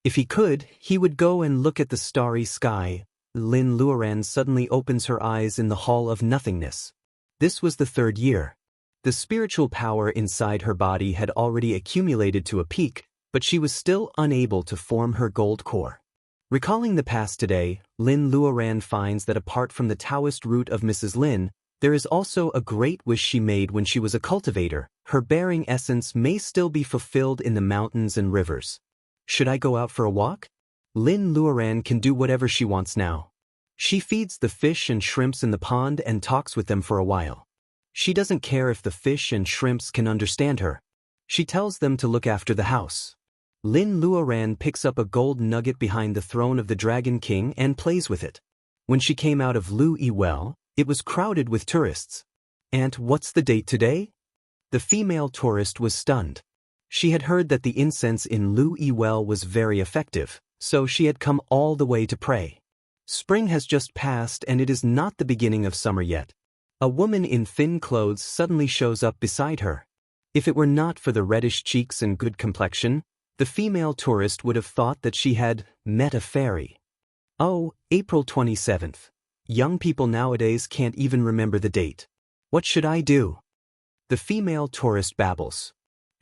If he could, he would go and look at the starry sky. Lin Luoran suddenly opens her eyes in the hall of nothingness. This was the third year. The spiritual power inside her body had already accumulated to a peak, but she was still unable to form her gold core. Recalling the past today, Lin Luoran finds that apart from the Taoist root of Mrs. Lin, there is also a great wish she made when she was a cultivator. Her bearing essence may still be fulfilled in the mountains and rivers. Should I go out for a walk? Lin Luoran can do whatever she wants now. She feeds the fish and shrimps in the pond and talks with them for a while. She doesn't care if the fish and shrimps can understand her. She tells them to look after the house. Lin Luoran picks up a gold nugget behind the throne of the Dragon King and plays with it. When she came out of Lu Yi Well, it was crowded with tourists. "Aunt, what's the date today?" The female tourist was stunned. She had heard that the incense in Lu Yi Well was very effective, so she had come all the way to pray. Spring has just passed and it is not the beginning of summer yet. A woman in thin clothes suddenly shows up beside her. If it were not for the reddish cheeks and good complexion, the female tourist would have thought that she had met a fairy. Oh, April 27th. Young people nowadays can't even remember the date. What should I do? The female tourist babbles.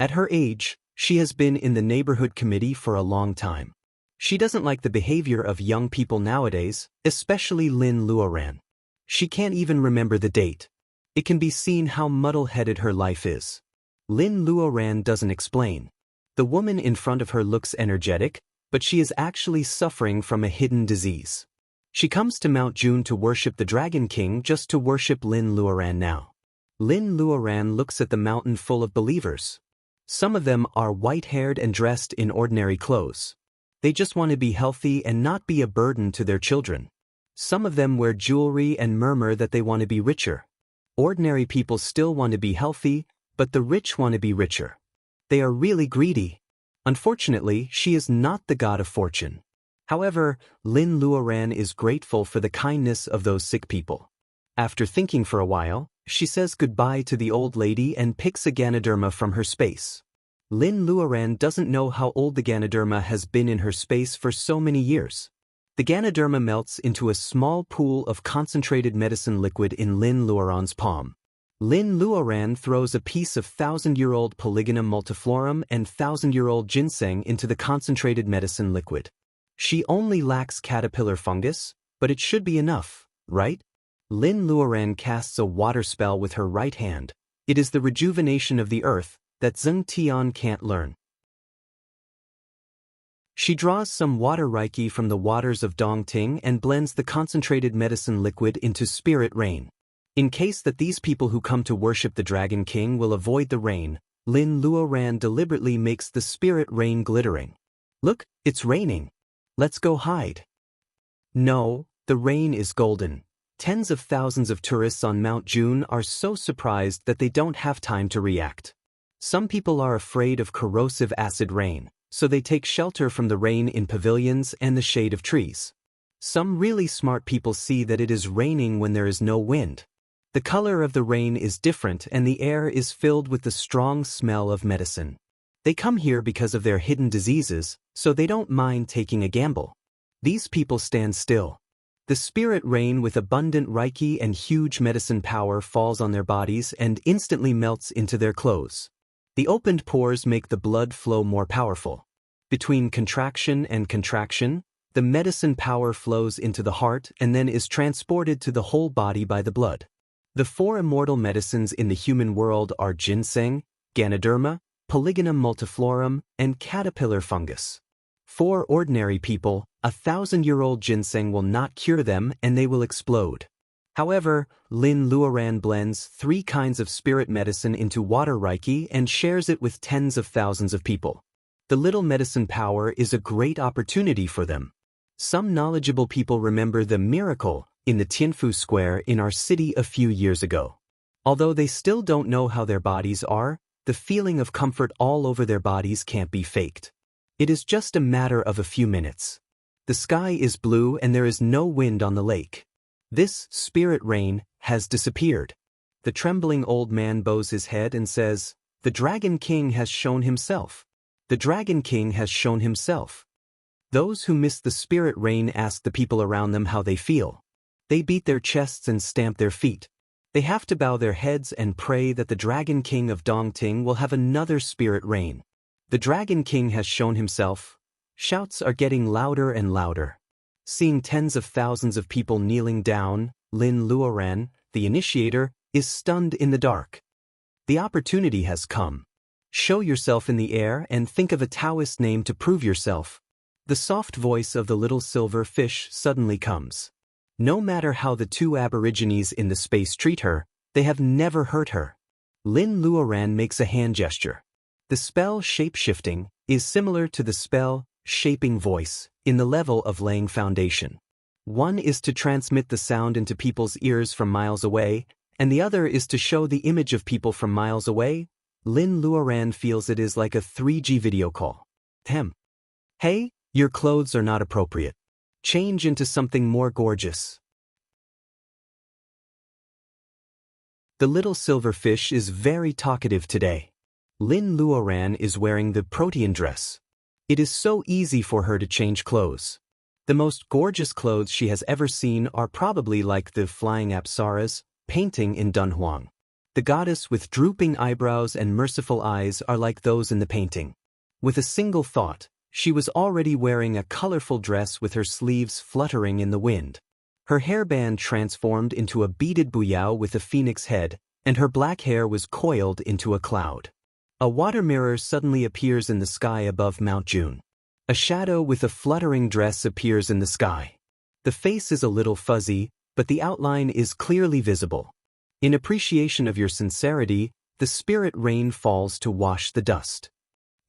At her age, she has been in the neighborhood committee for a long time. She doesn't like the behavior of young people nowadays, especially Lin Luoran. She can't even remember the date. It can be seen how muddle-headed her life is. Lin Luoran doesn't explain. The woman in front of her looks energetic, but she is actually suffering from a hidden disease. She comes to Mount June to worship the Dragon King just to worship Lin Luoran now. Lin Luoran looks at the mountain full of believers. Some of them are white-haired and dressed in ordinary clothes. They just want to be healthy and not be a burden to their children. Some of them wear jewelry and murmur that they want to be richer. Ordinary people still want to be healthy, but the rich want to be richer. They are really greedy. Unfortunately, she is not the god of fortune. However, Lin Luoran is grateful for the kindness of those sick people. After thinking for a while, she says goodbye to the old lady and picks a Ganoderma from her space. Lin Luoran doesn't know how old the Ganoderma has been in her space for so many years. The Ganoderma melts into a small pool of concentrated medicine liquid in Lin Luoran's palm. Lin Luoran throws a piece of 1,000-year-old Polygonum multiflorum and 1,000-year-old ginseng into the concentrated medicine liquid. She only lacks caterpillar fungus, but it should be enough, right? Lin Luoran casts a water spell with her right hand. It is the rejuvenation of the earth that Zheng Tian can't learn. She draws some water reiki from the waters of Dongting and blends the concentrated medicine liquid into spirit rain. In case that these people who come to worship the Dragon King will avoid the rain, Lin Luoran deliberately makes the spirit rain glittering. Look, it's raining. Let's go hide. No, the rain is golden. Tens of thousands of tourists on Mount June are so surprised that they don't have time to react. Some people are afraid of corrosive acid rain, so they take shelter from the rain in pavilions and the shade of trees. Some really smart people see that it is raining when there is no wind. The color of the rain is different and the air is filled with the strong smell of medicine. They come here because of their hidden diseases, so they don't mind taking a gamble. These people stand still. The spirit rain with abundant reiki and huge medicine power falls on their bodies and instantly melts into their clothes. The opened pores make the blood flow more powerful. Between contraction and contraction, the medicine power flows into the heart and then is transported to the whole body by the blood. The 4 immortal medicines in the human world are ginseng, ganoderma, Polygonum multiflorum, and caterpillar fungus. For ordinary people, 1,000-year-old ginseng will not cure them and they will explode. However, Lin Luoran blends 3 kinds of spirit medicine into water reiki and shares it with tens of thousands of people. The little medicine power is a great opportunity for them. Some knowledgeable people remember the miracle in the Tianfu Square in our city a few years ago. Although they still don't know how their bodies are, the feeling of comfort all over their bodies can't be faked. It is just a matter of a few minutes. The sky is blue and there is no wind on the lake. This spirit rain has disappeared. The trembling old man bows his head and says, "The Dragon King has shown himself. The Dragon King has shown himself." Those who miss the spirit rain ask the people around them how they feel. They beat their chests and stamp their feet. They have to bow their heads and pray that the Dragon King of Dongting will have another spirit rain. The Dragon King has shown himself. Shouts are getting louder and louder. Seeing tens of thousands of people kneeling down, Lin Luoran, the initiator, is stunned in the dark. The opportunity has come. Show yourself in the air and think of a Taoist name to prove yourself. The soft voice of the little silver fish suddenly comes. No matter how the 2 aborigines in the space treat her, they have never hurt her. Lin Luoran makes a hand gesture. The spell shape-shifting is similar to the spell shaping voice in the level of laying foundation. One is to transmit the sound into people's ears from miles away, and the other is to show the image of people from miles away. Lin Luoran feels it is like a 3G video call. Hey, your clothes are not appropriate. Change into something more gorgeous. The little silver fish is very talkative today. Lin Luoran is wearing the protean dress. It is so easy for her to change clothes. The most gorgeous clothes she has ever seen are probably like the flying apsaras painting in Dunhuang. The goddess with drooping eyebrows and merciful eyes are like those in the painting. With a single thought, she was already wearing a colorful dress with her sleeves fluttering in the wind. Her hairband transformed into a beaded buyao with a phoenix head, and her black hair was coiled into a cloud. A water mirror suddenly appears in the sky above Mount June. A shadow with a fluttering dress appears in the sky. The face is a little fuzzy, but the outline is clearly visible. In appreciation of your sincerity, the spirit rain falls to wash the dust.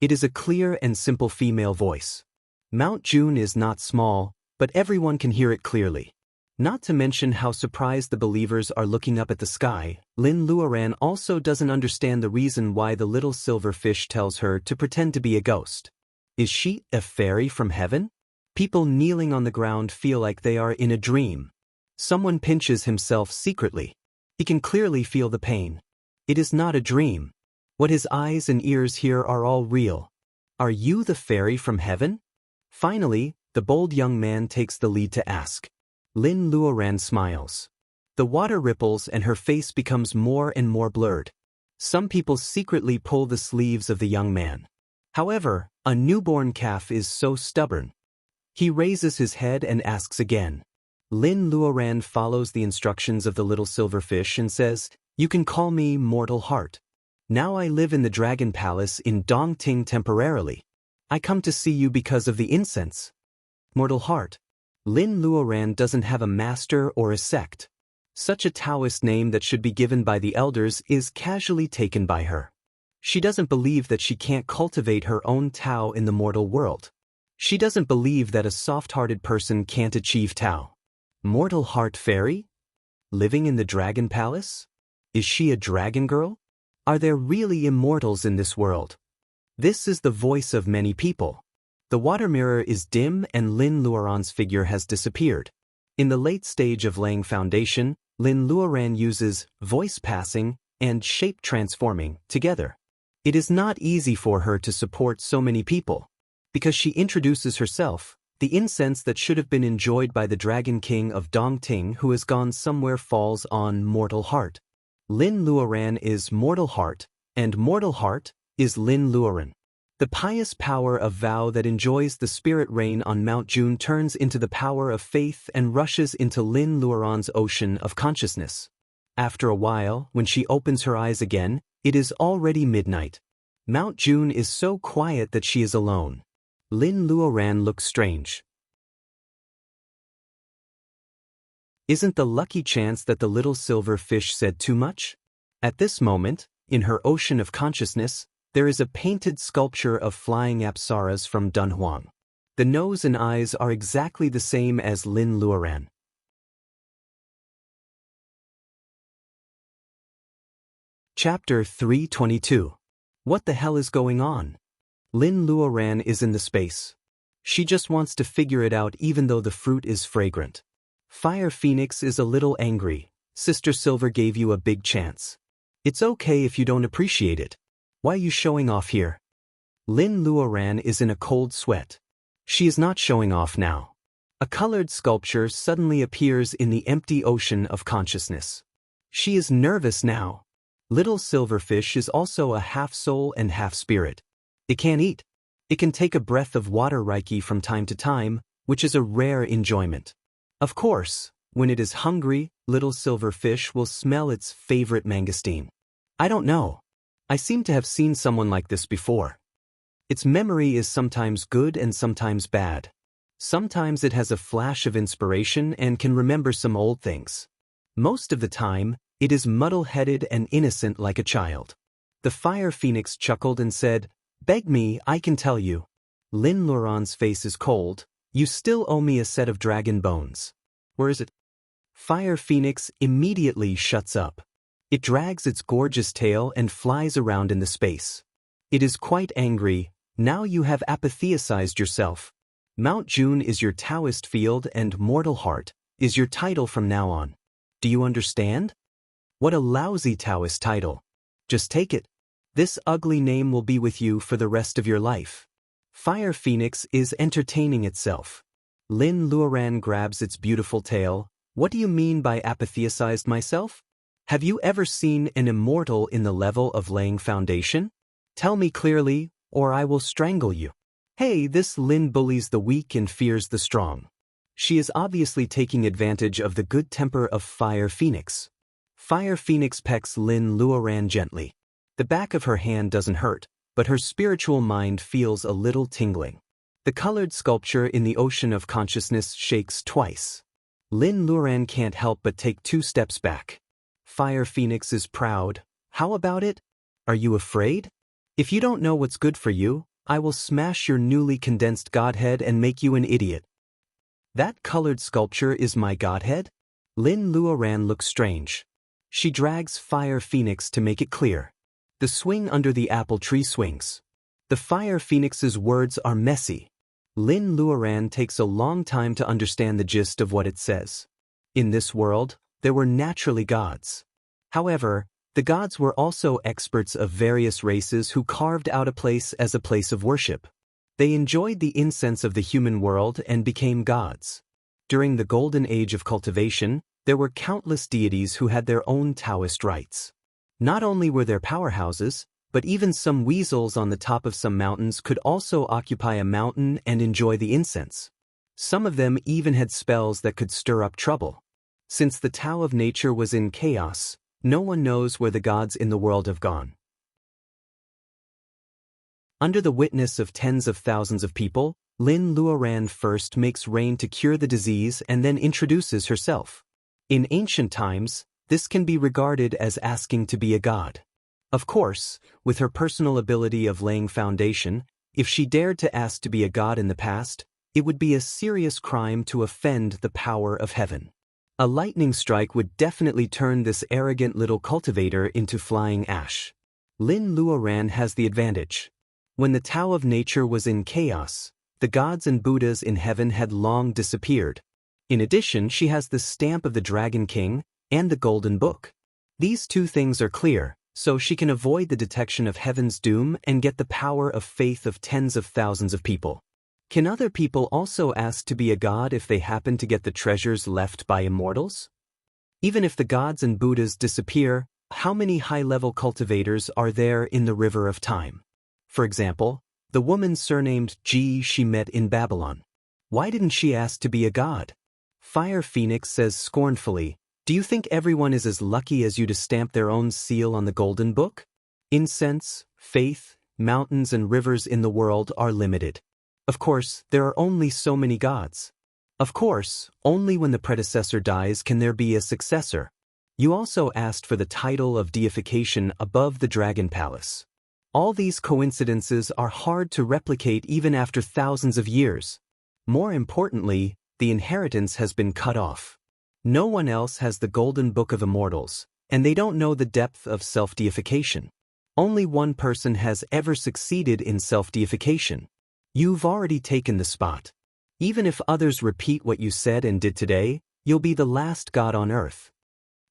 It is a clear and simple female voice. Mount June is not small, but everyone can hear it clearly. Not to mention how surprised the believers are looking up at the sky, Lin Luoran also doesn't understand the reason why the little silver fish tells her to pretend to be a ghost. Is she a fairy from heaven? People kneeling on the ground feel like they are in a dream. Someone pinches himself secretly. He can clearly feel the pain. It is not a dream. What his eyes and ears hear are all real. Are you the fairy from heaven? Finally, the bold young man takes the lead to ask. Lin Luoran smiles. The water ripples and her face becomes more and more blurred. Some people secretly pull the sleeves of the young man. However, a newborn calf is so stubborn. He raises his head and asks again. Lin Luoran follows the instructions of the little silverfish and says, "You can call me Mortal Heart. Now I live in the Dragon Palace in Dongting temporarily. I come to see you because of the incense." Mortal Heart. Lin Luoran doesn't have a master or a sect. Such a Taoist name that should be given by the elders is casually taken by her. She doesn't believe that she can't cultivate her own Tao in the mortal world. She doesn't believe that a soft-hearted person can't achieve Tao. Mortal Heart Fairy? Living in the Dragon Palace? Is she a dragon girl? Are there really immortals in this world? This is the voice of many people. The water mirror is dim and Lin Luoran's figure has disappeared. In the late stage of laying foundation, Lin Luoran uses voice passing and shape transforming together. It is not easy for her to support so many people. Because she introduces herself, the incense that should have been enjoyed by the Dragon King of Dongting who has gone somewhere falls on Mortal Heart. Lin Luoran is Mortal Heart, and Mortal Heart is Lin Luoran. The pious power of vow that enjoys the spirit rain on Mount June turns into the power of faith and rushes into Lin Luoran's ocean of consciousness. After a while, when she opens her eyes again, it is already midnight. Mount June is so quiet that she is alone. Lin Luoran looks strange. Isn't the lucky chance that the little silver fish said too much? At this moment, in her ocean of consciousness, there is a painted sculpture of flying apsaras from Dunhuang. The nose and eyes are exactly the same as Lin Luoran. Chapter 322. What the hell is going on? Lin Luoran is in the space. She just wants to figure it out even though the fruit is fragrant. Fire Phoenix is a little angry. Sister Silver gave you a big chance. It's okay if you don't appreciate it. Why are you showing off here? Lin Luoran is in a cold sweat. She is not showing off now. A colored sculpture suddenly appears in the empty ocean of consciousness. She is nervous now. Little silverfish is also a half-soul and half-spirit. It can't eat. It can take a breath of water reiki from time to time, which is a rare enjoyment. Of course, when it is hungry, little silverfish will smell its favorite mangosteen. I don't know. I seem to have seen someone like this before. Its memory is sometimes good and sometimes bad. Sometimes it has a flash of inspiration and can remember some old things. Most of the time, it is muddle-headed and innocent like a child. The Fire Phoenix chuckled and said, "Beg me, I can tell you." Lin Luoran's face is cold. "You still owe me a set of dragon bones." "Where is it?" Fire Phoenix immediately shuts up. It drags its gorgeous tail and flies around in the space. It is quite angry. "Now you have apatheicized yourself. Mount June is your Taoist field and Mortal Heart is your title from now on. Do you understand? What a lousy Taoist title. Just take it. This ugly name will be with you for the rest of your life." Fire Phoenix is entertaining itself. Lin Luoran grabs its beautiful tail. "What do you mean by apatheicized myself? Have you ever seen an immortal in the level of laying foundation? Tell me clearly, or I will strangle you." Hey, this Lin bullies the weak and fears the strong. She is obviously taking advantage of the good temper of Fire Phoenix. Fire Phoenix pecks Lin Luoran gently. The back of her hand doesn't hurt, but her spiritual mind feels a little tingling. The colored sculpture in the ocean of consciousness shakes twice. Lin Luoran can't help but take 2 steps back. Fire Phoenix is proud. "How about it? Are you afraid? If you don't know what's good for you, I will smash your newly condensed godhead and make you an idiot." "That colored sculpture is my godhead?" Lin Luoran looks strange. She drags Fire Phoenix to make it clear. The swing under the apple tree swings. The Fire Phoenix's words are messy. Lin Luoran takes a long time to understand the gist of what it says. In this world, there were naturally gods. However, the gods were also experts of various races who carved out a place as a place of worship. They enjoyed the incense of the human world and became gods. During the golden age of cultivation, There were countless deities who had their own Taoist rites. Not only were there powerhouses, but even some weasels on the top of some mountains could also occupy a mountain and enjoy the incense. Some of them even had spells that could stir up trouble. Since the Tao of nature was in chaos, no one knows where the gods in the world have gone. Under the witness of tens of thousands of people, Lin Luoran first makes rain to cure the disease and then introduces herself. In ancient times, this can be regarded as asking to be a god. Of course, with her personal ability of laying foundation, if she dared to ask to be a god in the past, it would be a serious crime to offend the power of heaven. A lightning strike would definitely turn this arrogant little cultivator into flying ash. Lin Luoran has the advantage. When the Tao of nature was in chaos, the gods and Buddhas in heaven had long disappeared. In addition, she has the stamp of the Dragon King and the Golden Book. These two things are clear, so she can avoid the detection of heaven's doom and get the power of faith of tens of thousands of people. Can other people also ask to be a god if they happen to get the treasures left by immortals? Even if the gods and Buddhas disappear, how many high-level cultivators are there in the river of time? For example, the woman surnamed Ji she met in Babylon. Why didn't she ask to be a god? Fire Phoenix says scornfully, "Do you think everyone is as lucky as you to stamp their own seal on the Golden Book? Incense, faith, mountains and rivers in the world are limited. Of course, there are only so many gods. Of course, only when the predecessor dies can there be a successor. You also asked for the title of deification above the Dragon Palace. All these coincidences are hard to replicate even after thousands of years. More importantly, the inheritance has been cut off. No one else has the Golden Book of Immortals, and they don't know the depth of self-deification. Only one person has ever succeeded in self-deification. You've already taken the spot. Even if others repeat what you said and did today, you'll be the last god on earth.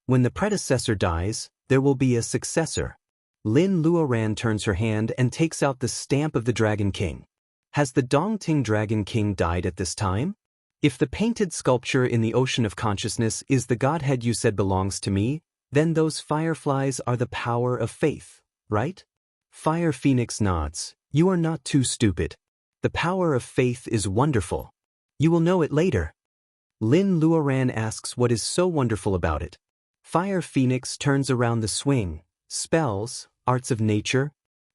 When the predecessor dies, there will be a successor." Lin Luoran turns her hand and takes out the stamp of the Dragon King. Has the Dongting Dragon King died at this time? If the painted sculpture in the ocean of consciousness is the godhead you said belongs to me, then those fireflies are the power of faith, right? Fire Phoenix nods. You are not too stupid. The power of faith is wonderful. You will know it later. Lin Luoran asks what is so wonderful about it. Fire Phoenix turns around the swing. Spells, arts of nature,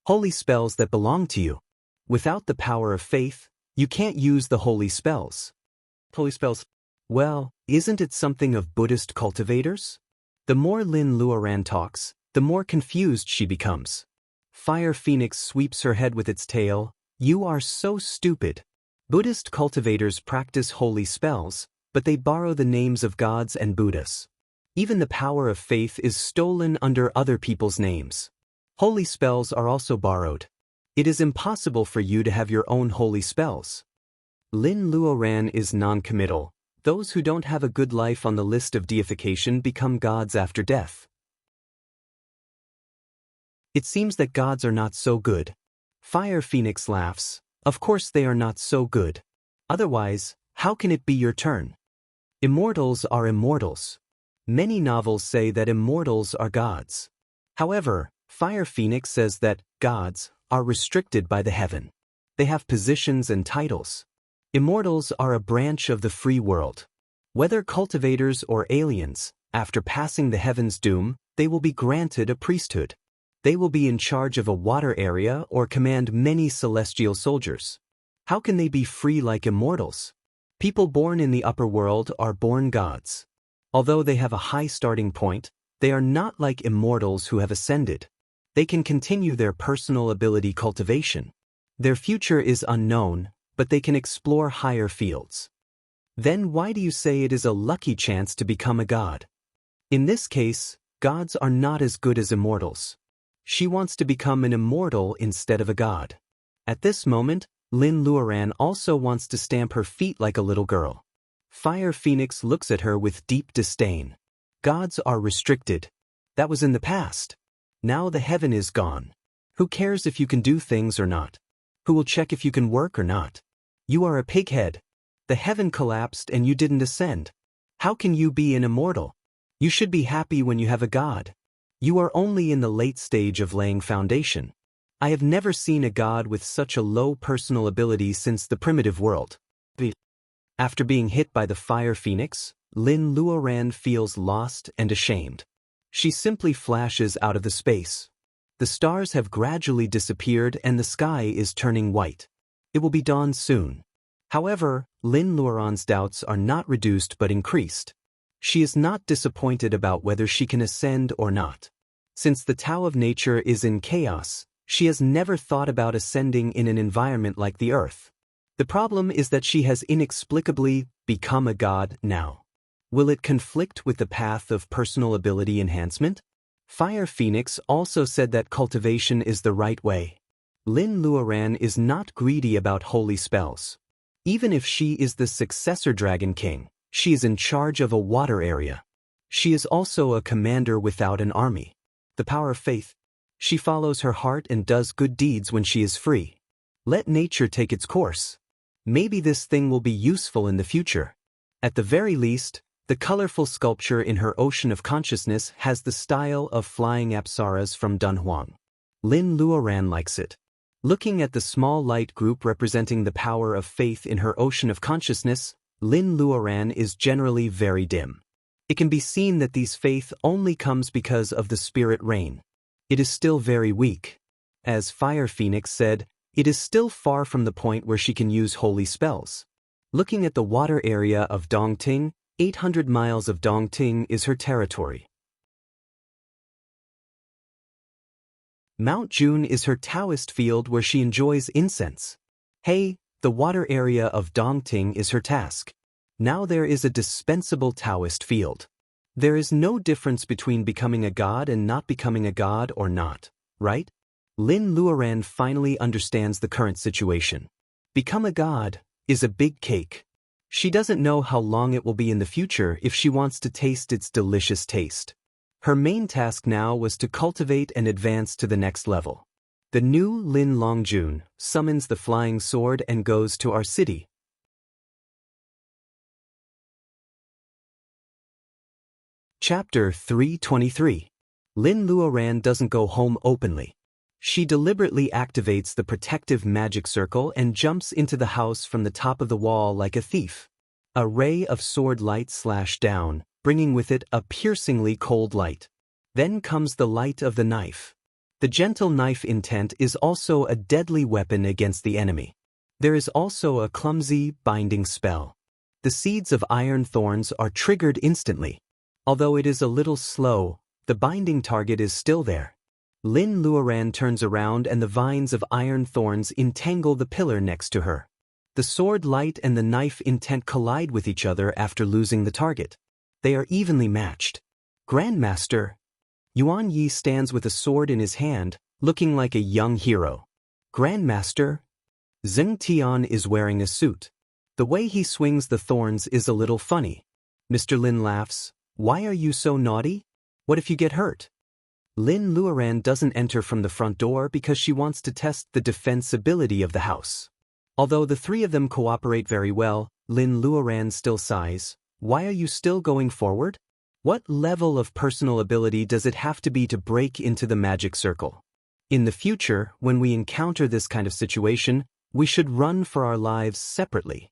holy spells that belong to you. Without the power of faith, you can't use the holy spells. Holy spells. Well, isn't it something of Buddhist cultivators? The more Lin Luoran talks, the more confused she becomes. Fire Phoenix sweeps her head with its tail. You are so stupid. Buddhist cultivators practice holy spells, but they borrow the names of gods and Buddhas. Even the power of faith is stolen under other people's names. Holy spells are also borrowed. It is impossible for you to have your own holy spells. Lin Luoran is non-committal. Those who don't have a good life on the list of deification become gods after death. It seems that gods are not so good. Fire Phoenix laughs. Of course they are not so good. Otherwise, how can it be your turn? Immortals are immortals. Many novels say that immortals are gods. However, Fire Phoenix says that gods are restricted by the heaven. They have positions and titles. Immortals are a branch of the free world. Whether cultivators or aliens, after passing the heaven's doom, they will be granted a priesthood. They will be in charge of a water area or command many celestial soldiers. How can they be free like immortals? People born in the upper world are born gods. Although they have a high starting point, they are not like immortals who have ascended. They can continue their personal ability cultivation. Their future is unknown, but they can explore higher fields. Then why do you say it is a lucky chance to become a god? In this case, gods are not as good as immortals. She wants to become an immortal instead of a god. At this moment, Lin Luoran also wants to stamp her feet like a little girl. Fire Phoenix looks at her with deep disdain. Gods are restricted. That was in the past. Now the heaven is gone. Who cares if you can do things or not? Who will check if you can work or not? You are a pighead. The heaven collapsed and you didn't ascend. How can you be an immortal? You should be happy when you have a god. You are only in the late stage of laying foundation. I have never seen a god with such a low personal ability since the primitive world. After being hit by the fire phoenix, Lin Luoran feels lost and ashamed. She simply flashes out of the space. The stars have gradually disappeared and the sky is turning white. It will be dawn soon. However, Lin Luoran's doubts are not reduced but increased. She is not disappointed about whether she can ascend or not. Since the Tao of nature is in chaos, she has never thought about ascending in an environment like the Earth. The problem is that she has inexplicably become a god now. Will it conflict with the path of personal ability enhancement? Fire Phoenix also said that cultivation is the right way. Lin Luoran is not greedy about holy spells. Even if she is the successor Dragon King, she is in charge of a water area. She is also a commander without an army. The power of faith. She follows her heart and does good deeds when she is free. Let nature take its course. Maybe this thing will be useful in the future. At the very least, the colorful sculpture in her ocean of consciousness has the style of flying apsaras from Dunhuang. Lin Luoran likes it. Looking at the small light group representing the power of faith in her ocean of consciousness, Lin Luoran is generally very dim. It can be seen that these faith only comes because of the spirit rain. It is still very weak. As Fire Phoenix said, it is still far from the point where she can use holy spells. Looking at the water area of Dongting, 800 miles of Dongting is her territory. Mount June is her Taoist field where she enjoys incense. Hey, the water area of Dongting is her task. Now there is a dispensable Taoist field. There is no difference between becoming a god and not becoming a god or not, right? Lin Luoran finally understands the current situation. Become a god is a big cake. She doesn't know how long it will be in the future if she wants to taste its delicious taste. Her main task now was to cultivate and advance to the next level. The new Lin Longjun summons the flying sword and goes to our city. Chapter 323. Lin Luoran doesn't go home openly. She deliberately activates the protective magic circle and jumps into the house from the top of the wall like a thief. A ray of sword light slashed down, bringing with it a piercingly cold light. Then comes the light of the knife. The gentle knife intent is also a deadly weapon against the enemy. There is also a clumsy binding spell. The seeds of iron thorns are triggered instantly. Although it is a little slow, the binding target is still there. Lin Luoran turns around and the vines of iron thorns entangle the pillar next to her. The sword light and the knife intent collide with each other after losing the target. They are evenly matched. Grandmaster Yuan Yi stands with a sword in his hand, looking like a young hero. Grandmaster Zheng Tian is wearing a suit. The way he swings the thorns is a little funny. Mr. Lin laughs. Why are you so naughty? What if you get hurt? Lin Luoran doesn't enter from the front door because she wants to test the defensibility of the house. Although the three of them cooperate very well, Lin Luoran still sighs. Why are you still going forward? What level of personal ability does it have to be to break into the magic circle? In the future, when we encounter this kind of situation, we should run for our lives separately.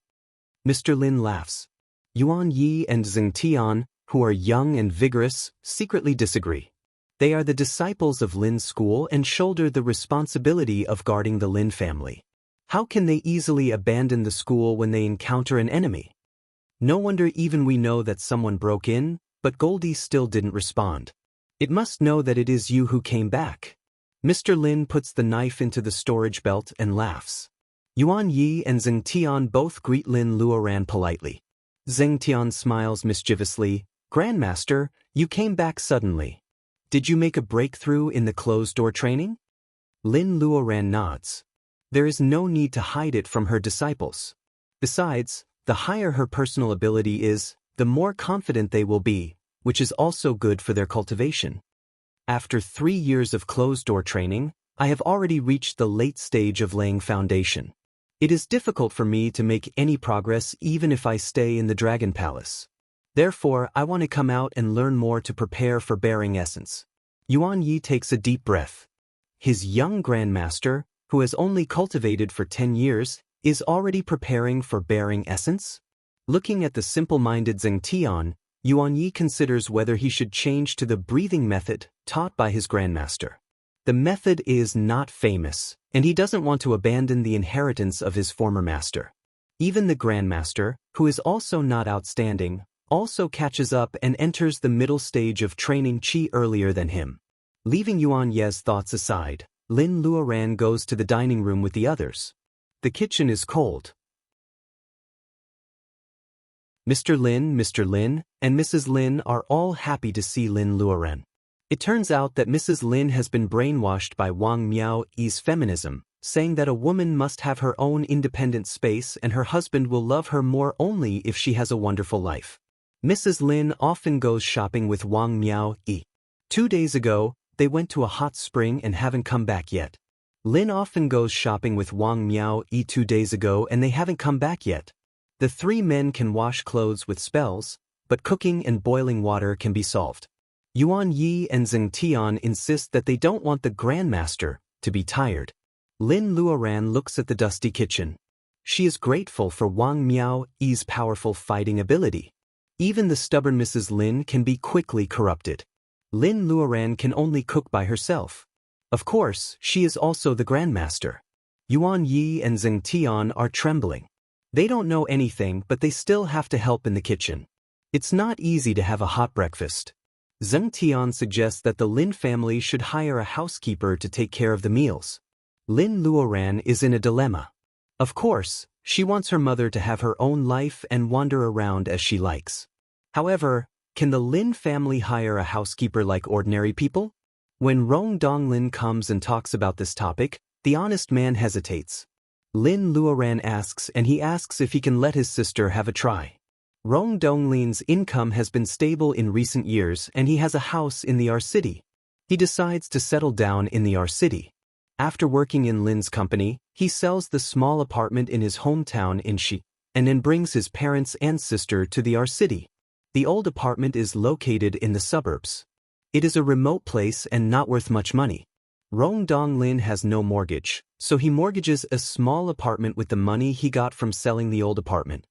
Mr. Lin laughs. Yuan Yi and Zheng Tian, who are young and vigorous, secretly disagree. They are the disciples of Lin's school and shoulder the responsibility of guarding the Lin family. How can they easily abandon the school when they encounter an enemy? No wonder even we know that someone broke in, but Goldie still didn't respond. It must know that it is you who came back. Mr. Lin puts the knife into the storage belt and laughs. Yuan Yi and Zheng Tian both greet Lin Luoran politely. Zheng Tian smiles mischievously. Grandmaster, you came back suddenly. Did you make a breakthrough in the closed-door training? Lin Luoran nods. There is no need to hide it from her disciples. Besides, the higher her personal ability is, the more confident they will be, which is also good for their cultivation. After 3 years of closed-door training, I have already reached the late stage of laying foundation. It is difficult for me to make any progress even if I stay in the Dragon Palace. Therefore, I want to come out and learn more to prepare for bearing essence. Yuan Yi takes a deep breath. His young grandmaster, who has only cultivated for 10 years, is already preparing for bearing essence? Looking at the simple-minded Zheng Tian, Yuan Yi considers whether he should change to the breathing method taught by his grandmaster. The method is not famous, and he doesn't want to abandon the inheritance of his former master. Even the grandmaster, who is also not outstanding, also catches up and enters the middle stage of training qi earlier than him. Leaving Yuan Ye's thoughts aside, Lin Luoran goes to the dining room with the others. The kitchen is cold. Mr. Lin, and Mrs. Lin are all happy to see Lin Luoran. It turns out that Mrs. Lin has been brainwashed by Wang Miao's feminism, saying that a woman must have her own independent space and her husband will love her more only if she has a wonderful life. Mrs. Lin often goes shopping with Wang Miao. 2 days ago, they went to a hot spring and haven't come back yet. Lin often goes shopping with Wang Miao 2 days ago and they haven't come back yet. The 3 men can wash clothes with spells, but cooking and boiling water can be solved. Yuan Yi and Zheng Tian insist that they don't want the grandmaster to be tired. Lin Luoran looks at the dusty kitchen. She is grateful for Wang Miao's powerful fighting ability. Even the stubborn Mrs. Lin can be quickly corrupted. Lin Luoran can only cook by herself. Of course, she is also the grandmaster. Yuan Yi and Zheng Tian are trembling. They don't know anything, but they still have to help in the kitchen. It's not easy to have a hot breakfast. Zheng Tian suggests that the Lin family should hire a housekeeper to take care of the meals. Lin Luoran is in a dilemma. Of course, she wants her mother to have her own life and wander around as she likes. However, can the Lin family hire a housekeeper like ordinary people? When Rong Donglin comes and talks about this topic, the honest man hesitates. Lin Luoran asks and he asks if he can let his sister have a try. Rong Donglin's income has been stable in recent years and he has a house in the R city. He decides to settle down in the R city. After working in Lin's company, he sells the small apartment in his hometown in Shi, and then brings his parents and sister to the R city. The old apartment is located in the suburbs. It is a remote place and not worth much money. Rong Donglin has no mortgage, so he mortgages a small apartment with the money he got from selling the old apartment.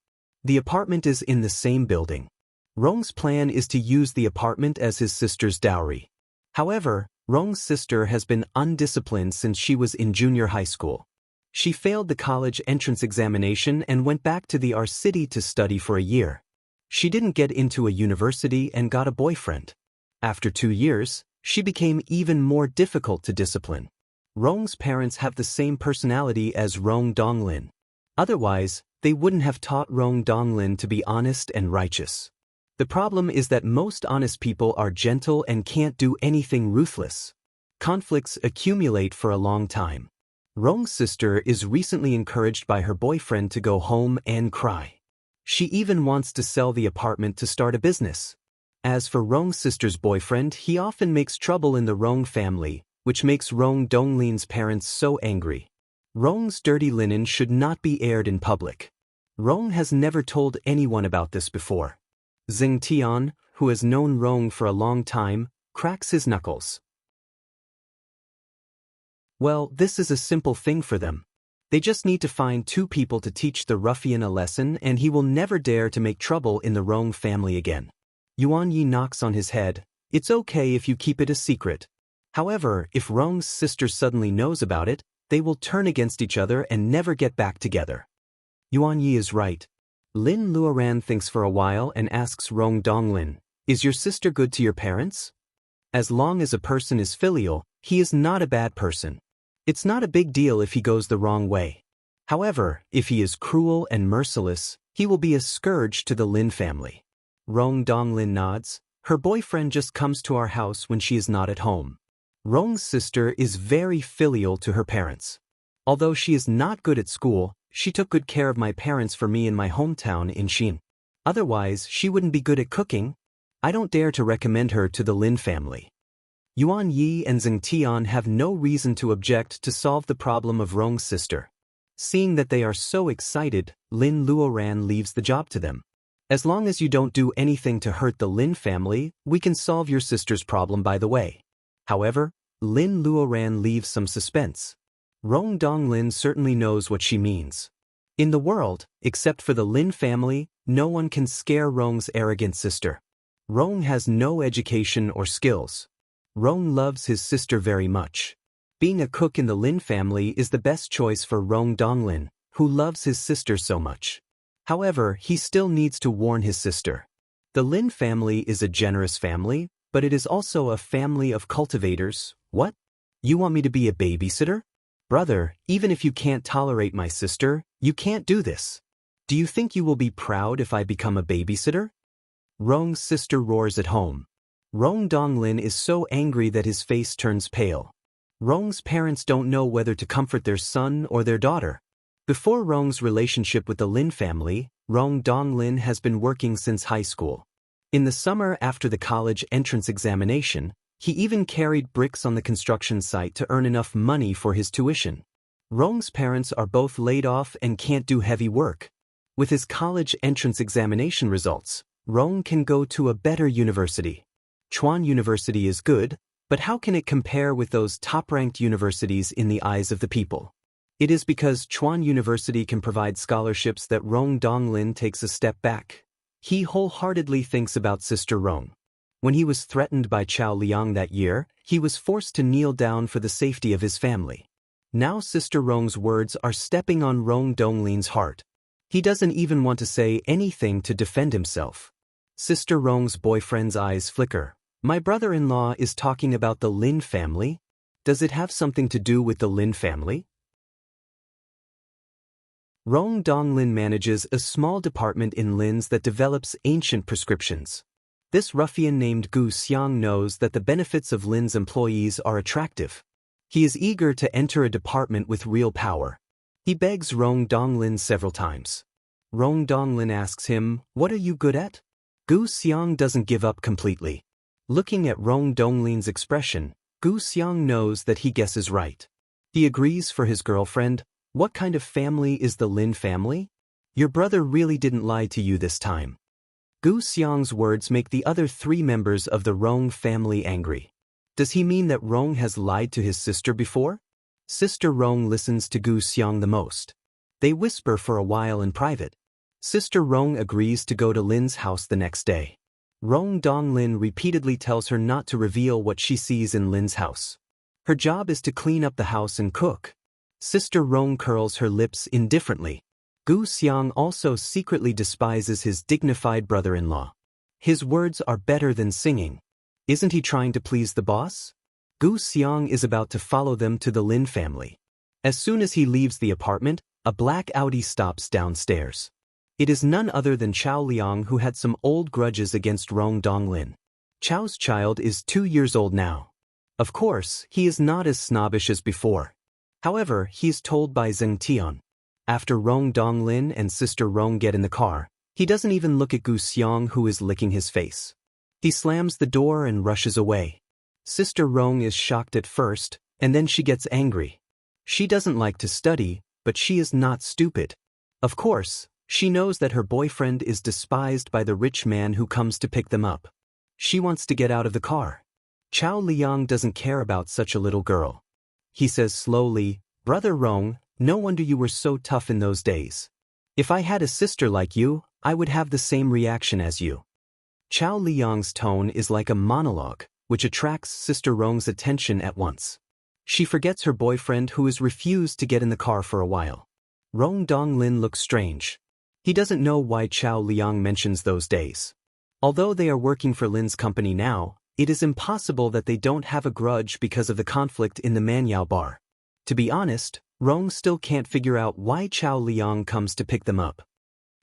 The apartment is in the same building. Rong's plan is to use the apartment as his sister's dowry. However, Rong's sister has been undisciplined since she was in junior high school. She failed the college entrance examination and went back to the R city to study for a year. She didn't get into a university and got a boyfriend. After 2 years, she became even more difficult to discipline. Rong's parents have the same personality as Rong Donglin. Otherwise, they wouldn't have taught Rong Donglin to be honest and righteous. The problem is that most honest people are gentle and can't do anything ruthless. Conflicts accumulate for a long time. Rong's sister is recently encouraged by her boyfriend to go home and cry. She even wants to sell the apartment to start a business. As for Rong's sister's boyfriend, he often makes trouble in the Rong family, which makes Rong Donglin's parents so angry. Rong's dirty linen should not be aired in public. Rong has never told anyone about this before. Zheng Tian, who has known Rong for a long time, cracks his knuckles. Well, this is a simple thing for them. They just need to find 2 people to teach the ruffian a lesson and he will never dare to make trouble in the Rong family again. Yuan Yi knocks on his head. It's okay if you keep it a secret. However, if Rong's sister suddenly knows about it, they will turn against each other and never get back together. Yuan Yi is right. Lin Luoran thinks for a while and asks Rong Donglin, is your sister good to your parents? As long as a person is filial, he is not a bad person. It's not a big deal if he goes the wrong way. However, if he is cruel and merciless, he will be a scourge to the Lin family. Rong Donglin nods. Her boyfriend just comes to our house when she is not at home. Rong's sister is very filial to her parents. Although she is not good at school, she took good care of my parents for me in my hometown in Xin. Otherwise, she wouldn't be good at cooking. I don't dare to recommend her to the Lin family. Yuan Yi and Zheng Tian have no reason to object to solve the problem of Rong's sister. Seeing that they are so excited, Lin Luoran leaves the job to them. As long as you don't do anything to hurt the Lin family, we can solve your sister's problem by the way. However, Lin Luoran leaves some suspense. Rong Donglin certainly knows what she means. In the world, except for the Lin family, no one can scare Rong's arrogant sister. Rong has no education or skills. Rong loves his sister very much. Being a cook in the Lin family is the best choice for Rong Donglin, who loves his sister so much. However, he still needs to warn his sister. The Lin family is a generous family, but it is also a family of cultivators. What? You want me to be a babysitter? Brother, even if you can't tolerate my sister, you can't do this. Do you think you will be proud if I become a babysitter? Rong's sister roars at home. Rong Donglin is so angry that his face turns pale. Rong's parents don't know whether to comfort their son or their daughter. Before Rong's relationship with the Lin family, Rong Donglin has been working since high school. In the summer after the college entrance examination, he even carried bricks on the construction site to earn enough money for his tuition. Rong's parents are both laid off and can't do heavy work. With his college entrance examination results, Rong can go to a better university. Chuan University is good, but how can it compare with those top-ranked universities in the eyes of the people? It is because Chuan University can provide scholarships that Rong Donglin takes a step back. He wholeheartedly thinks about Sister Rong. When he was threatened by Chao Liang that year, he was forced to kneel down for the safety of his family. Now Sister Rong's words are stepping on Rong Donglin's heart. He doesn't even want to say anything to defend himself. Sister Rong's boyfriend's eyes flicker. My brother-in-law is talking about the Lin family? Does it have something to do with the Lin family? Rong Donglin manages a small department in Lin's that develops ancient prescriptions. This ruffian named Gu Xiang knows that the benefits of Lin's employees are attractive. He is eager to enter a department with real power. He begs Rong Donglin several times. Rong Donglin asks him, "What are you good at?" Gu Xiang doesn't give up completely. Looking at Rong Donglin's expression, Gu Xiang knows that he guesses right. He agrees for his girlfriend. What kind of family is the Lin family? Your brother really didn't lie to you this time. Gu Xiang's words make the other three members of the Rong family angry. Does he mean that Rong has lied to his sister before? Sister Rong listens to Gu Xiang the most. They whisper for a while in private. Sister Rong agrees to go to Lin's house the next day. Rong Donglin repeatedly tells her not to reveal what she sees in Lin's house. Her job is to clean up the house and cook. Sister Rong curls her lips indifferently. Gu Xiang also secretly despises his dignified brother-in-law. His words are better than singing. Isn't he trying to please the boss? Gu Xiang is about to follow them to the Lin family. As soon as he leaves the apartment, a black Audi stops downstairs. It is none other than Chao Liang, who had some old grudges against Rong Donglin. Chao's child is 2 years old now. Of course, he is not as snobbish as before. However, he is told by Zheng Tian. After Rong Donglin and Sister Rong get in the car, he doesn't even look at Gu Xiang, who is licking his face. He slams the door and rushes away. Sister Rong is shocked at first, and then she gets angry. She doesn't like to study, but she is not stupid. Of course, she knows that her boyfriend is despised by the rich man who comes to pick them up. She wants to get out of the car. Chao Liang doesn't care about such a little girl. He says slowly, "Brother Rong, no wonder you were so tough in those days. If I had a sister like you, I would have the same reaction as you." Chao Liang's tone is like a monologue, which attracts Sister Rong's attention at once. She forgets her boyfriend, who has refused to get in the car for a while. Rong Donglin looks strange. He doesn't know why Chao Liang mentions those days. Although they are working for Lin's company now, it is impossible that they don't have a grudge because of the conflict in the Manyao bar. To be honest, Rong still can't figure out why Chao Liang comes to pick them up.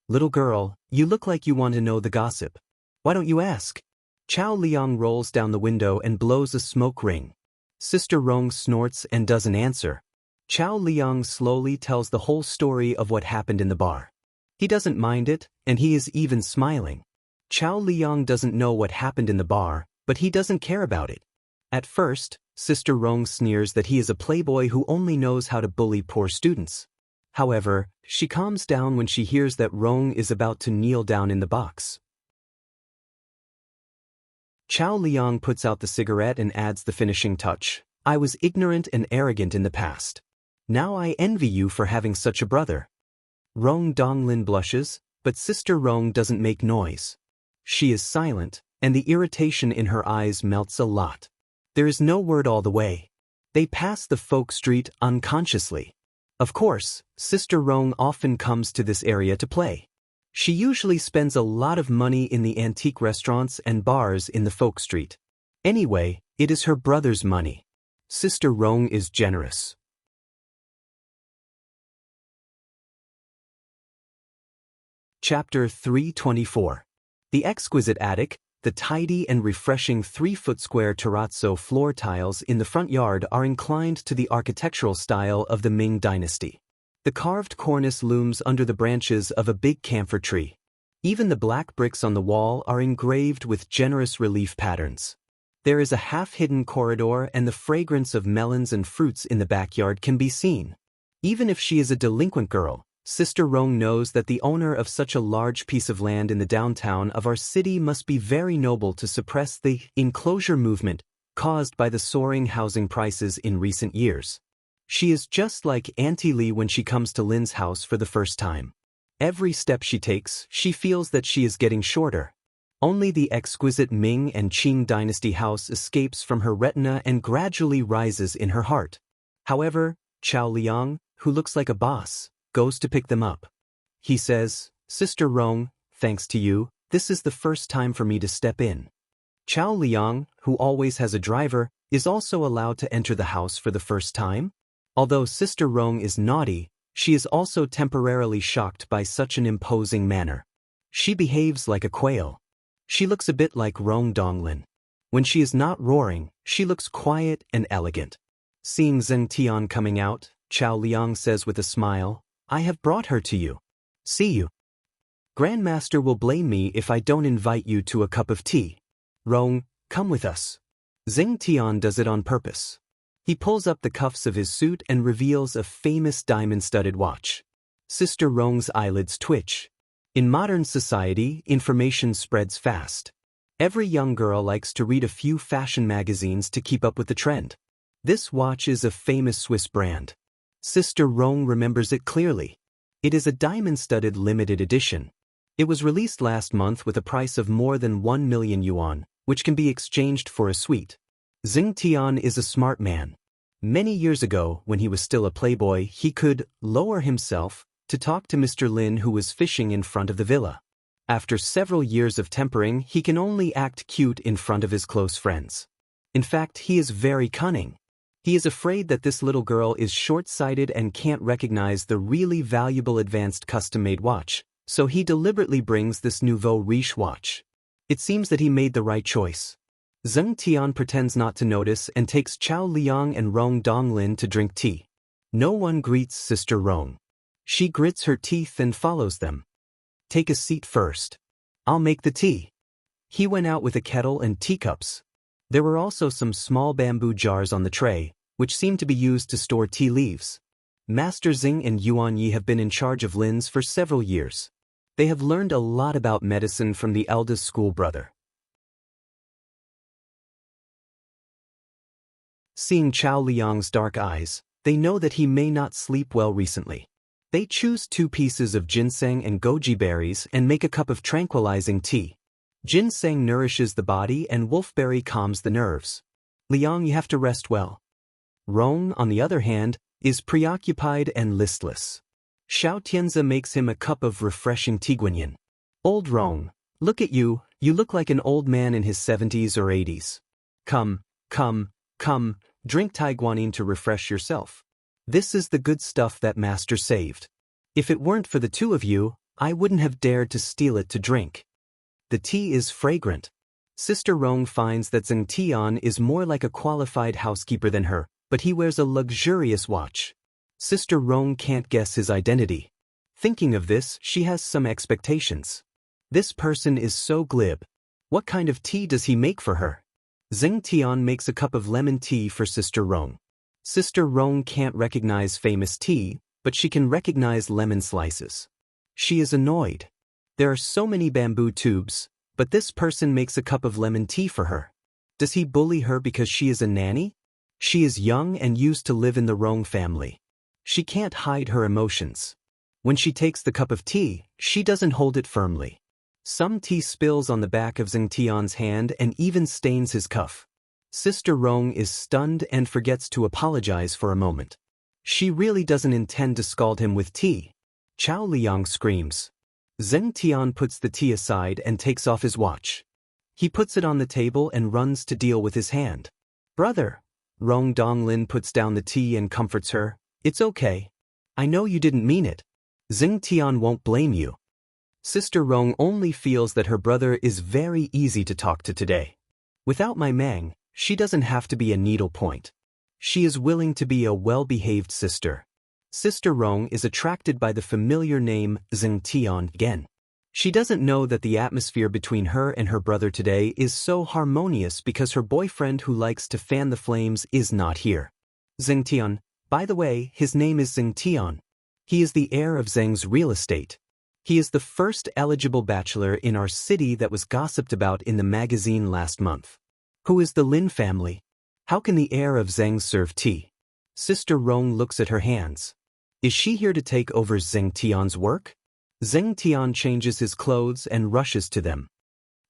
"Little girl, you look like you want to know the gossip. Why don't you ask?" Chao Liang rolls down the window and blows a smoke ring. Sister Rong snorts and doesn't answer. Chao Liang slowly tells the whole story of what happened in the bar. He doesn't mind it, and he is even smiling. Chao Liang doesn't know what happened in the bar, but he doesn't care about it. At first, Sister Rong sneers that he is a playboy who only knows how to bully poor students. However, she calms down when she hears that Rong is about to kneel down in the box. Chao Liang puts out the cigarette and adds the finishing touch. I was ignorant and arrogant in the past. Now I envy you for having such a brother. Rong Donglin blushes, but Sister Rong doesn't make noise. She is silent, and the irritation in her eyes melts a lot. There is no word all the way. They pass the folk street unconsciously. Of course, Sister Rong often comes to this area to play. She usually spends a lot of money in the antique restaurants and bars in the folk street. Anyway, it is her brother's money. Sister Rong is generous. Chapter 324. The exquisite attic, the tidy and refreshing 3-foot square terrazzo floor tiles in the front yard are inclined to the architectural style of the Ming dynasty. The carved cornice looms under the branches of a big camphor tree. Even the black bricks on the wall are engraved with generous relief patterns. There is a half-hidden corridor and the fragrance of melons and fruits in the backyard can be seen. Even if she is a delinquent girl, Sister Rong knows that the owner of such a large piece of land in the downtown of our city must be very noble to suppress the enclosure movement caused by the soaring housing prices in recent years. She is just like Auntie Lee when she comes to Lin's house for the first time. Every step she takes, she feels that she is getting shorter. Only the exquisite Ming and Qing dynasty house escapes from her retina and gradually rises in her heart. However, Chao Liang, who looks like a boss, goes to pick them up. He says, Sister Rong, thanks to you, this is the first time for me to step in. Chao Liang, who always has a driver, is also allowed to enter the house for the first time. Although Sister Rong is naughty, she is also temporarily shocked by such an imposing manner. She behaves like a quail. She looks a bit like Rong Donglin. When she is not roaring, she looks quiet and elegant. Seeing Zheng Tian coming out, Chao Liang says with a smile, I have brought her to you. See you. Grandmaster will blame me if I don't invite you to a cup of tea. Rong, come with us. Zheng Tian does it on purpose. He pulls up the cuffs of his suit and reveals a famous diamond-studded watch. Sister Rong's eyelids twitch. In modern society, information spreads fast. Every young girl likes to read a few fashion magazines to keep up with the trend. This watch is a famous Swiss brand. Sister Rong remembers it clearly. It is a diamond-studded limited edition. It was released last month with a price of more than 1 million yuan, which can be exchanged for a suite. Zheng Tian is a smart man. Many years ago, when he was still a playboy, he could lower himself to talk to Mr. Lin, who was fishing in front of the villa. After several years of tempering, he can only act cute in front of his close friends. In fact, he is very cunning. He is afraid that this little girl is short-sighted and can't recognize the really valuable advanced custom-made watch, so he deliberately brings this nouveau riche watch. It seems that he made the right choice. Zheng Tian pretends not to notice and takes Chao Liang and Rong Donglin to drink tea. No one greets Sister Rong. She grits her teeth and follows them. Take a seat first. I'll make the tea. He went out with a kettle and teacups. There were also some small bamboo jars on the tray, which seemed to be used to store tea leaves. Master Xing and Yuan Yi have been in charge of Lin's for several years. They have learned a lot about medicine from the eldest school brother. Seeing Chao Liang's dark eyes, they know that he may not sleep well recently. They choose 2 pieces of ginseng and goji berries and make a cup of tranquilizing tea. Ginseng nourishes the body and wolfberry calms the nerves. Liang, you have to rest well. Rong, on the other hand, is preoccupied and listless. Xiao Tianzi makes him a cup of refreshing tiguanyin. Old Rong, look at you, you look like an old man in his 70s or 80s. Come, drink tiguanyin to refresh yourself. This is the good stuff that Master saved. If it weren't for the 2 of you, I wouldn't have dared to steal it to drink. The tea is fragrant. Sister Rong finds that Zheng Tian is more like a qualified housekeeper than her, but he wears a luxurious watch. Sister Rong can't guess his identity. Thinking of this, she has some expectations. This person is so glib. What kind of tea does he make for her? Zheng Tian makes a cup of lemon tea for Sister Rong. Sister Rong can't recognize famous tea, but she can recognize lemon slices. She is annoyed. There are so many bamboo tubes, but this person makes a cup of lemon tea for her. Does he bully her because she is a nanny? She is young and used to live in the Rong family. She can't hide her emotions. When she takes the cup of tea, she doesn't hold it firmly. Some tea spills on the back of Zheng Tian's hand and even stains his cuff. Sister Rong is stunned and forgets to apologize for a moment. She really doesn't intend to scald him with tea. Chao Liang screams. Zheng Tian puts the tea aside and takes off his watch. He puts it on the table and runs to deal with his hand. Brother. Rong Donglin puts down the tea and comforts her. It's okay. I know you didn't mean it. Zheng Tian won't blame you. Sister Rong only feels that her brother is very easy to talk to today. Without my Mang, she doesn't have to be a needlepoint. She is willing to be a well-behaved sister. Sister Rong is attracted by the familiar name Zheng Tian again. She doesn't know that the atmosphere between her and her brother today is so harmonious because her boyfriend who likes to fan the flames is not here. Zheng Tian, by the way, his name is Zheng Tian. He is the heir of Zheng's real estate. He is the first eligible bachelor in our city that was gossiped about in the magazine last month. Who is the Lin family? How can the heir of Zheng serve tea? Sister Rong looks at her hands. Is she here to take over Zheng Tian's work? Zheng Tian changes his clothes and rushes to them.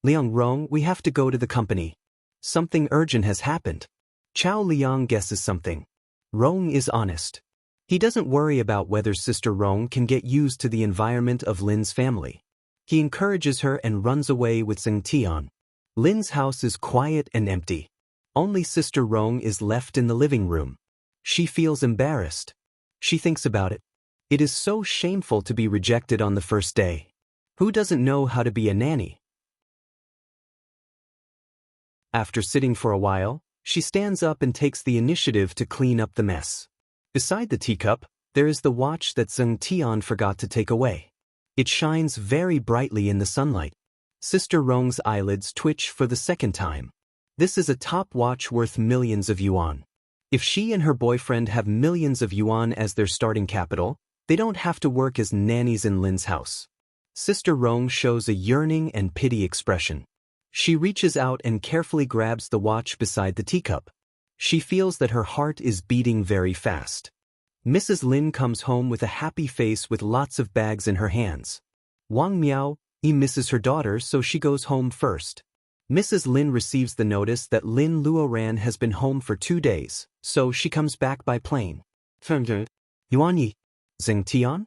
Liang Rong, we have to go to the company. Something urgent has happened. Chao Liang guesses something. Rong is honest. He doesn't worry about whether Sister Rong can get used to the environment of Lin's family. He encourages her and runs away with Zheng Tian. Lin's house is quiet and empty. Only Sister Rong is left in the living room. She feels embarrassed. She thinks about it. It is so shameful to be rejected on the first day. Who doesn't know how to be a nanny? After sitting for a while, she stands up and takes the initiative to clean up the mess. Beside the teacup, there is the watch that Zheng Tian forgot to take away. It shines very brightly in the sunlight. Sister Rong's eyelids twitch for the second time. This is a top watch worth millions of yuan. If she and her boyfriend have millions of yuan as their starting capital, they don't have to work as nannies in Lin's house. Sister Rong shows a yearning and pity expression. She reaches out and carefully grabs the watch beside the teacup. She feels that her heart is beating very fast. Mrs. Lin comes home with a happy face with lots of bags in her hands. Wang Miao misses her daughter, so she goes home first. Mrs. Lin receives the notice that Lin Luoran has been home for 2 days, so she comes back by plane. Yuanyi. Zheng Tian?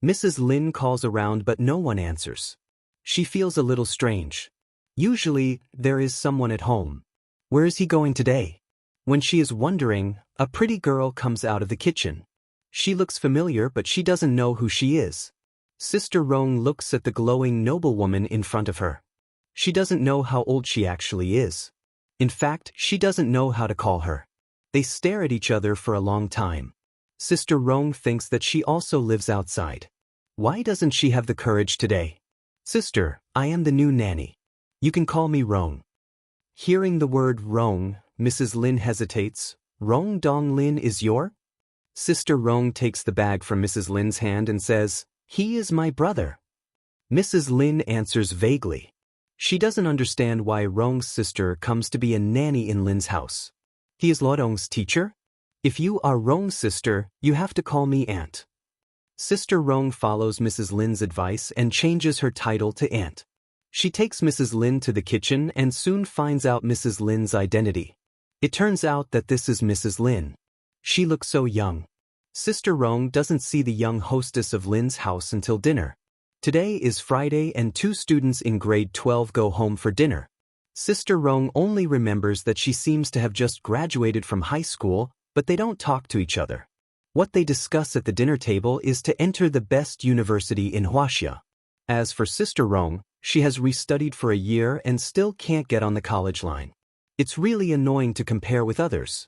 Mrs. Lin calls around but no one answers. She feels a little strange. Usually, there is someone at home. Where is he going today? When she is wondering, a pretty girl comes out of the kitchen. She looks familiar but she doesn't know who she is. Sister Rong looks at the glowing noblewoman in front of her. She doesn't know how old she actually is. In fact, she doesn't know how to call her. They stare at each other for a long time. Sister Rong thinks that she also lives outside. Why doesn't she have the courage today? Sister, I am the new nanny. You can call me Rong. Hearing the word Rong, Mrs. Lin hesitates. Rong Dong Lin is your? Sister Rong takes the bag from Mrs. Lin's hand and says, he is my brother. Mrs. Lin answers vaguely. She doesn't understand why Rong's sister comes to be a nanny in Lin's house. He is Lodong's teacher? If you are Rong's sister, you have to call me Aunt. Sister Rong follows Mrs. Lin's advice and changes her title to Aunt. She takes Mrs. Lin to the kitchen and soon finds out Mrs. Lin's identity. It turns out that this is Mrs. Lin. She looks so young. Sister Rong doesn't see the young hostess of Lin's house until dinner. Today is Friday and 2 students in grade 12 go home for dinner. Sister Rong only remembers that she seems to have just graduated from high school, but they don't talk to each other. What they discuss at the dinner table is to enter the best university in Huaxia. As for Sister Rong, she has restudied for a year and still can't get on the college line. It's really annoying to compare with others.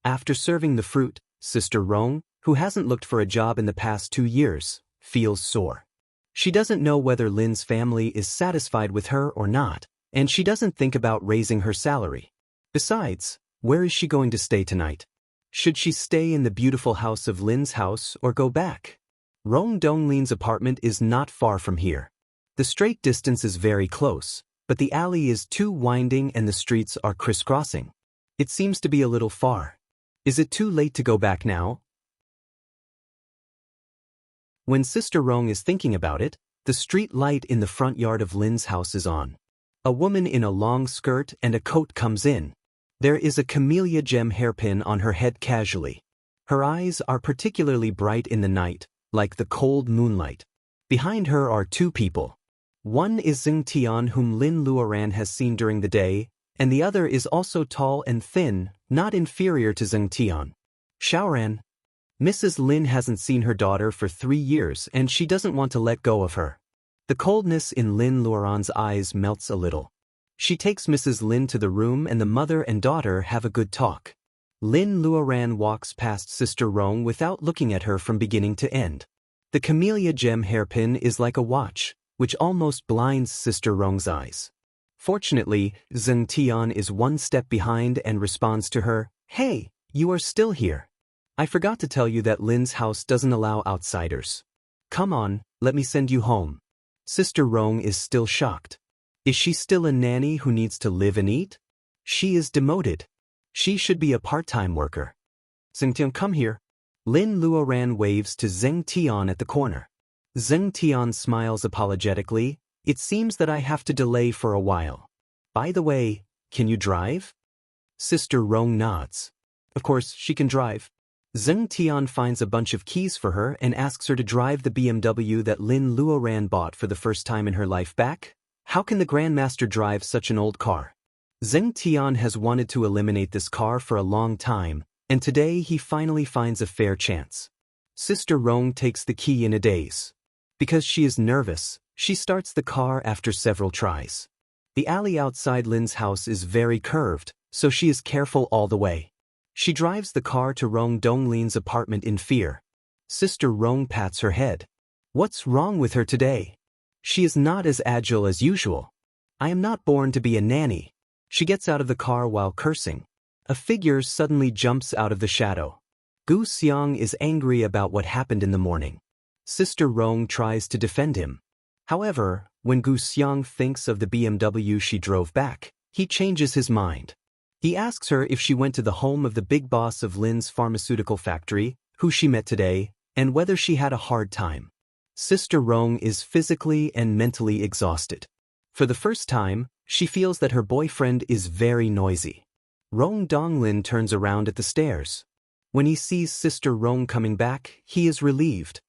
After serving the fruit, Sister Rong, who hasn't looked for a job in the past 2 years, feels sore. She doesn't know whether Lin's family is satisfied with her or not, and she doesn't think about raising her salary. Besides, where is she going to stay tonight? Should she stay in the beautiful house of Lin's house or go back? Rong Donglin's apartment is not far from here. The straight distance is very close, but the alley is too winding and the streets are crisscrossing. It seems to be a little far. Is it too late to go back now? When Sister Rong is thinking about it, the street light in the front yard of Lin's house is on. A woman in a long skirt and a coat comes in. There is a camellia gem hairpin on her head casually. Her eyes are particularly bright in the night, like the cold moonlight. Behind her are two people. One is Xing Tian, whom Lin Luoran has seen during the day, and the other is also tall and thin, not inferior to Xing Tian. Xiaoran. Mrs. Lin hasn't seen her daughter for 3 years and she doesn't want to let go of her. The coldness in Lin Luoran's eyes melts a little. She takes Mrs. Lin to the room and the mother and daughter have a good talk. Lin Luoran walks past Sister Rong without looking at her from beginning to end. The camellia gem hairpin is like a watch, which almost blinds Sister Rong's eyes. Fortunately, Xing Tian is one step behind and responds to her, "Hey, you are still here. I forgot to tell you that Lin's house doesn't allow outsiders. Come on, let me send you home." Sister Rong is still shocked. Is she still a nanny who needs to live and eat? She is demoted. She should be a part-time worker. Xing Tian, come here. Lin Luoran waves to Xing Tian at the corner. Xing Tian smiles apologetically. It seems that I have to delay for a while. By the way, can you drive? Sister Rong nods. Of course, she can drive. Xing Tian finds a bunch of keys for her and asks her to drive the BMW that Lin Luoran bought for the first time in her life back. How can the Grandmaster drive such an old car? Xing Tian has wanted to eliminate this car for a long time, and today he finally finds a fair chance. Sister Rong takes the key in a daze. Because she is nervous, she starts the car after several tries. The alley outside Lin's house is very curved, so she is careful all the way. She drives the car to Rong Donglin's apartment in fear. Sister Rong pats her head. What's wrong with her today? She is not as agile as usual. I am not born to be a nanny. She gets out of the car while cursing. A figure suddenly jumps out of the shadow. Gu Xiang is angry about what happened in the morning. Sister Rong tries to defend him. However, when Gu Xiang thinks of the BMW she drove back, he changes his mind. He asks her if she went to the home of the big boss of Lin's pharmaceutical factory, who she met today, and whether she had a hard time. Sister Rong is physically and mentally exhausted. For the first time, she feels that her boyfriend is very noisy. Rong Donglin turns around at the stairs. When he sees Sister Rong coming back, he is relieved.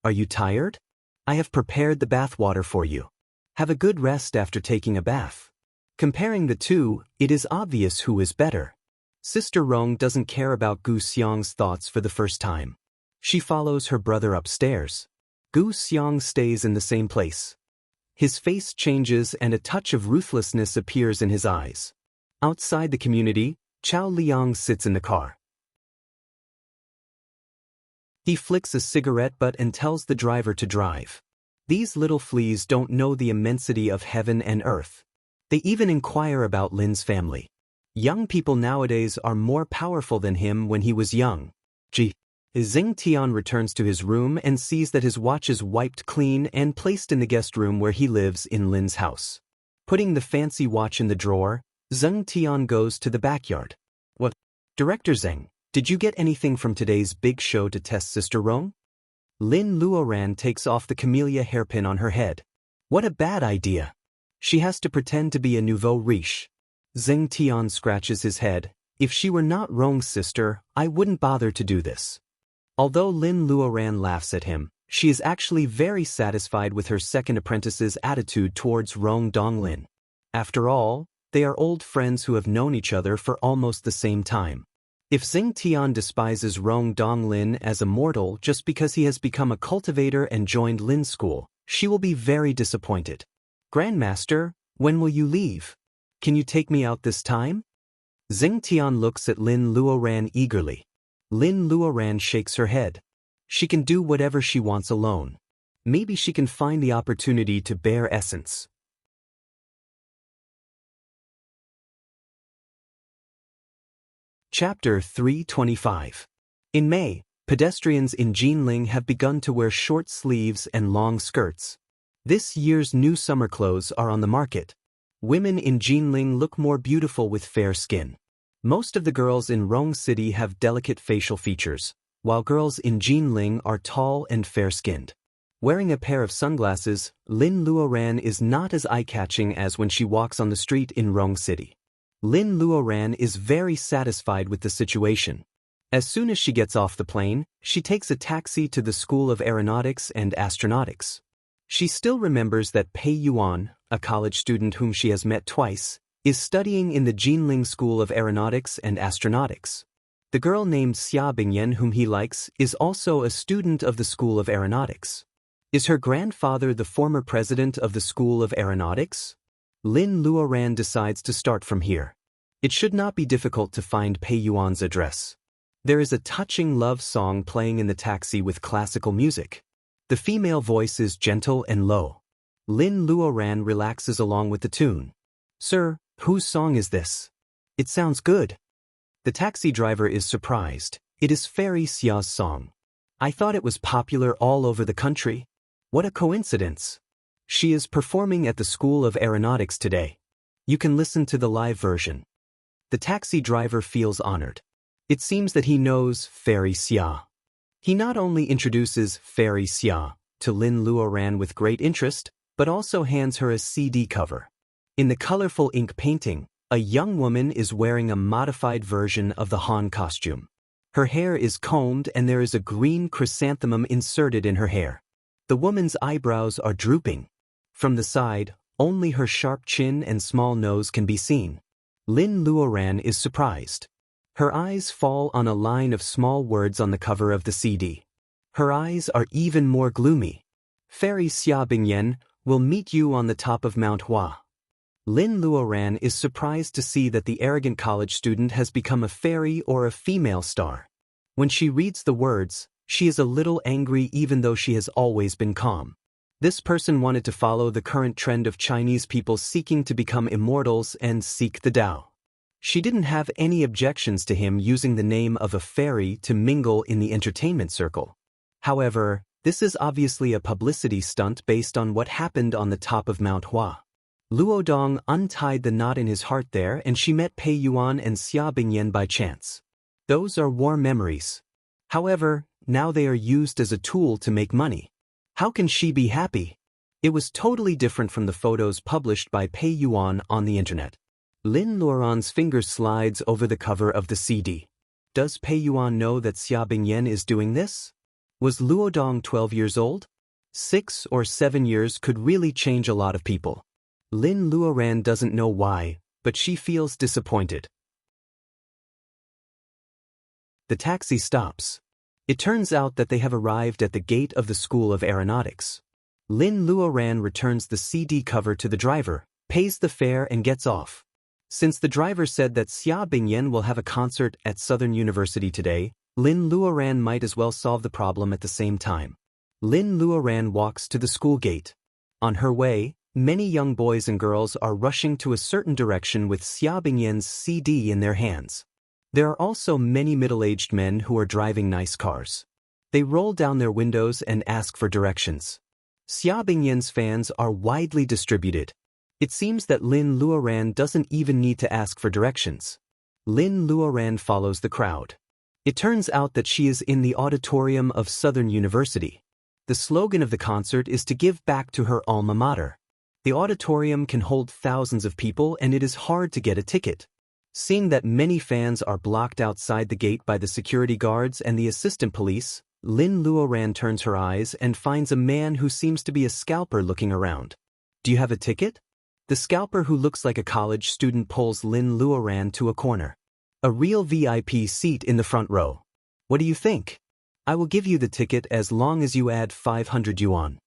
Are you tired? I have prepared the bath water for you. Have a good rest after taking a bath. Comparing the two, it is obvious who is better. Sister Rong doesn't care about Gu Xiang's thoughts for the first time. She follows her brother upstairs. Gu Xiang stays in the same place. His face changes and a touch of ruthlessness appears in his eyes. Outside the community, Chao Liang sits in the car. He flicks a cigarette butt and tells the driver to drive. These little fleas don't know the immensity of heaven and earth. They even inquire about Lin's family. Young people nowadays are more powerful than him when he was young. Xing Tian returns to his room and sees that his watch is wiped clean and placed in the guest room where he lives in Lin's house. Putting the fancy watch in the drawer, Xing Tian goes to the backyard. What? Director Zheng, did you get anything from today's big show to test Sister Rong? Lin Luoran takes off the camellia hairpin on her head. What a bad idea. She has to pretend to be a nouveau riche. Xing Tian scratches his head. If she were not Rong's sister, I wouldn't bother to do this. Although Lin Luoran laughs at him, she is actually very satisfied with her second apprentice's attitude towards Rong Donglin. After all, they are old friends who have known each other for almost the same time. If Xing Tian despises Rong Donglin as a mortal just because he has become a cultivator and joined Lin's school, she will be very disappointed. Grandmaster, when will you leave? Can you take me out this time? Xing Tian looks at Lin Luoran eagerly. Lin Luoran shakes her head. She can do whatever she wants alone. Maybe she can find the opportunity to bear essence. Chapter 325. In May, pedestrians in Jinling have begun to wear short sleeves and long skirts. This year's new summer clothes are on the market. Women in Jinling look more beautiful with fair skin. Most of the girls in Rong City have delicate facial features, while girls in Jinling are tall and fair-skinned. Wearing a pair of sunglasses, Lin Luoran is not as eye-catching as when she walks on the street in Rong City. Lin Luoran is very satisfied with the situation. As soon as she gets off the plane, she takes a taxi to the School of Aeronautics and Astronautics. She still remembers that Pei Yuan, a college student whom she has met twice, is studying in the Jinling School of Aeronautics and Astronautics. The girl named Xia Bingyan whom he likes is also a student of the School of Aeronautics. Is her grandfather the former president of the School of Aeronautics? Lin Luoran decides to start from here. It should not be difficult to find Pei Yuan's address. There is a touching love song playing in the taxi with classical music. The female voice is gentle and low. Lin Luoran relaxes along with the tune. "Sir, whose song is this? It sounds good." The taxi driver is surprised. It is Fairy Xia's song. "I thought it was popular all over the country. What a coincidence. She is performing at the School of Aeronautics today. You can listen to the live version." The taxi driver feels honored. It seems that he knows Fairy Xia. He not only introduces Fairy Xia to Lin Luoran with great interest, but also hands her a CD cover. In the colorful ink painting, a young woman is wearing a modified version of the Han costume. Her hair is combed and there is a green chrysanthemum inserted in her hair. The woman's eyebrows are drooping. From the side, only her sharp chin and small nose can be seen. Lin Luoran is surprised. Her eyes fall on a line of small words on the cover of the CD. Her eyes are even more gloomy. "Fairy Xia Bingyan will meet you on the top of Mount Hua." Lin Luoran is surprised to see that the arrogant college student has become a fairy or a female star. When she reads the words, she is a little angry even though she has always been calm. This person wanted to follow the current trend of Chinese people seeking to become immortals and seek the Tao. She didn't have any objections to him using the name of a fairy to mingle in the entertainment circle. However, this is obviously a publicity stunt based on what happened on the top of Mount Hua. Luo Dong untied the knot in his heart there and she met Pei Yuan and Xia Bingyan by chance. Those are warm memories. However, now they are used as a tool to make money. How can she be happy? It was totally different from the photos published by Pei Yuan on the internet. Lin Luoran's finger slides over the cover of the CD. Does Pei Yuan know that Xia Bingyan is doing this? Was Luo Dong 12 years old? 6 or 7 years could really change a lot of people. Lin Luoran doesn't know why, but she feels disappointed. The taxi stops. It turns out that they have arrived at the gate of the School of Aeronautics. Lin Luoran returns the CD cover to the driver, pays the fare and gets off. Since the driver said that Xia Bingyan will have a concert at Southern University today, Lin Luoran might as well solve the problem at the same time. Lin Luoran walks to the school gate. On her way, many young boys and girls are rushing to a certain direction with Xia Bingyan's CD in their hands. There are also many middle-aged men who are driving nice cars. They roll down their windows and ask for directions. Xia Bingyan's fans are widely distributed. It seems that Lin Luoran doesn't even need to ask for directions. Lin Luoran follows the crowd. It turns out that she is in the auditorium of Southern University. The slogan of the concert is to give back to her alma mater. The auditorium can hold thousands of people and it is hard to get a ticket. Seeing that many fans are blocked outside the gate by the security guards and the assistant police, Lin Luoran turns her eyes and finds a man who seems to be a scalper looking around. "Do you have a ticket?" The scalper who looks like a college student pulls Lin Luoran to a corner. "A real VIP seat in the front row. What do you think? I will give you the ticket as long as you add 500 yuan.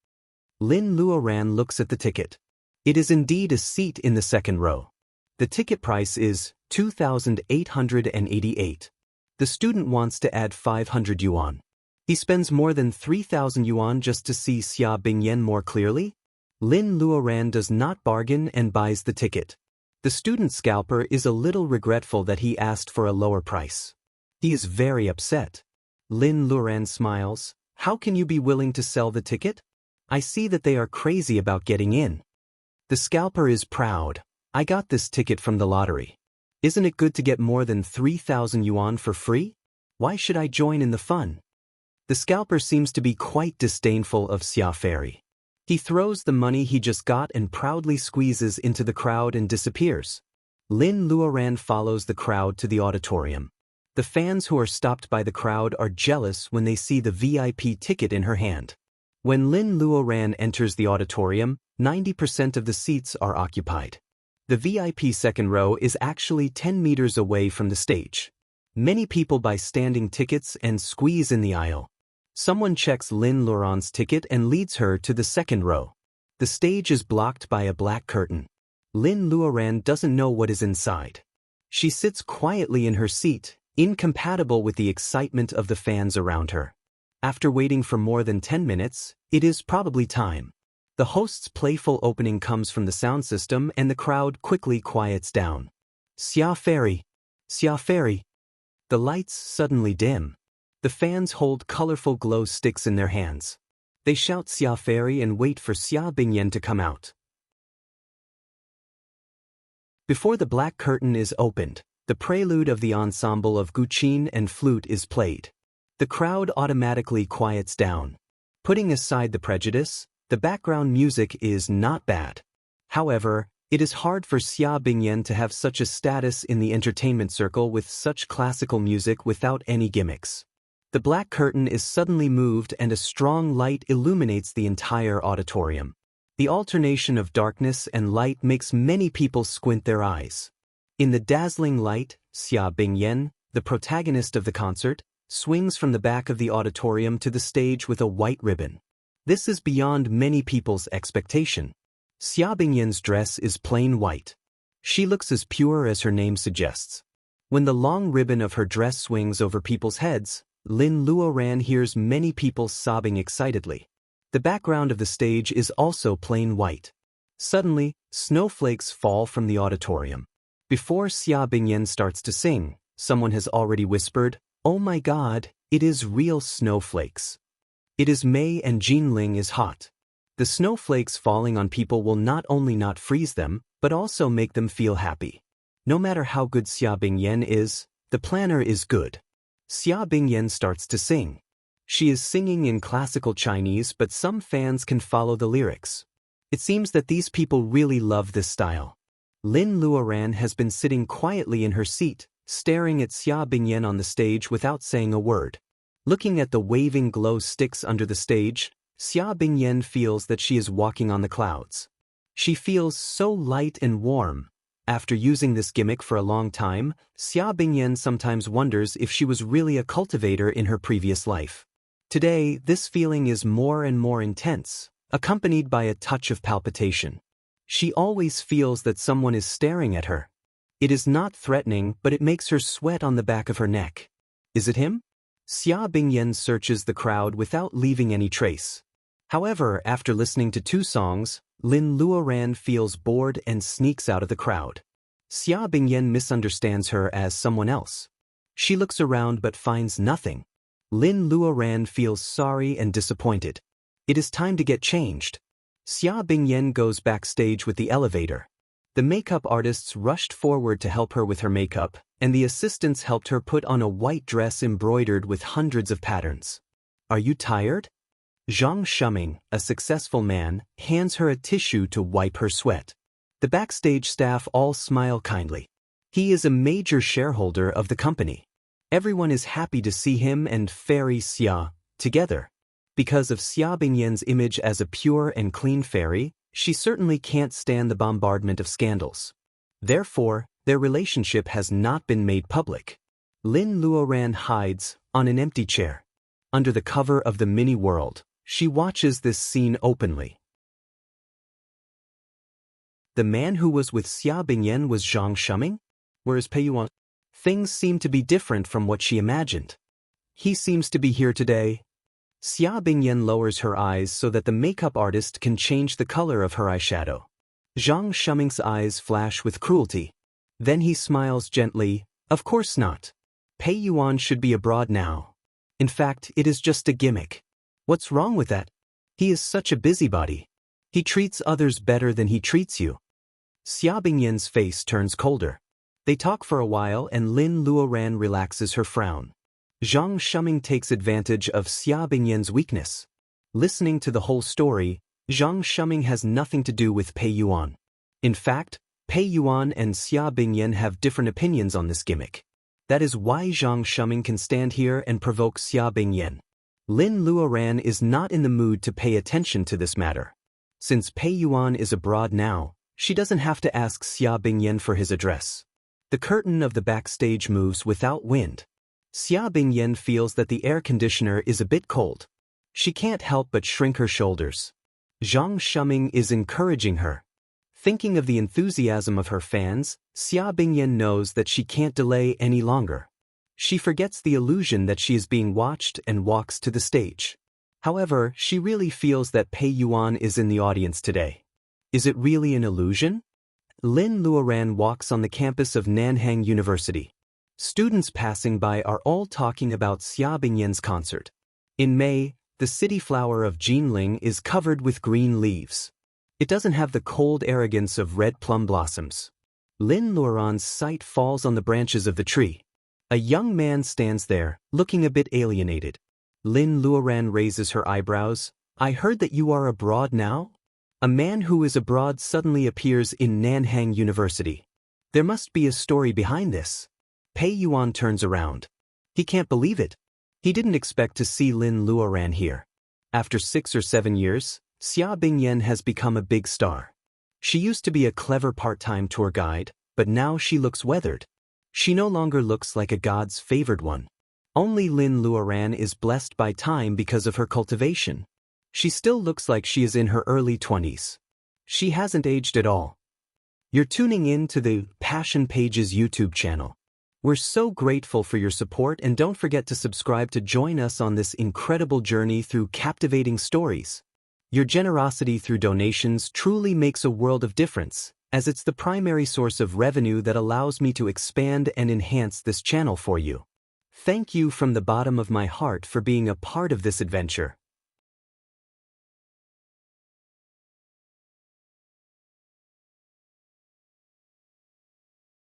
Lin Luoran looks at the ticket. It is indeed a seat in the second row. The ticket price is 2,888. The student wants to add 500 yuan. He spends more than 3,000 yuan just to see Xia Bingyan more clearly. Lin Luoran does not bargain and buys the ticket. The student scalper is a little regretful that he asked for a lower price. He is very upset. Lin Luoran smiles. How can you be willing to sell the ticket? I see that they are crazy about getting in. The scalper is proud. I got this ticket from the lottery. Isn't it good to get more than 3,000 yuan for free? Why should I join in the fun? The scalper seems to be quite disdainful of Xia Fairy. He throws the money he just got and proudly squeezes into the crowd and disappears. Lin Luoran follows the crowd to the auditorium. The fans who are stopped by the crowd are jealous when they see the VIP ticket in her hand. When Lin Luoran enters the auditorium, 90% of the seats are occupied. The VIP second row is actually 10 meters away from the stage. Many people buy standing tickets and squeeze in the aisle. Someone checks Lin Luoran's ticket and leads her to the second row. The stage is blocked by a black curtain. Lin Luoran doesn't know what is inside. She sits quietly in her seat, incompatible with the excitement of the fans around her. After waiting for more than 10 minutes, it is probably time. The host's playful opening comes from the sound system and the crowd quickly quiets down. Xia Fairy! Xia Fairy! The lights suddenly dim. The fans hold colorful glow sticks in their hands. They shout Xia Fairy and wait for Xia Bingyan to come out. Before the black curtain is opened, the prelude of the ensemble of guqin and flute is played. The crowd automatically quiets down. Putting aside the prejudice, the background music is not bad. However, it is hard for Xia Bingyan to have such a status in the entertainment circle with such classical music without any gimmicks. The black curtain is suddenly moved and a strong light illuminates the entire auditorium. The alternation of darkness and light makes many people squint their eyes. In the dazzling light, Xia Bingyan, the protagonist of the concert, swings from the back of the auditorium to the stage with a white ribbon. This is beyond many people's expectation. Xia Bingyan's dress is plain white. She looks as pure as her name suggests. When the long ribbon of her dress swings over people's heads, Lin Luoran hears many people sobbing excitedly. The background of the stage is also plain white. Suddenly, snowflakes fall from the auditorium. Before Xia Bingyan starts to sing, someone has already whispered, "Oh my God, it is real snowflakes." It is May and Jinling is hot. The snowflakes falling on people will not only not freeze them, but also make them feel happy. No matter how good Xia Bingyan is, the planner is good. Xia Bingyan starts to sing. She is singing in classical Chinese, but some fans can follow the lyrics. It seems that these people really love this style. Lin Luoran has been sitting quietly in her seat, staring at Xia Bingyan on the stage without saying a word. Looking at the waving glow sticks under the stage, Xia Bingyan feels that she is walking on the clouds. She feels so light and warm. After using this gimmick for a long time, Xia Bingyan sometimes wonders if she was really a cultivator in her previous life. Today, this feeling is more and more intense, accompanied by a touch of palpitation. She always feels that someone is staring at her. It is not threatening, but it makes her sweat on the back of her neck. Is it him? Xia Bingyan searches the crowd without leaving any trace. However, after listening to 2 songs, Lin Luoran feels bored and sneaks out of the crowd. Xia Bingyan misunderstands her as someone else. She looks around but finds nothing. Lin Luoran feels sorry and disappointed. It is time to get changed. Xia Bingyan goes backstage with the elevator. The makeup artists rushed forward to help her with her makeup, and the assistants helped her put on a white dress embroidered with hundreds of patterns. Are you tired? Zhang Shuming, a successful man, hands her a tissue to wipe her sweat. The backstage staff all smile kindly. He is a major shareholder of the company. Everyone is happy to see him and Fairy Xia together. Because of Xia Bingyan's image as a pure and clean fairy, she certainly can't stand the bombardment of scandals. Therefore, their relationship has not been made public. Lin Luoran hides on an empty chair. Under the cover of the mini world, she watches this scene openly. The man who was with Xia Bingyan was Zhang Shuming? Whereas Peiyuan? Things seem to be different from what she imagined. He seems to be here today. Xia Bingyan lowers her eyes so that the makeup artist can change the color of her eyeshadow. Zhang Shuming's eyes flash with cruelty. Then he smiles gently, "Of course not. Pei Yuan should be abroad now. In fact, it is just a gimmick. What's wrong with that? He is such a busybody. He treats others better than he treats you." Xia Bingyan's face turns colder. They talk for a while and Lin Luoran relaxes her frown. Zhang Shuming takes advantage of Xia Bingyan's weakness. Listening to the whole story, Zhang Shuming has nothing to do with Pei Yuan. In fact, Pei Yuan and Xia Bingyan have different opinions on this gimmick. That is why Zhang Shuming can stand here and provoke Xia Bingyan. Lin Luoran is not in the mood to pay attention to this matter. Since Pei Yuan is abroad now, she doesn't have to ask Xia Bingyan for his address. The curtain of the backstage moves without wind. Xia Bingyan feels that the air conditioner is a bit cold. She can't help but shrink her shoulders. Zhang Shuming is encouraging her. Thinking of the enthusiasm of her fans, Xia Bingyan knows that she can't delay any longer. She forgets the illusion that she is being watched and walks to the stage. However, she really feels that Pei Yuan is in the audience today. Is it really an illusion? Lin Luoran walks on the campus of Nanhang University. Students passing by are all talking about Xia Bingyan's concert. In May, the city flower of Jinling is covered with green leaves. It doesn't have the cold arrogance of red plum blossoms. Lin Luoran's sight falls on the branches of the tree. A young man stands there, looking a bit alienated. Lin Luoran raises her eyebrows. "I heard that you are abroad now?" A man who is abroad suddenly appears in Nanhang University. There must be a story behind this. Pei Yuan turns around. He can't believe it. He didn't expect to see Lin Luoran here. After 6 or 7 years, Xia Bingyan has become a big star. She used to be a clever part-time tour guide, but now she looks weathered. She no longer looks like a god's favored one. Only Lin Luoran is blessed by time because of her cultivation. She still looks like she is in her early 20s. She hasn't aged at all. You're tuning in to the Passion Pages YouTube channel. We're so grateful for your support, and don't forget to subscribe to join us on this incredible journey through captivating stories. Your generosity through donations truly makes a world of difference, as it's the primary source of revenue that allows me to expand and enhance this channel for you. Thank you from the bottom of my heart for being a part of this adventure.